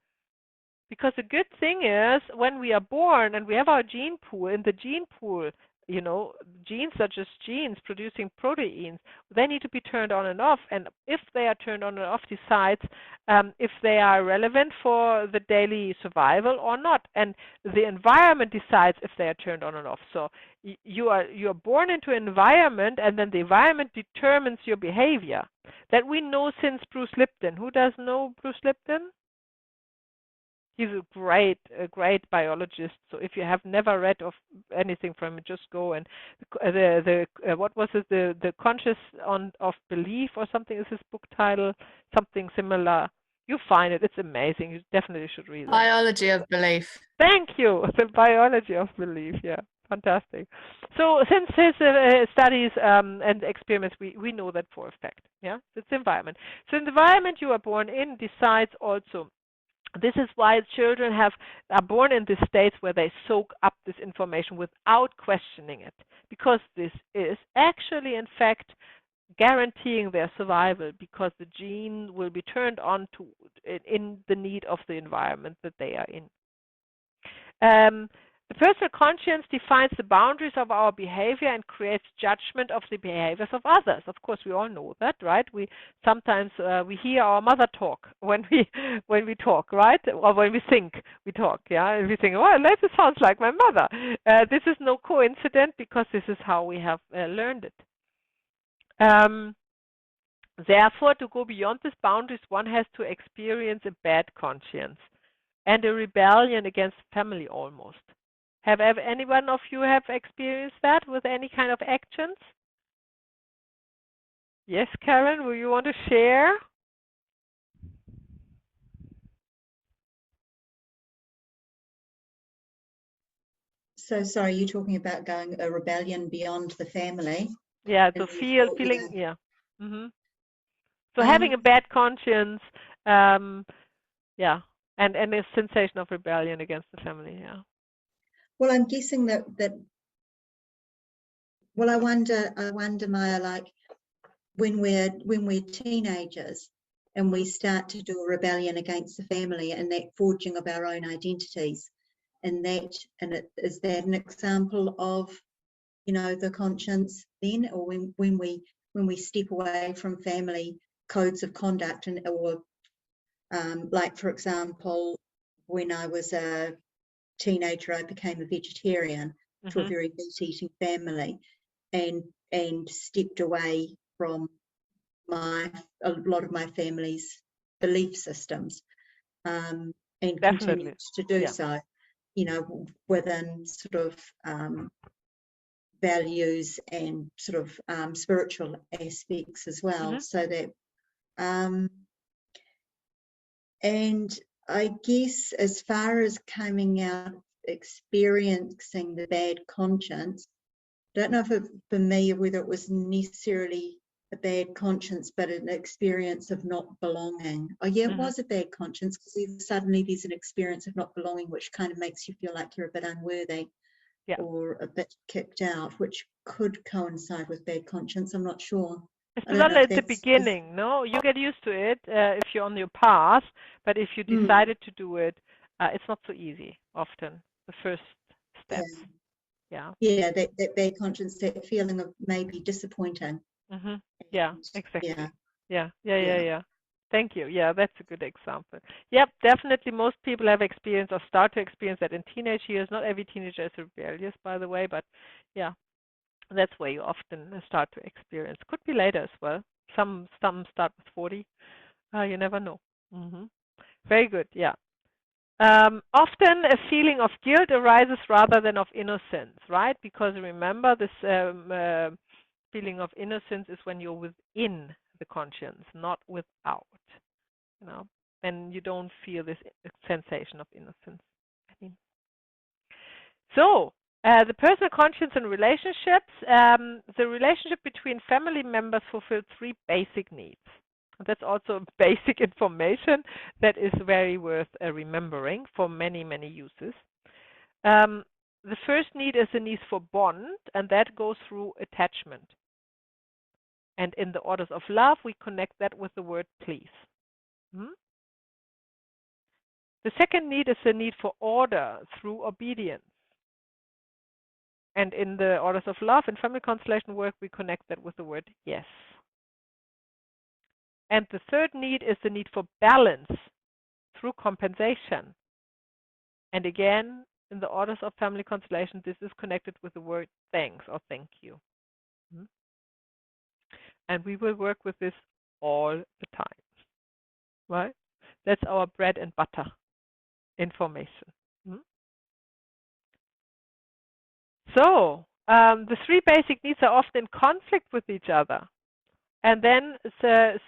Because the good thing is, when we are born and we have our gene pool, in the gene pool genes such as genes producing proteins, they need to be turned on and off. And if they are turned on and off, decides if they are relevant for the daily survival or not. And the environment decides if they are turned on and off. So you're born into an environment, and then the environment determines your behavior. That we know since Bruce Lipton. Who does know Bruce Lipton? He's a great biologist. So if you have never read of anything from him, just go and what was it? The Conscious of Belief or something is his book title. Something similar. You find it. It's amazing. You definitely should read it. Biology of Belief. Thank you. The Biology of Belief. Yeah, fantastic. So since his studies and experiments, we know that for a fact. Yeah, it's the environment. So the environment you are born in decides also. This is why children are born in these states where they soak up this information without questioning it, because this is actually, in fact, guaranteeing their survival, because the gene will be turned on in the need of the environment that they are in. The personal conscience defines the boundaries of our behavior and creates judgment of the behaviors of others. Of course, we all know that, right? We sometimes we hear our mother talk when we talk, right? Or when we think we talk, yeah. And we think, well, this sounds like my mother. This is no coincidence, because this is how we have learned it. Therefore, to go beyond these boundaries, one has to experience a bad conscience and a rebellion against family almost. Have any one of you have experienced that with any kind of actions? Yes, Karen, will you want to share? So sorry, you're talking about going a rebellion beyond the family. Yeah, so feeling, yeah. Mm-hmm. So having a bad conscience, yeah, and a sensation of rebellion against the family, yeah. Well, I'm guessing that well, I wonder, Maya, like when we're teenagers and we start to do a rebellion against the family and that forging of our own identities, is that an example of, the conscience then, or when we step away from family codes of conduct, or like, for example, when I was a teenager, I became a vegetarian to a very meat-eating family, and stepped away from a lot of my family's belief systems, and continued to do so, within sort of values and sort of spiritual aspects as well. So that, and I guess as far as coming out, experiencing the bad conscience, I don't know if for me, whether it was necessarily a bad conscience, but an experience of not belonging. Oh yeah, it was a bad conscience, because suddenly there's an experience of not belonging, which kind of makes you feel like you're a bit unworthy, or a bit kicked out, which could coincide with bad conscience. I'm not sure. It's not at the beginning, no? You get used to it if you're on your path, but if you decided to do it, it's not so easy often, the first steps. Yeah, that bad conscience, that feeling of maybe disappointing. Yeah, exactly. Yeah. Thank you. Yeah, that's a good example. Yep, definitely most people have experienced or start to experience that in teenage years. Not every teenager is rebellious, by the way, but yeah, that's where you often start to experience. Could be later as well. Some start with 40. You never know. Very good. Yeah. Often a feeling of guilt arises rather than of innocence, right? Because remember, this feeling of innocence is when you're within the conscience, not without. And you don't feel this sensation of innocence. So, the personal conscience and relationships. The relationship between family members fulfills 3 basic needs. That's also basic information that is very worth remembering for many, many uses. The first need is the need for bond, and that goes through attachment. And in the orders of love, we connect that with the word please. The second need is the need for order through obedience. And in the orders of love and family constellation work, we connect that with the word yes. And the third need is the need for balance through compensation. And again, in the orders of family constellation, this is connected with the word thanks or thank you. And we will work with this all the time, right? That's our bread and butter information. So the three basic needs are often in conflict with each other. And then,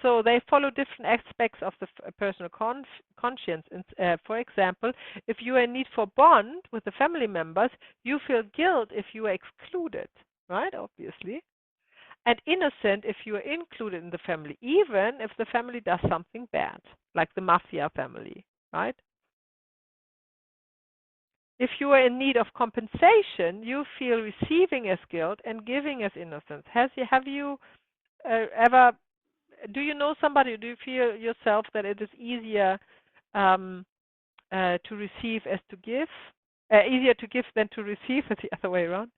so they follow different aspects of the personal conscience. For example, if you are in need for bond with the family members, you feel guilt if you are excluded, right? Obviously. And innocent if you are included in the family, even if the family does something bad, like the mafia family, right? If you are in need of compensation, you feel receiving as guilt and giving as innocence. Have you ever, do you know somebody, or do you feel yourself that it is easier to receive as to give? Easier to give than to receive, or the other way around?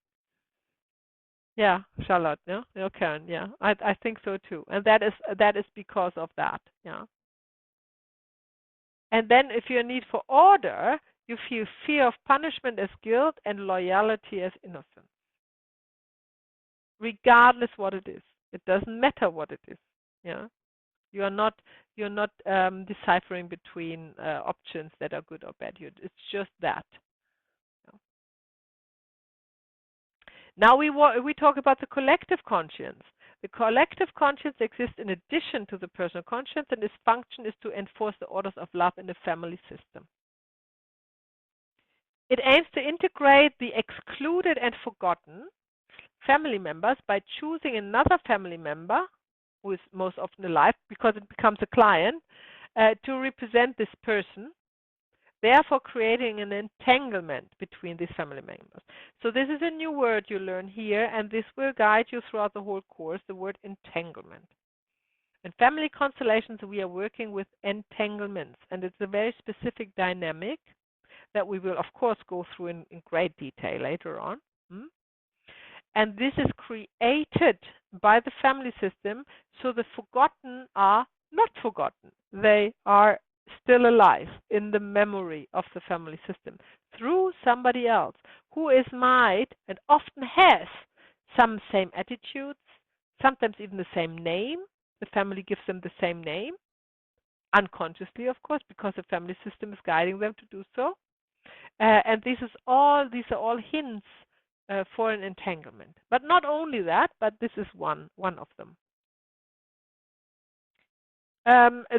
Yeah, Charlotte, yeah, okay, yeah, I think so too, and that is because of that, yeah. And then, if you're in need for order, you feel fear of punishment as guilt and loyalty as innocence. Regardless what it is, it doesn't matter what it is, yeah. You're not deciphering between options that are good or bad. It's just that. Now we talk about the collective conscience. The collective conscience exists in addition to the personal conscience, and its function is to enforce the orders of love in the family system. It aims to integrate the excluded and forgotten family members by choosing another family member, who is most often alive, because it becomes a client, to represent this person, therefore creating an entanglement between these family members. So this is a new word you learn here, and this will guide you throughout the whole course, the word entanglement. In family constellations, we are working with entanglements, and it's a very specific dynamic that we will, of course, go through in great detail later on. And this is created by the family system, so the forgotten are not forgotten. They are still alive in the memory of the family system through somebody else who might and often has some same attitudes, sometimes even the same name. The family gives them the same name, unconsciously, of course, because the family system is guiding them to do so. And these are all hints for an entanglement. But not only that, but this is one of them.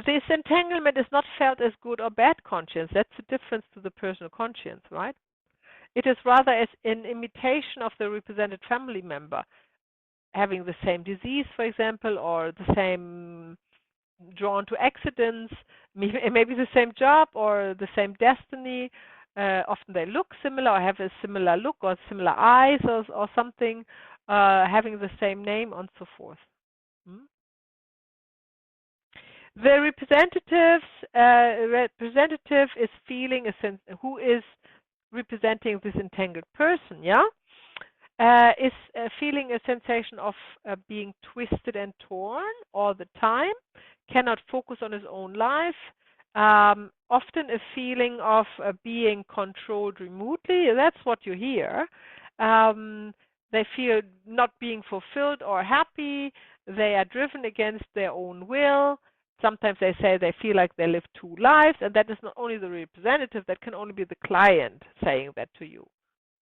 This entanglement is not felt as good or bad conscience. That's the difference to the personal conscience, right? It is rather as an imitation of the represented family member, having the same disease, for example, or the same drawn to accidents, maybe the same job or the same destiny. Often they look similar or have a similar look or similar eyes or something, having the same name and so forth. The representative is feeling a sense, who is representing this entangled person, yeah? Is feeling a sensation of being twisted and torn all the time, cannot focus on his own life, often a feeling of being controlled remotely. That's what you hear. They feel not being fulfilled or happy. They are driven against their own will. Sometimes they say they feel like they live two lives, and that is not only the representative, that can only be the client saying that to you,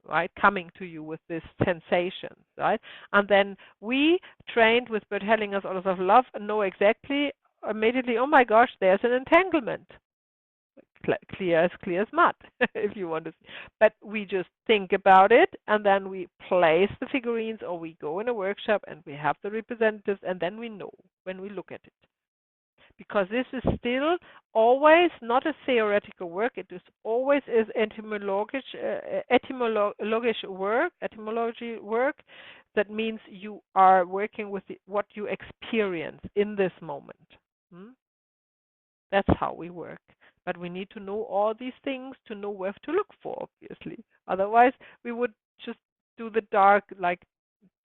right? Coming to you with this sensation, right? And then we, trained with Bert Hellinger's Orders of Love, know exactly immediately, oh my gosh, there's an entanglement. Clear as mud, if you want to. But we just think about it, and then we place the figurines, or we go in a workshop and we have the representatives, and then we know when we look at it. Because this is still always not a theoretical work. It is always is etymology work. That means you are working with what you experience in this moment. That's how we work. But we need to know all these things to know where to look for, obviously. Otherwise, we would just do the dark, like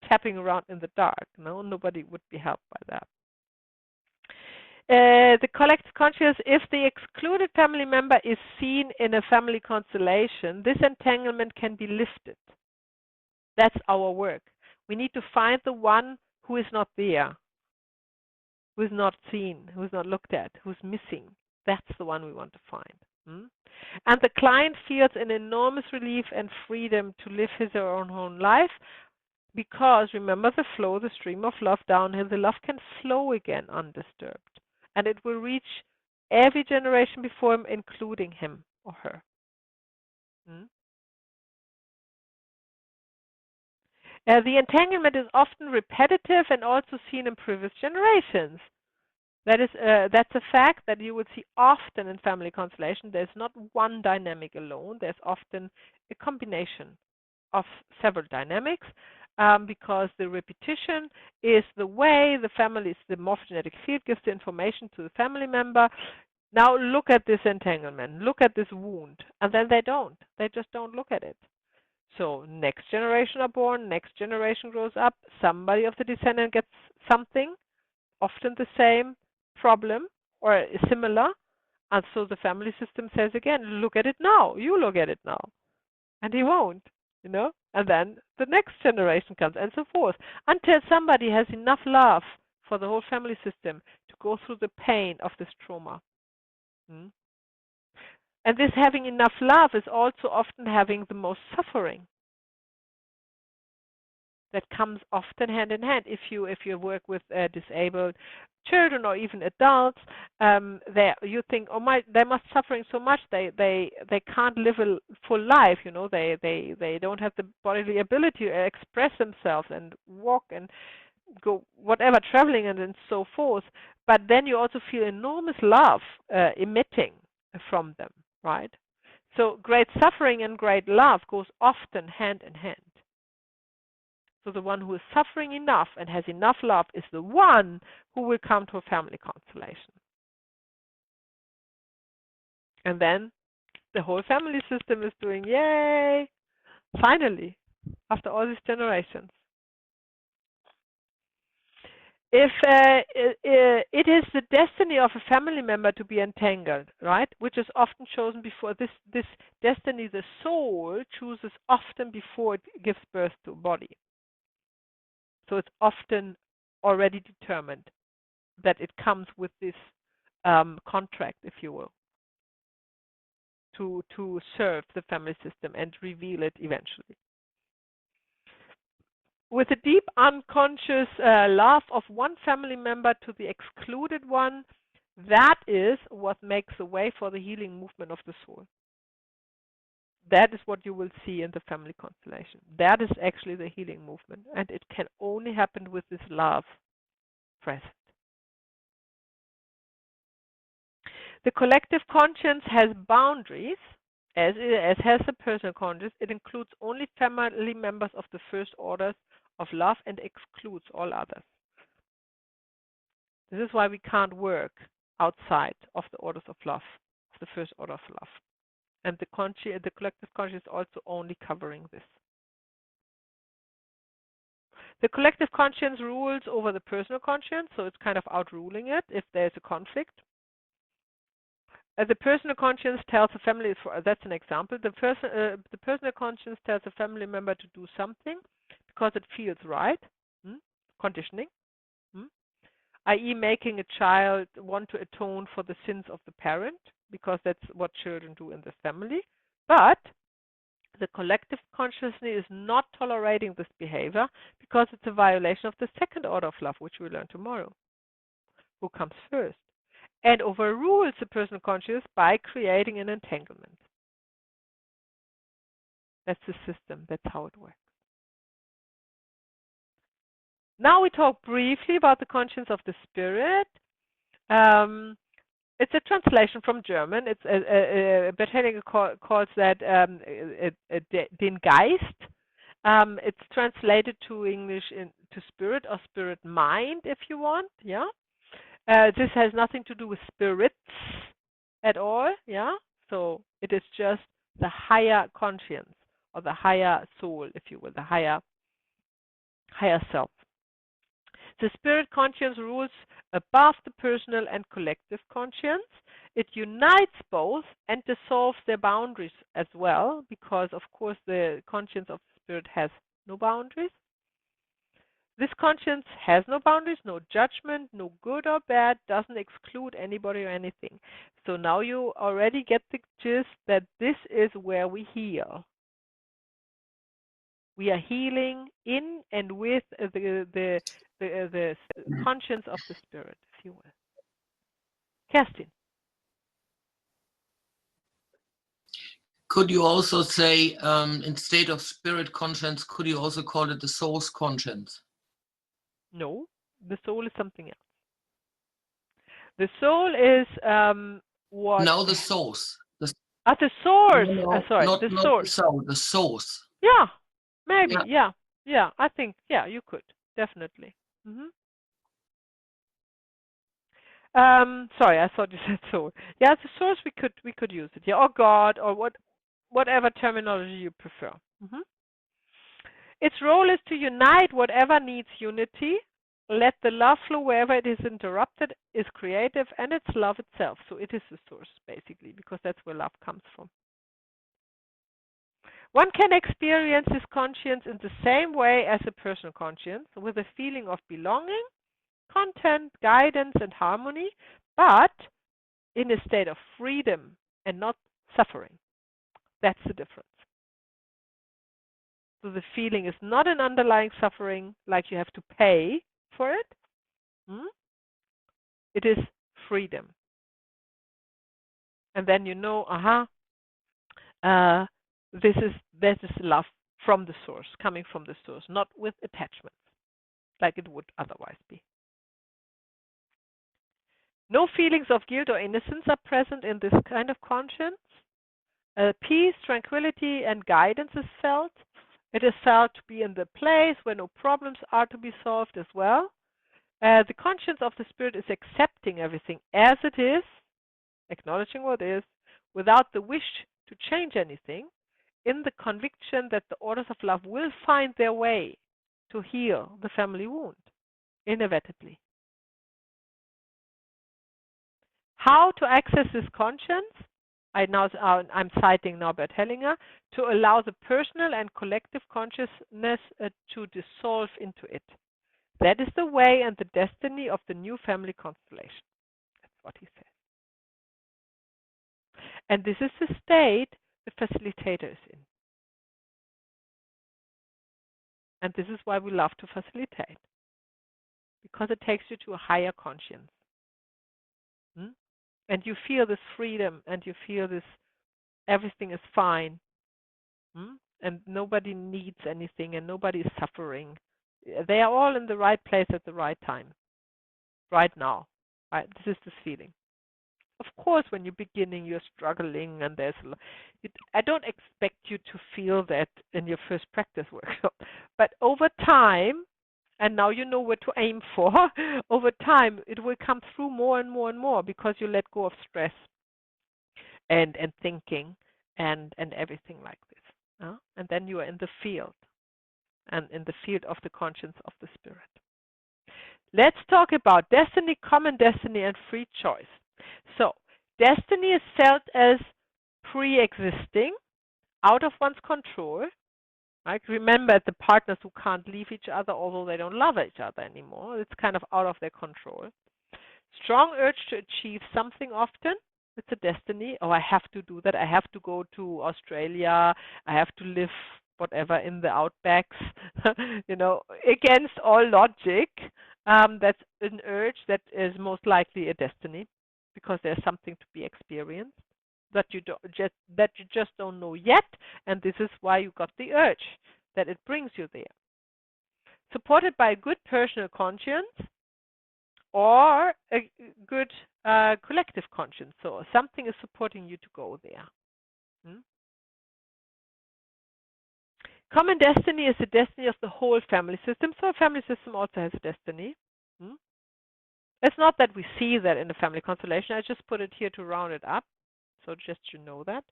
tapping around in the dark. No, nobody would be helped by that. The collective consciousness, if the excluded family member is seen in a family constellation, this entanglement can be lifted. That's our work. We need to find the one who is not there, who is not seen, who is not looked at, who's missing. That's the one we want to find. And the client feels an enormous relief and freedom to live his or her own life, because remember the flow, the stream of love downhill, the love can flow again undisturbed. And it will reach every generation before him, including him or her. The entanglement is often repetitive and also seen in previous generations. That's a fact that you would see often in family constellation. There's not one dynamic alone. There's often a combination of several dynamics, because the repetition is the way the family, the morphogenetic field gives the information to the family member. Now look at this entanglement, look at this wound, and then they don't. They just don't look at it. So next generation are born, next generation grows up, somebody of the descendant gets something, often the same problem or similar, and so the family system says again, look at it now, you look at it now. And he won't, and then the next generation comes, and so forth, until somebody has enough love for the whole family system to go through the pain of this trauma. And this having enough love is also often having the most suffering. That comes often hand in hand. If you work with disabled children or even adults, you think, oh they must suffering so much. They can't live a full life. They don't have the bodily ability to express themselves and walk and go whatever, traveling and so forth. But then you also feel enormous love emitting from them, right? So great suffering and great love goes often hand in hand. So the one who is suffering enough and has enough love is the one who will come to a family constellation. And then the whole family system is doing, yay, finally, after all these generations. If it is the destiny of a family member to be entangled, right, which is often chosen before this destiny, the soul chooses often before it gives birth to a body. So it's often already determined that it comes with this contract, if you will, to serve the family system and reveal it eventually. With a deep unconscious love of one family member to the excluded one, that is what makes the way for the healing movement of the soul. That is what you will see in the family constellation. That is actually the healing movement, and it can only happen with this love present. The collective conscience has boundaries, as has the personal conscience. It includes only family members of the first orders of love and excludes all others. This is why we can't work outside of the orders of love, of the first order of love. And the collective conscience is also only covering this. The collective conscience rules over the personal conscience, so it's kind of outruling it if there's a conflict. The personal conscience tells a family, that's an example, the personal conscience tells a family member to do something because it feels right, conditioning, i.e. making a child want to atone for the sins of the parent, because that's what children do in the family. But the collective consciousness is not tolerating this behavior because it's a violation of the second order of love, which we learn tomorrow, who comes first, and overrules the personal consciousness by creating an entanglement. That's the system. That's how it works. Now we talk briefly about the conscience of the spirit. It's a translation from German. It's Botanical calls that den Geist. It's translated to English to spirit or spirit mind, if you want. Yeah. This has nothing to do with spirits at all. Yeah. So it is just the higher conscience or the higher soul, if you will, the higher self. The spirit conscience rules above the personal and collective conscience. It unites both and dissolves their boundaries as well, because of course the conscience of the spirit has no boundaries. This conscience has no boundaries, no judgment, no good or bad, doesn't exclude anybody or anything. So now you already get the gist that this is where we heal. We are healing in and with the conscience of the spirit, if you will. Kerstin. Could you also say, instead of spirit conscience, could you also call it the soul's conscience? No, the soul is something else. The soul is what? No, the source. The source. no, Sorry, not the not source. the soul, the source. Yeah, maybe. Yeah. Yeah. I think you could definitely. Sorry, I thought you said soul. Yeah, the source we could use it. Yeah, or God, or whatever terminology you prefer. Its role is to unite whatever needs unity. Let the love flow wherever it is interrupted, is creative, and it's love itself. So it is the source, basically, because that's where love comes from. One can experience this conscience in the same way as a personal conscience, with a feeling of belonging, content, guidance, and harmony, but in a state of freedom and not suffering. That's the difference. So the feeling is not an underlying suffering, like you have to pay for it. It is freedom. And then you know, this is love from the source, coming from the source, not with attachments, like it would otherwise be. No feelings of guilt or innocence are present in this kind of conscience. Peace, tranquility, and guidance is felt. It is felt to be in the place where no problems are to be solved as well. The conscience of the spirit is accepting everything as it is, acknowledging what is, without the wish to change anything, in the conviction that the orders of love will find their way to heal the family wound, inevitably. How to access this conscience? I'm citing Norbert Hellinger, to allow the personal and collective consciousness to dissolve into it. That is the way and the destiny of the new family constellation. That's what he says. And this is the state the facilitator is in. And this is why we love to facilitate, because it takes you to a higher conscience. And you feel this freedom, and you feel this everything is fine. And nobody needs anything, and nobody is suffering. They are all in the right place at the right time, right now. Right? This is this feeling. Of course, when you're beginning, you're struggling, and I don't expect you to feel that in your first practice workshop. But over time, and now you know where to aim for, over time, it will come through more and more and more, because you let go of stress and thinking and everything like this. And then you are in the field, and in the field of the conscience of the spirit. Let's talk about destiny, common destiny, and free choice. So, destiny is felt as pre-existing, out of one's control. Right? Remember, the partners who can't leave each other, although they don't love each other anymore. It's kind of out of their control. Strong urge to achieve something often. It's a destiny. Oh, I have to do that. I have to go to Australia. I have to live whatever in the outbacks, against all logic. That's an urge that is most likely a destiny, because there's something to be experienced that you just don't know yet, and this is why you got the urge, that it brings you there. Supported by a good personal conscience or a good collective conscience, so something is supporting you to go there. Common destiny is the destiny of the whole family system, so a family system also has a destiny. It's not that we see that in the family constellation. I just put it here to round it up, so just you know that.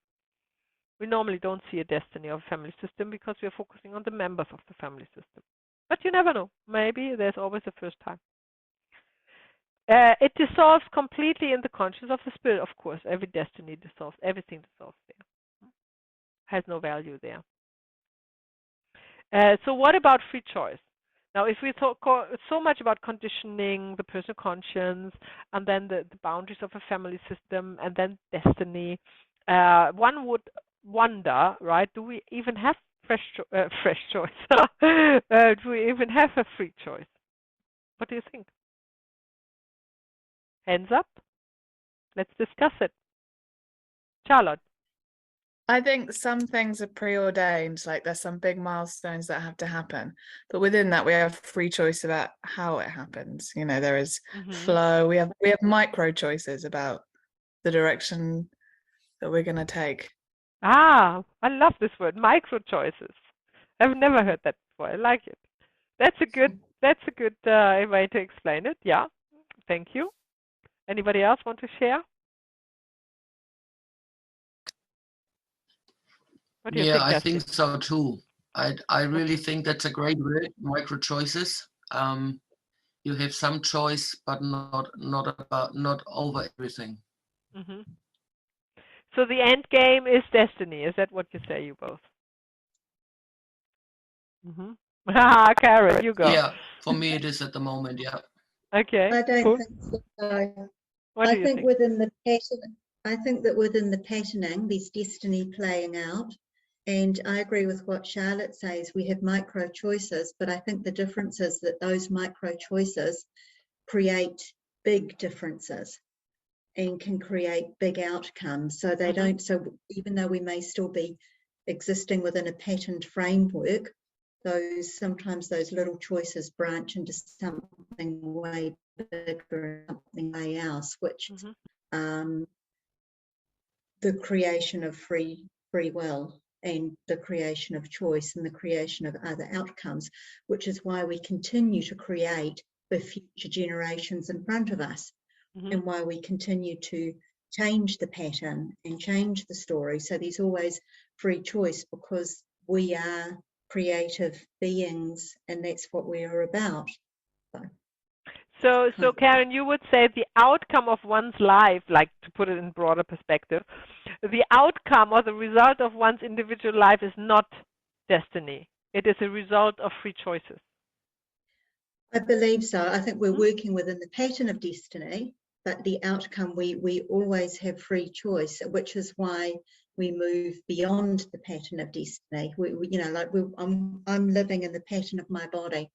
We normally don't see a destiny of a family system because we are focusing on the members of the family system. But you never know. Maybe there's always a first time. It dissolves completely in the consciousness of the spirit, of course. Every destiny dissolves. Everything dissolves there. Has no value there. So what about free choice? Now, if we talk so much about conditioning, the personal conscience, and then the boundaries of a family system, and then destiny, one would wonder, right? Do we even have fresh choice? Do we even have a free choice? What do you think? Hands up. Let's discuss it. Charlotte. I think some things are preordained, like there's some big milestones that have to happen, but within that we have free choice about how it happens. You know, there is flow. We have micro choices about the direction that we're going to take. Ah, I love this word, micro choices. I've never heard that before. I like it. That's a good way to explain it. Yeah, thank you. Anybody else want to share? What do you think, I Kerstin? think so too. I really think that's a great word, micro choices. You have some choice, but not over everything. So the end game is destiny. Is that what you say, you both? Karen, you go. Yeah, for me it is at the moment. Yeah. Okay. I don't cool. think so. What do you think? Within the pattern, I think that within the patterning, there's destiny playing out. And I agree with what Charlotte says. We have micro choices, but I think the difference is that those micro choices create big differences and can create big outcomes. So they don't, so even though we may still be existing within a patterned framework, sometimes those little choices branch into something way bigger, something way else, which the creation of free will and the creation of choice and the creation of other outcomes, which is why we continue to create for future generations in front of us, and why we continue to change the pattern and change the story. So there's always free choice because we are creative beings and that's what we are about. So Karen, you would say the outcome of one's life, like to put it in broader perspective, the outcome or the result of one's individual life is not destiny. It is a result of free choices. I believe so. I think we're working within the pattern of destiny, but the outcome, we always have free choice, which is why we move beyond the pattern of destiny. I'm living in the pattern of my body.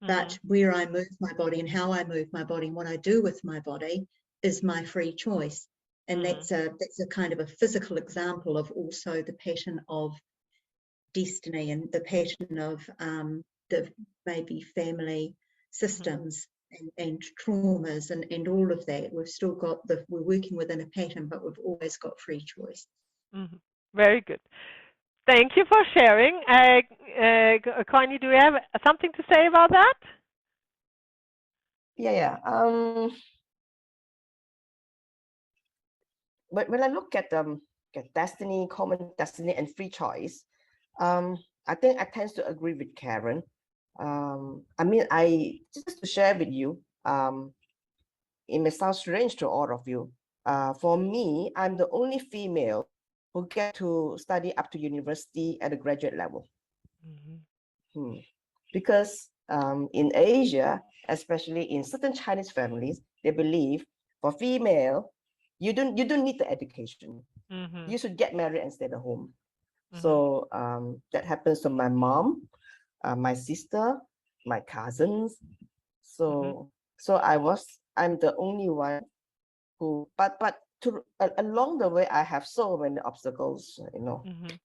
But where I move my body and how I move my body and what I do with my body is my free choice. And that's a kind of a physical example of also the pattern of destiny and the pattern of the maybe family systems and traumas and all of that. We've still got we're working within a pattern, but we've always got free choice. Very good. Thank you for sharing. Connie, do you have something to say about that? Yeah. When I look at destiny, common destiny, and free choice, I think I tend to agree with Karen. I mean, just to share with you, it may sound strange to all of you. For me, I'm the only female who get to study up to university at a graduate level. Because in Asia, especially in certain Chinese families, they believe for female, you don't need the education. You should get married and stay at home. So that happens to my mom, my sister, my cousins. So I'm the only one who, but along the way, I have so many obstacles.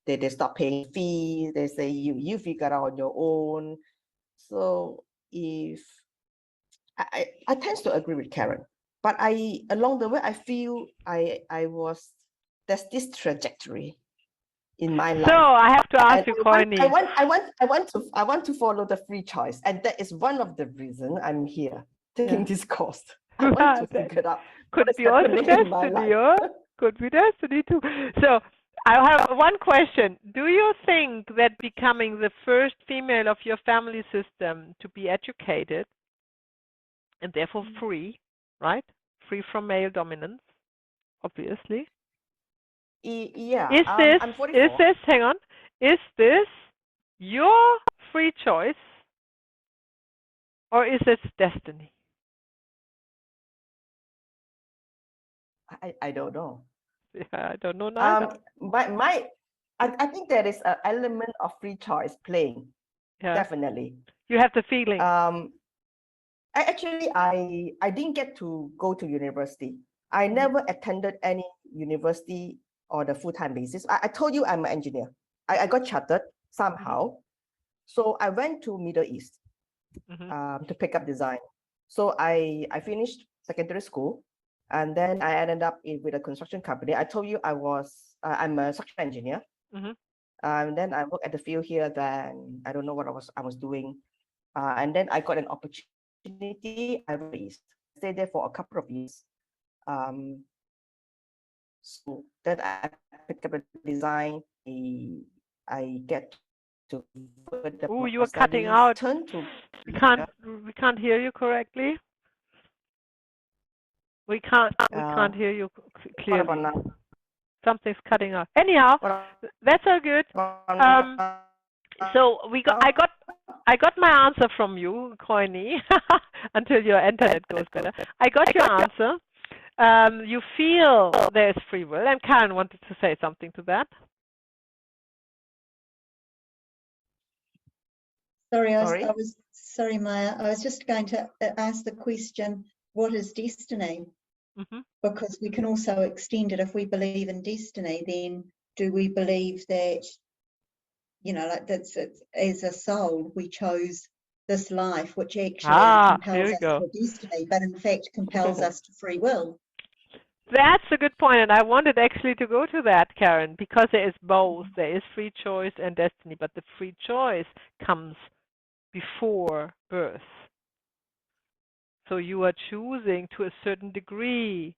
They stop paying fees. They say you figure out on your own. So if I tend to agree with Karen, but along the way I feel there's this trajectory in my life. So I have to ask you, Connie. I want to follow the free choice, and that is one of the reasons I'm here taking this course. I want to figure out could be also destiny, or could be destiny too. So I have one question. Do you think that becoming the first female of your family system to be educated and therefore free, right? Free from male dominance, obviously. Yeah, I'm Is 44. this, hang on, is this your free choice or is it destiny? I don't know. Yeah, I don't know neither. I think there is an element of free choice playing. Yeah. Definitely. You have the feeling. I didn't get to go to university. I never attended any university on a full-time basis. I told you I'm an engineer. I got chartered somehow. So I went to Middle East to pick up design. So I finished secondary school, and then I ended up with a construction company. I told you I'm a structural engineer. And then I worked at the field here. Then I don't know what I was doing, and then I got an opportunity. I went east, stayed there for a couple of years. So then I picked up a design. I get to Oh, you are cutting out. We can't hear you correctly. We can't hear you clearly. What about now? Something's cutting out. Anyhow, that's all good. So I got my answer from you, Coiny, until your internet goes better. I got your answer. You feel there's free will, and Karen wanted to say something to that. Sorry, Maya. I was just going to ask the question, what is destiny? Because we can also extend it. If we believe in destiny, then do we believe that, like that's as a soul, we chose this life, which actually compels us to destiny, but in fact compels us to free will? That's a good point, and I wanted actually to go to that, Karen, because there is both. There is free choice and destiny, but the free choice comes before birth. So you are choosing to a certain degree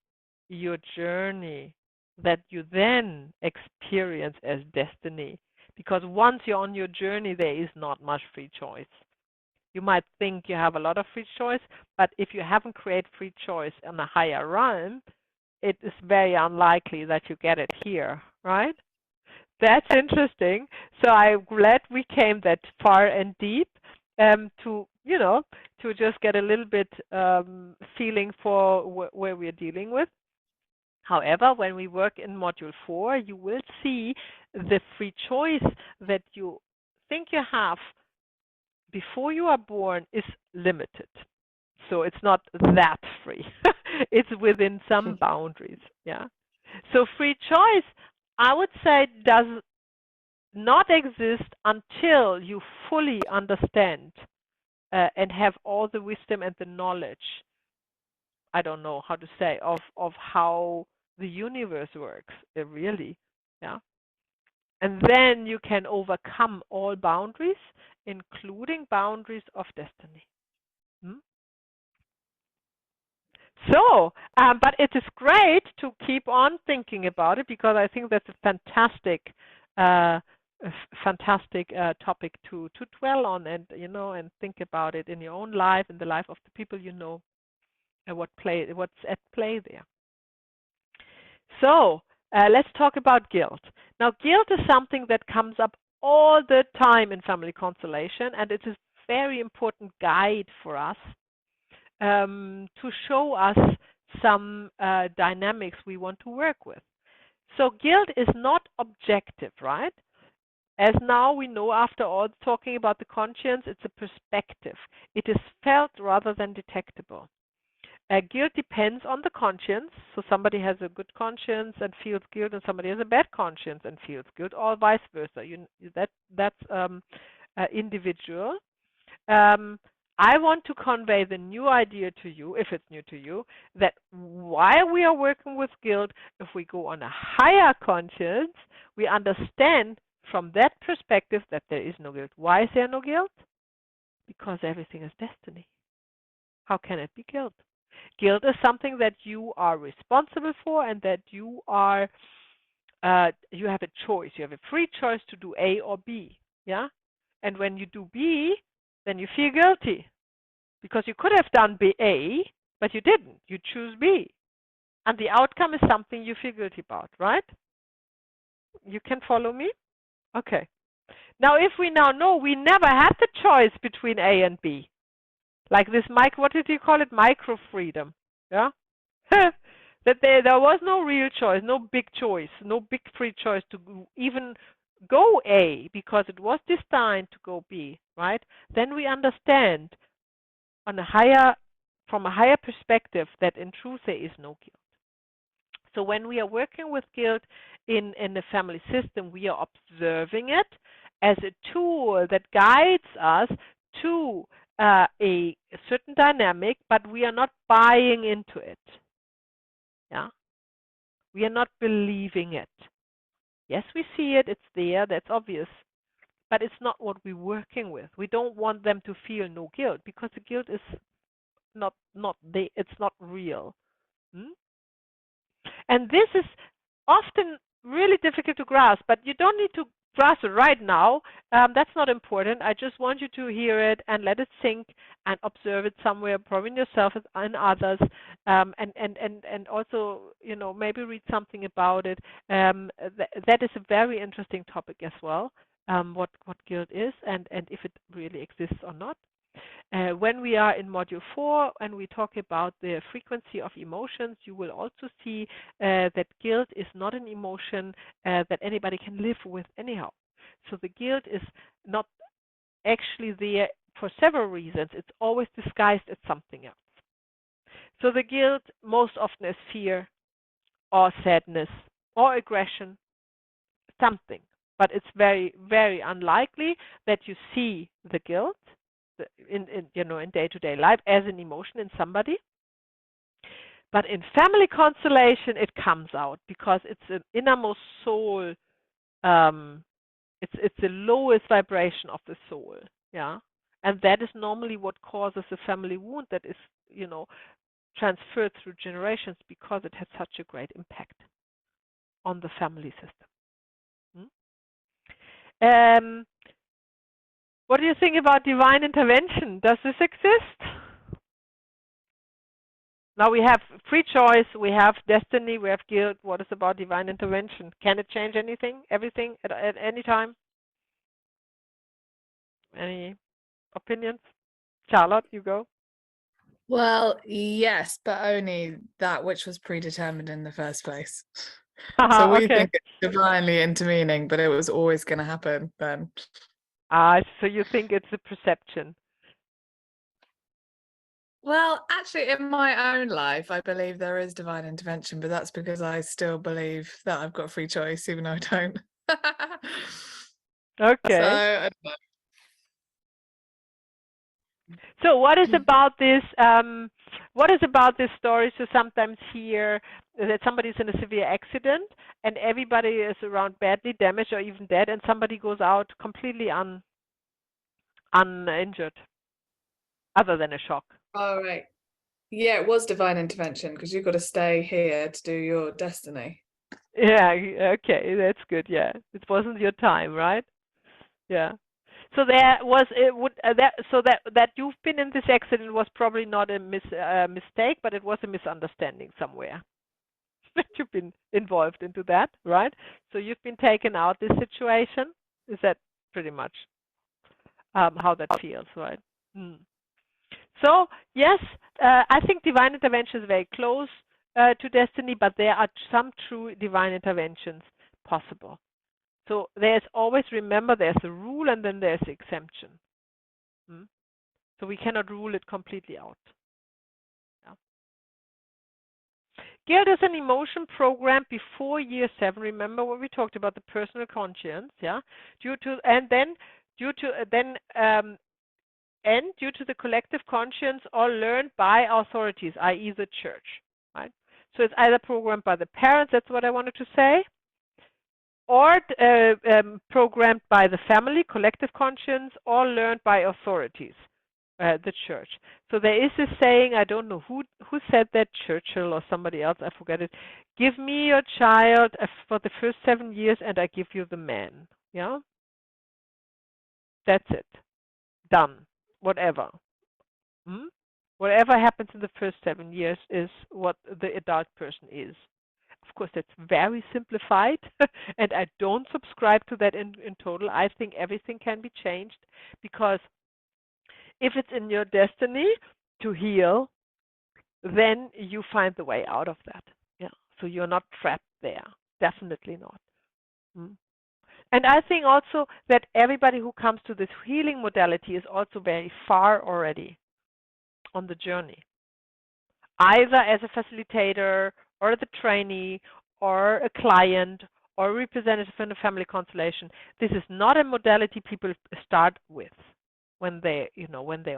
your journey that you then experience as destiny. Because once you're on your journey, there is not much free choice. You might think you have a lot of free choice, but if you haven't created free choice in a higher realm, it is very unlikely that you get it here, right? That's interesting. So I'm glad we came that far and deep to just get a little bit feeling for where we're dealing with. However, when we work in Module 4, you will see the free choice that you think you have before you are born is limited. So it's not that free. It's within some boundaries. Yeah. So free choice, I would say, does not exist until you fully understand and have all the wisdom and the knowledge, I don't know how to say, of how the universe works, really. Yeah. And then you can overcome all boundaries, including boundaries of destiny. So, but it is great to keep on thinking about it, because I think that's a fantastic topic to dwell on, and and think about it in your own life, in the life of the people you know, and what's at play there. So let's talk about guilt. Now, guilt is something that comes up all the time in family constellation, and it is a very important guide for us to show us some dynamics we want to work with. So guilt is not objective, right? As now we know, after all, talking about the conscience, it's a perspective. It is felt rather than detectable. Guilt depends on the conscience. So somebody has a good conscience and feels guilt, and somebody has a bad conscience and feels guilt, or vice versa. That's individual. I want to convey the new idea to you, if it's new to you, that while we are working with guilt, if we go on a higher conscience, we understand from that perspective that there is no guilt. Why is there no guilt? Because everything is destiny. How can it be guilt? Guilt is something that you are responsible for and that you are you have a choice. You have a free choice to do A or B. Yeah? And when you do B, then you feel guilty because you could have done A, but you didn't. You choose B. And the outcome is something you feel guilty about, right? You can follow me? Okay. Now, if we now know we never had the choice between A and B, like this what did you call it? Micro freedom. Yeah? That there was no real choice, no big choice, no big free choice to even go A because it was destined to go B, right? Then we understand from a higher perspective that in truth there is no guilt. So when we are working with guilt in the family system, we are observing it as a tool that guides us to a certain dynamic, but we are not buying into it. Yeah, we are not believing it. Yes, we see it; it's there. That's obvious, but it's not what we're working with. We don't want them to feel no guilt because the guilt is it's not real. Hmm? And this is often really difficult to grasp, but you don't need to grasp it right now. That's not important. I just want you to hear it and let it sink and observe it somewhere, probably in yourself and others, and also, maybe read something about it. That is a very interesting topic as well, what guilt is and if it really exists or not. When we are in module 4 and we talk about the frequency of emotions, you will also see that guilt is not an emotion that anybody can live with anyhow. So the guilt is not actually there for several reasons. It's always disguised as something else. So the guilt most often is fear or sadness or aggression, something. But it's very, very unlikely that you see the guilt in day-to-day life as an emotion in somebody. But in family constellation, it comes out because it's an innermost soul. It's the lowest vibration of the soul. Yeah, and that is normally what causes a family wound that is, transferred through generations because it has such a great impact on the family system. What do you think about divine intervention? Does this exist? Now we have free choice, we have destiny, we have guilt. What is about divine intervention? Can it change anything, everything at any time? Any opinions? Charlotte, you go. Well, yes, but only that which was predetermined in the first place. So we Okay. think it's divinely intervening, but it was always going to happen then. So you think it's a perception? Well, actually, in my own life, I believe there is divine intervention, but that's because I still believe that I've got free choice, even though I don't. Okay. So, I don't know. So what is about this? What is about this story? So sometimes hear that somebody's in a severe accident and everybody is around badly damaged or even dead, and somebody goes out completely uninjured, other than a shock. Oh, right. Yeah, it was divine intervention because you've got to stay here to do your destiny. Yeah. Okay, that's good. Yeah, it wasn't your time, right? Yeah. So there was that you've been in this accident was probably not a mistake, but it was a misunderstanding somewhere. That you've been involved into that, right? So you've been taken out this situation. Is that pretty much how that feels, right? So yes, I think divine intervention is very close to destiny, but there are some true divine interventions possible. So there's always, remember, there's a rule and then there's the exemption. So we cannot rule it completely out. Yeah. Guilt is an emotion programmed before year 7. Remember what we talked about, the personal conscience, yeah? Due to the collective conscience or learned by authorities, i.e. the church, right? So it's either programmed by the parents, that's what I wanted to say, or programmed by the family, collective conscience, or learned by authorities. the church. So there is a saying, I don't know who said that, Churchill or somebody else, I forget it. Give me your child for the first 7 years and I give you the man. Yeah? That's it. Done. Whatever. Hmm? Whatever happens in the first 7 years is what the adult person is. Of course, that's very simplified, and I don't subscribe to that in total. I think everything can be changed, because if it's in your destiny to heal, then you find the way out of that. Yeah. So you're not trapped there. Definitely not. Mm. And I think also that everybody who comes to this healing modality is also very far already on the journey, either as a facilitator or the trainee or a client or a representative in a family constellation. This is not a modality people start with when they're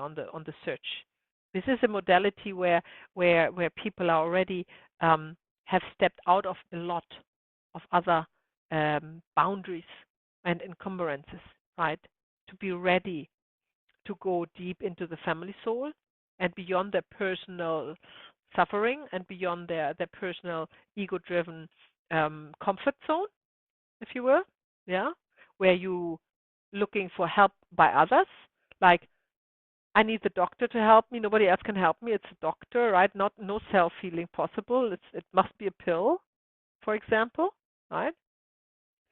on the search. This is a modality where people are already have stepped out of a lot of other boundaries and encumbrances, right? To be ready to go deep into the family soul and beyond their personal suffering and beyond their personal ego-driven comfort zone, if you will, yeah, where you looking for help by others, like, I need the doctor to help me. Nobody else can help me. It's a doctor, right? No self-healing possible. It must be a pill, for example, right?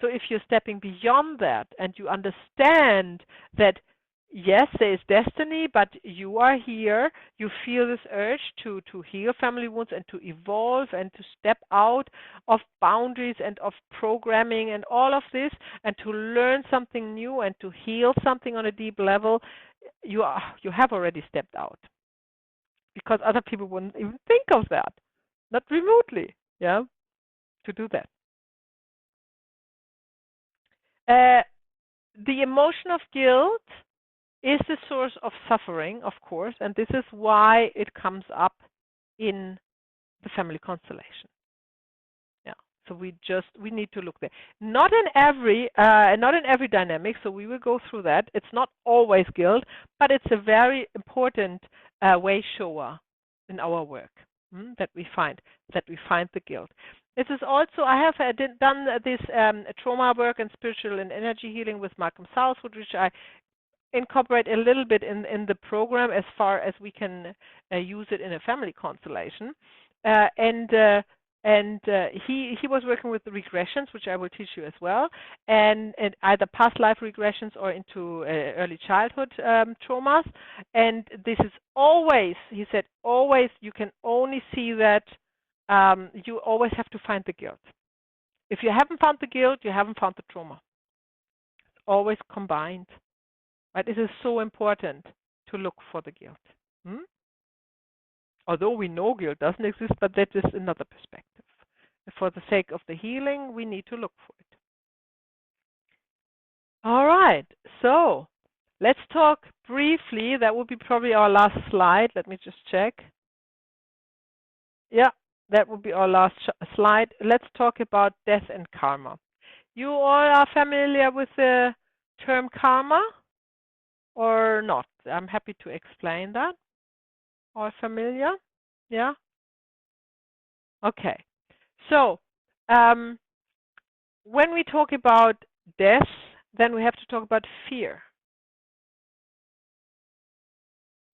So if you're stepping beyond that and you understand that, yes, there is destiny, but you are here, you feel this urge to heal family wounds and to evolve and to step out of boundaries and of programming and all of this, and to learn something new and to heal something on a deep level, you have already stepped out, because other people wouldn't even think of that, not remotely, yeah, to do that. The emotion of guilt is the source of suffering, of course, and this is why it comes up in the family constellation. Yeah, so we need to look there. Not in every dynamic. So we will go through that. It's not always guilt, but it's a very important way shower in our work that we find the guilt. This is also, I have done this trauma work and spiritual and energy healing with Malcolm Southwood, which I incorporate a little bit in the program as far as we can use it in a family constellation. He was working with the regressions, which I will teach you as well, and either past life regressions or into early childhood traumas. And this is always, he said, always, you can only see that you always have to find the guilt. If you haven't found the guilt, you haven't found the trauma. It's always combined. But it is so important to look for the guilt. Although we know guilt doesn't exist, but that is another perspective. For the sake of the healing, we need to look for it. All right, so let's talk briefly. That will be probably our last slide. Let me just check. Yeah, that will be our last slide. Let's talk about death and karma. You all are familiar with the term karma or not? I'm happy to explain that. All familiar? Yeah? Okay. So, when we talk about death, then we have to talk about fear.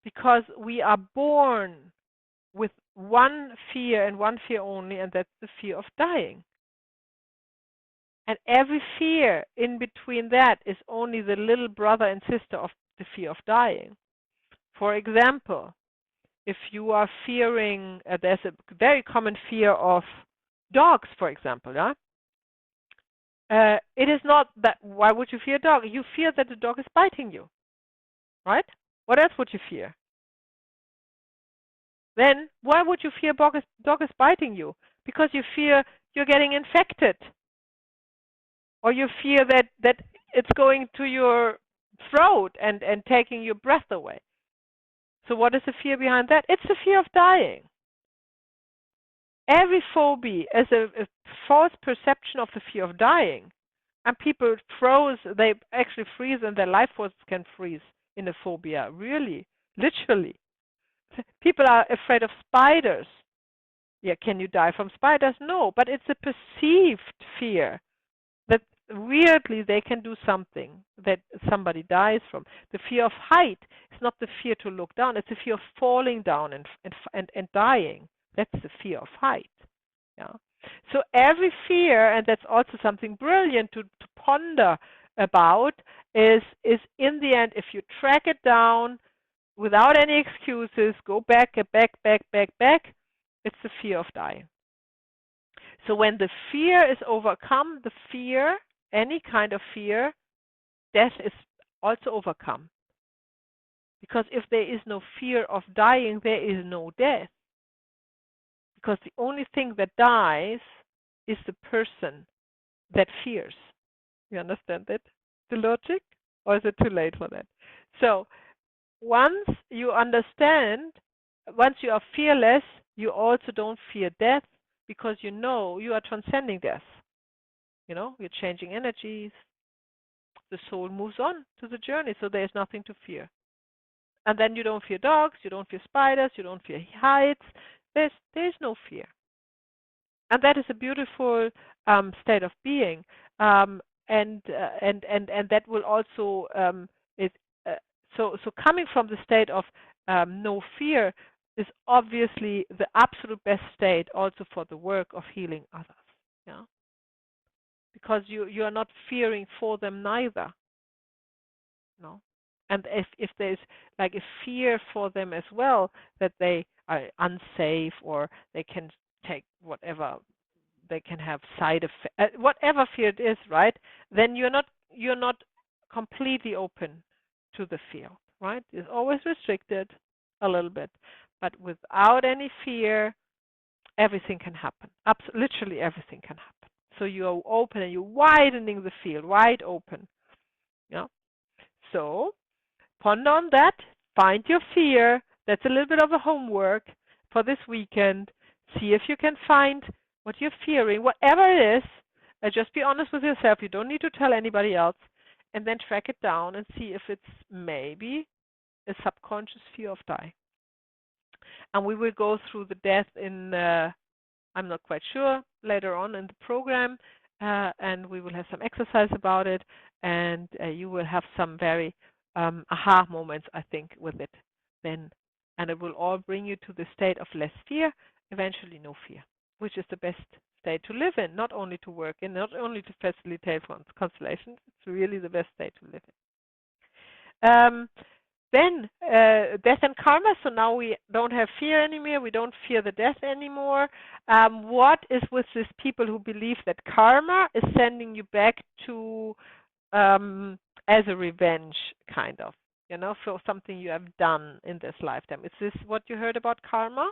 Because we are born with one fear and one fear only, and that's the fear of dying. And every fear in between that is only the little brother and sister of the fear of dying. For example, if you are fearing, there's a very common fear of dogs, for example, yeah? It is not that, why would you fear a dog? You fear that the dog is biting you, right? What else would you fear? Then, why would you fear dog is biting you? Because you fear you're getting infected. Or you fear that it's going to your throat and taking your breath away. So what is the fear behind that? It's the fear of dying. Every phobia is a false perception of the fear of dying. And people they actually freeze, and their life force can freeze in a phobia, really. literally. People are afraid of spiders. Yeah, can you die from spiders? No, but it's a perceived fear that weirdly they can do something that somebody dies from. The fear of height is not the fear to look down, it's the fear of falling down and dying. That's the fear of height. Yeah. So every fear, and that's also something brilliant to ponder about, is in the end, if you track it down without any excuses, go back, it's the fear of dying. So when the fear is overcome, the fear, any kind of fear, death is also overcome. Because if there is no fear of dying, there is no death. Because the only thing that dies is the person that fears. You understand that? The logic? Or is it too late for that? So once you understand, once you are fearless, you also don't fear death, because you know you are transcending death. You know, you're changing energies. The soul moves on to the journey, so there's nothing to fear. And then you don't fear dogs, you don't fear spiders, you don't fear heights. There's no fear. And that is a beautiful state of being. And that will also so coming from the state of no fear is obviously the absolute best state also for the work of healing others. Yeah, because you are not fearing for them neither. No, and if there's like a fear for them as well, that they are unsafe or they can take whatever, they can have side effects, whatever fear it is, right? Then you're not completely open to the field, right? It's always restricted a little bit, but without any fear, everything can happen. Literally everything can happen. So you're open and you're widening the field, wide open. Yeah. So ponder on that. Find your fear. That's a little bit of a homework for this weekend. See if you can find what you're fearing, whatever it is. Just be honest with yourself. You don't need to tell anybody else. And then track it down and see if it's maybe a subconscious fear of dying. And we will go through the death in, I'm not quite sure, later on in the program. And we will have some exercise about it. And you will have some very aha moments, I think, with it then. And it will all bring you to the state of less fear, eventually no fear, which is the best state to live in, not only to work in, not only to facilitate constellations. It's really the best state to live in. Then death and karma. So now we don't have fear anymore. We don't fear the death anymore. What is with these people who believe that karma is sending you back to as a revenge, kind of, you know, for something you have done in this lifetime? Is this what you heard about karma?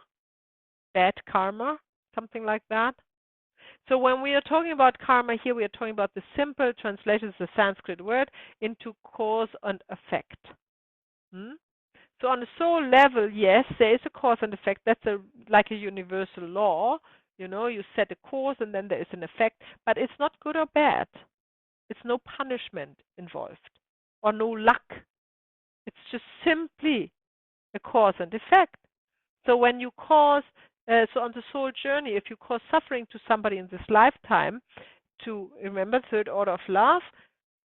Bad karma? Something like that? So when we are talking about karma here, we are talking about the simple translation of the Sanskrit word into cause and effect. So on the soul level, yes, there is a cause and effect. That's like a universal law. You know, you set a cause and then there is an effect, but it's not good or bad. It's no punishment involved or no luck. It's just simply a cause and effect. So when you cause, so on the soul journey, if you cause suffering to somebody in this lifetime, to remember third order of love,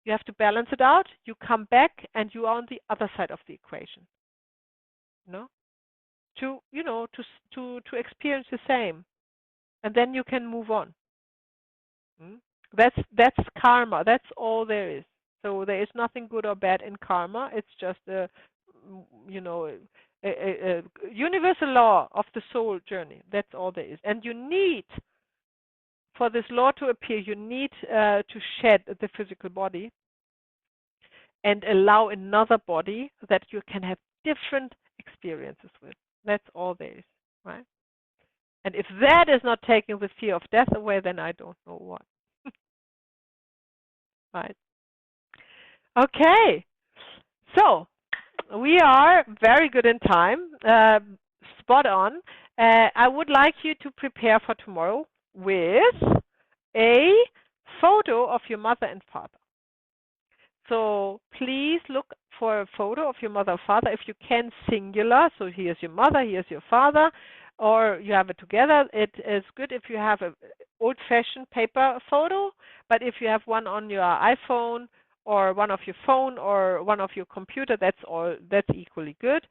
you have to balance it out. You come back and you are on the other side of the equation. To experience the same, and then you can move on. That's karma. That's all there is. So there is nothing good or bad in karma. It's just a universal law of the soul journey. That's all there is. And you need, for this law to appear, you need to shed the physical body and allow another body that you can have different experiences with. That's all there is, right? And if that is not taking the fear of death away, then I don't know what. Right? Okay. So we are very good in time, spot on. I would like you to prepare for tomorrow with a photo of your mother and father. So please look for a photo of your mother or father, if you can singular, so here's your mother, here's your father, or you have it together. It is good if you have an old-fashioned paper photo, but if you have one on your iPhone or one of your phone or one of your computer, that's equally good.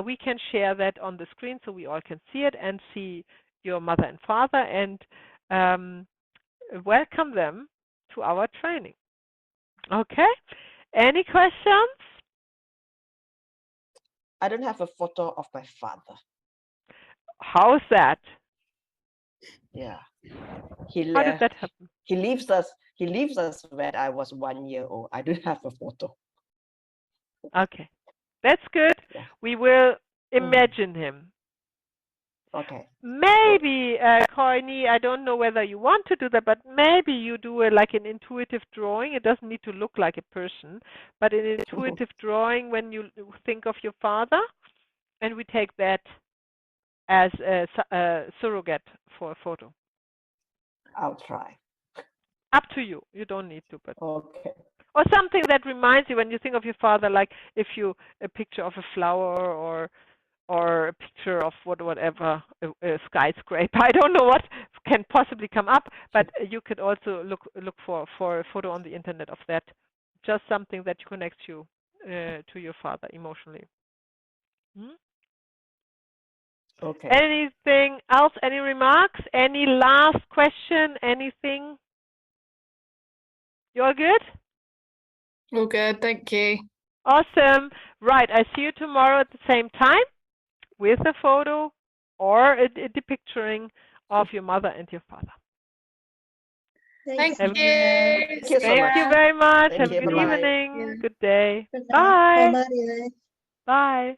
We can share that on the screen so we all can see it and see your mother and father, and welcome them to our training. Okay? Any questions? I don't have a photo of my father. How's that? Yeah. How did that happen? He leaves us when I was 1 year old. I don't have a photo. Okay. That's good. Yeah. We will imagine him. Okay. Maybe, Courtney, I don't know whether you want to do that, but maybe you do like an intuitive drawing. It doesn't need to look like a person, but an intuitive drawing when you think of your father, and we take that as a surrogate for a photo. I'll try. Up to you. You don't need to, but okay. Or something that reminds you when you think of your father, like if you a picture of a flower or a picture of whatever, a skyscraper. I don't know what can possibly come up, but you could also look for a photo on the internet of that. Just something that connects you to your father emotionally. Okay. Anything else? Any remarks? Any last question? Anything? You're good? All good, thank you. Awesome. Right, I see you tomorrow at the same time with a photo or a depicturing of your mother and your father. Thank Thanks. you. Thank you so Thank much. you very much. Thank Have a you. good Bye-bye. evening. Yeah. Good day. Good night. Bye. Bye, Mario. Bye.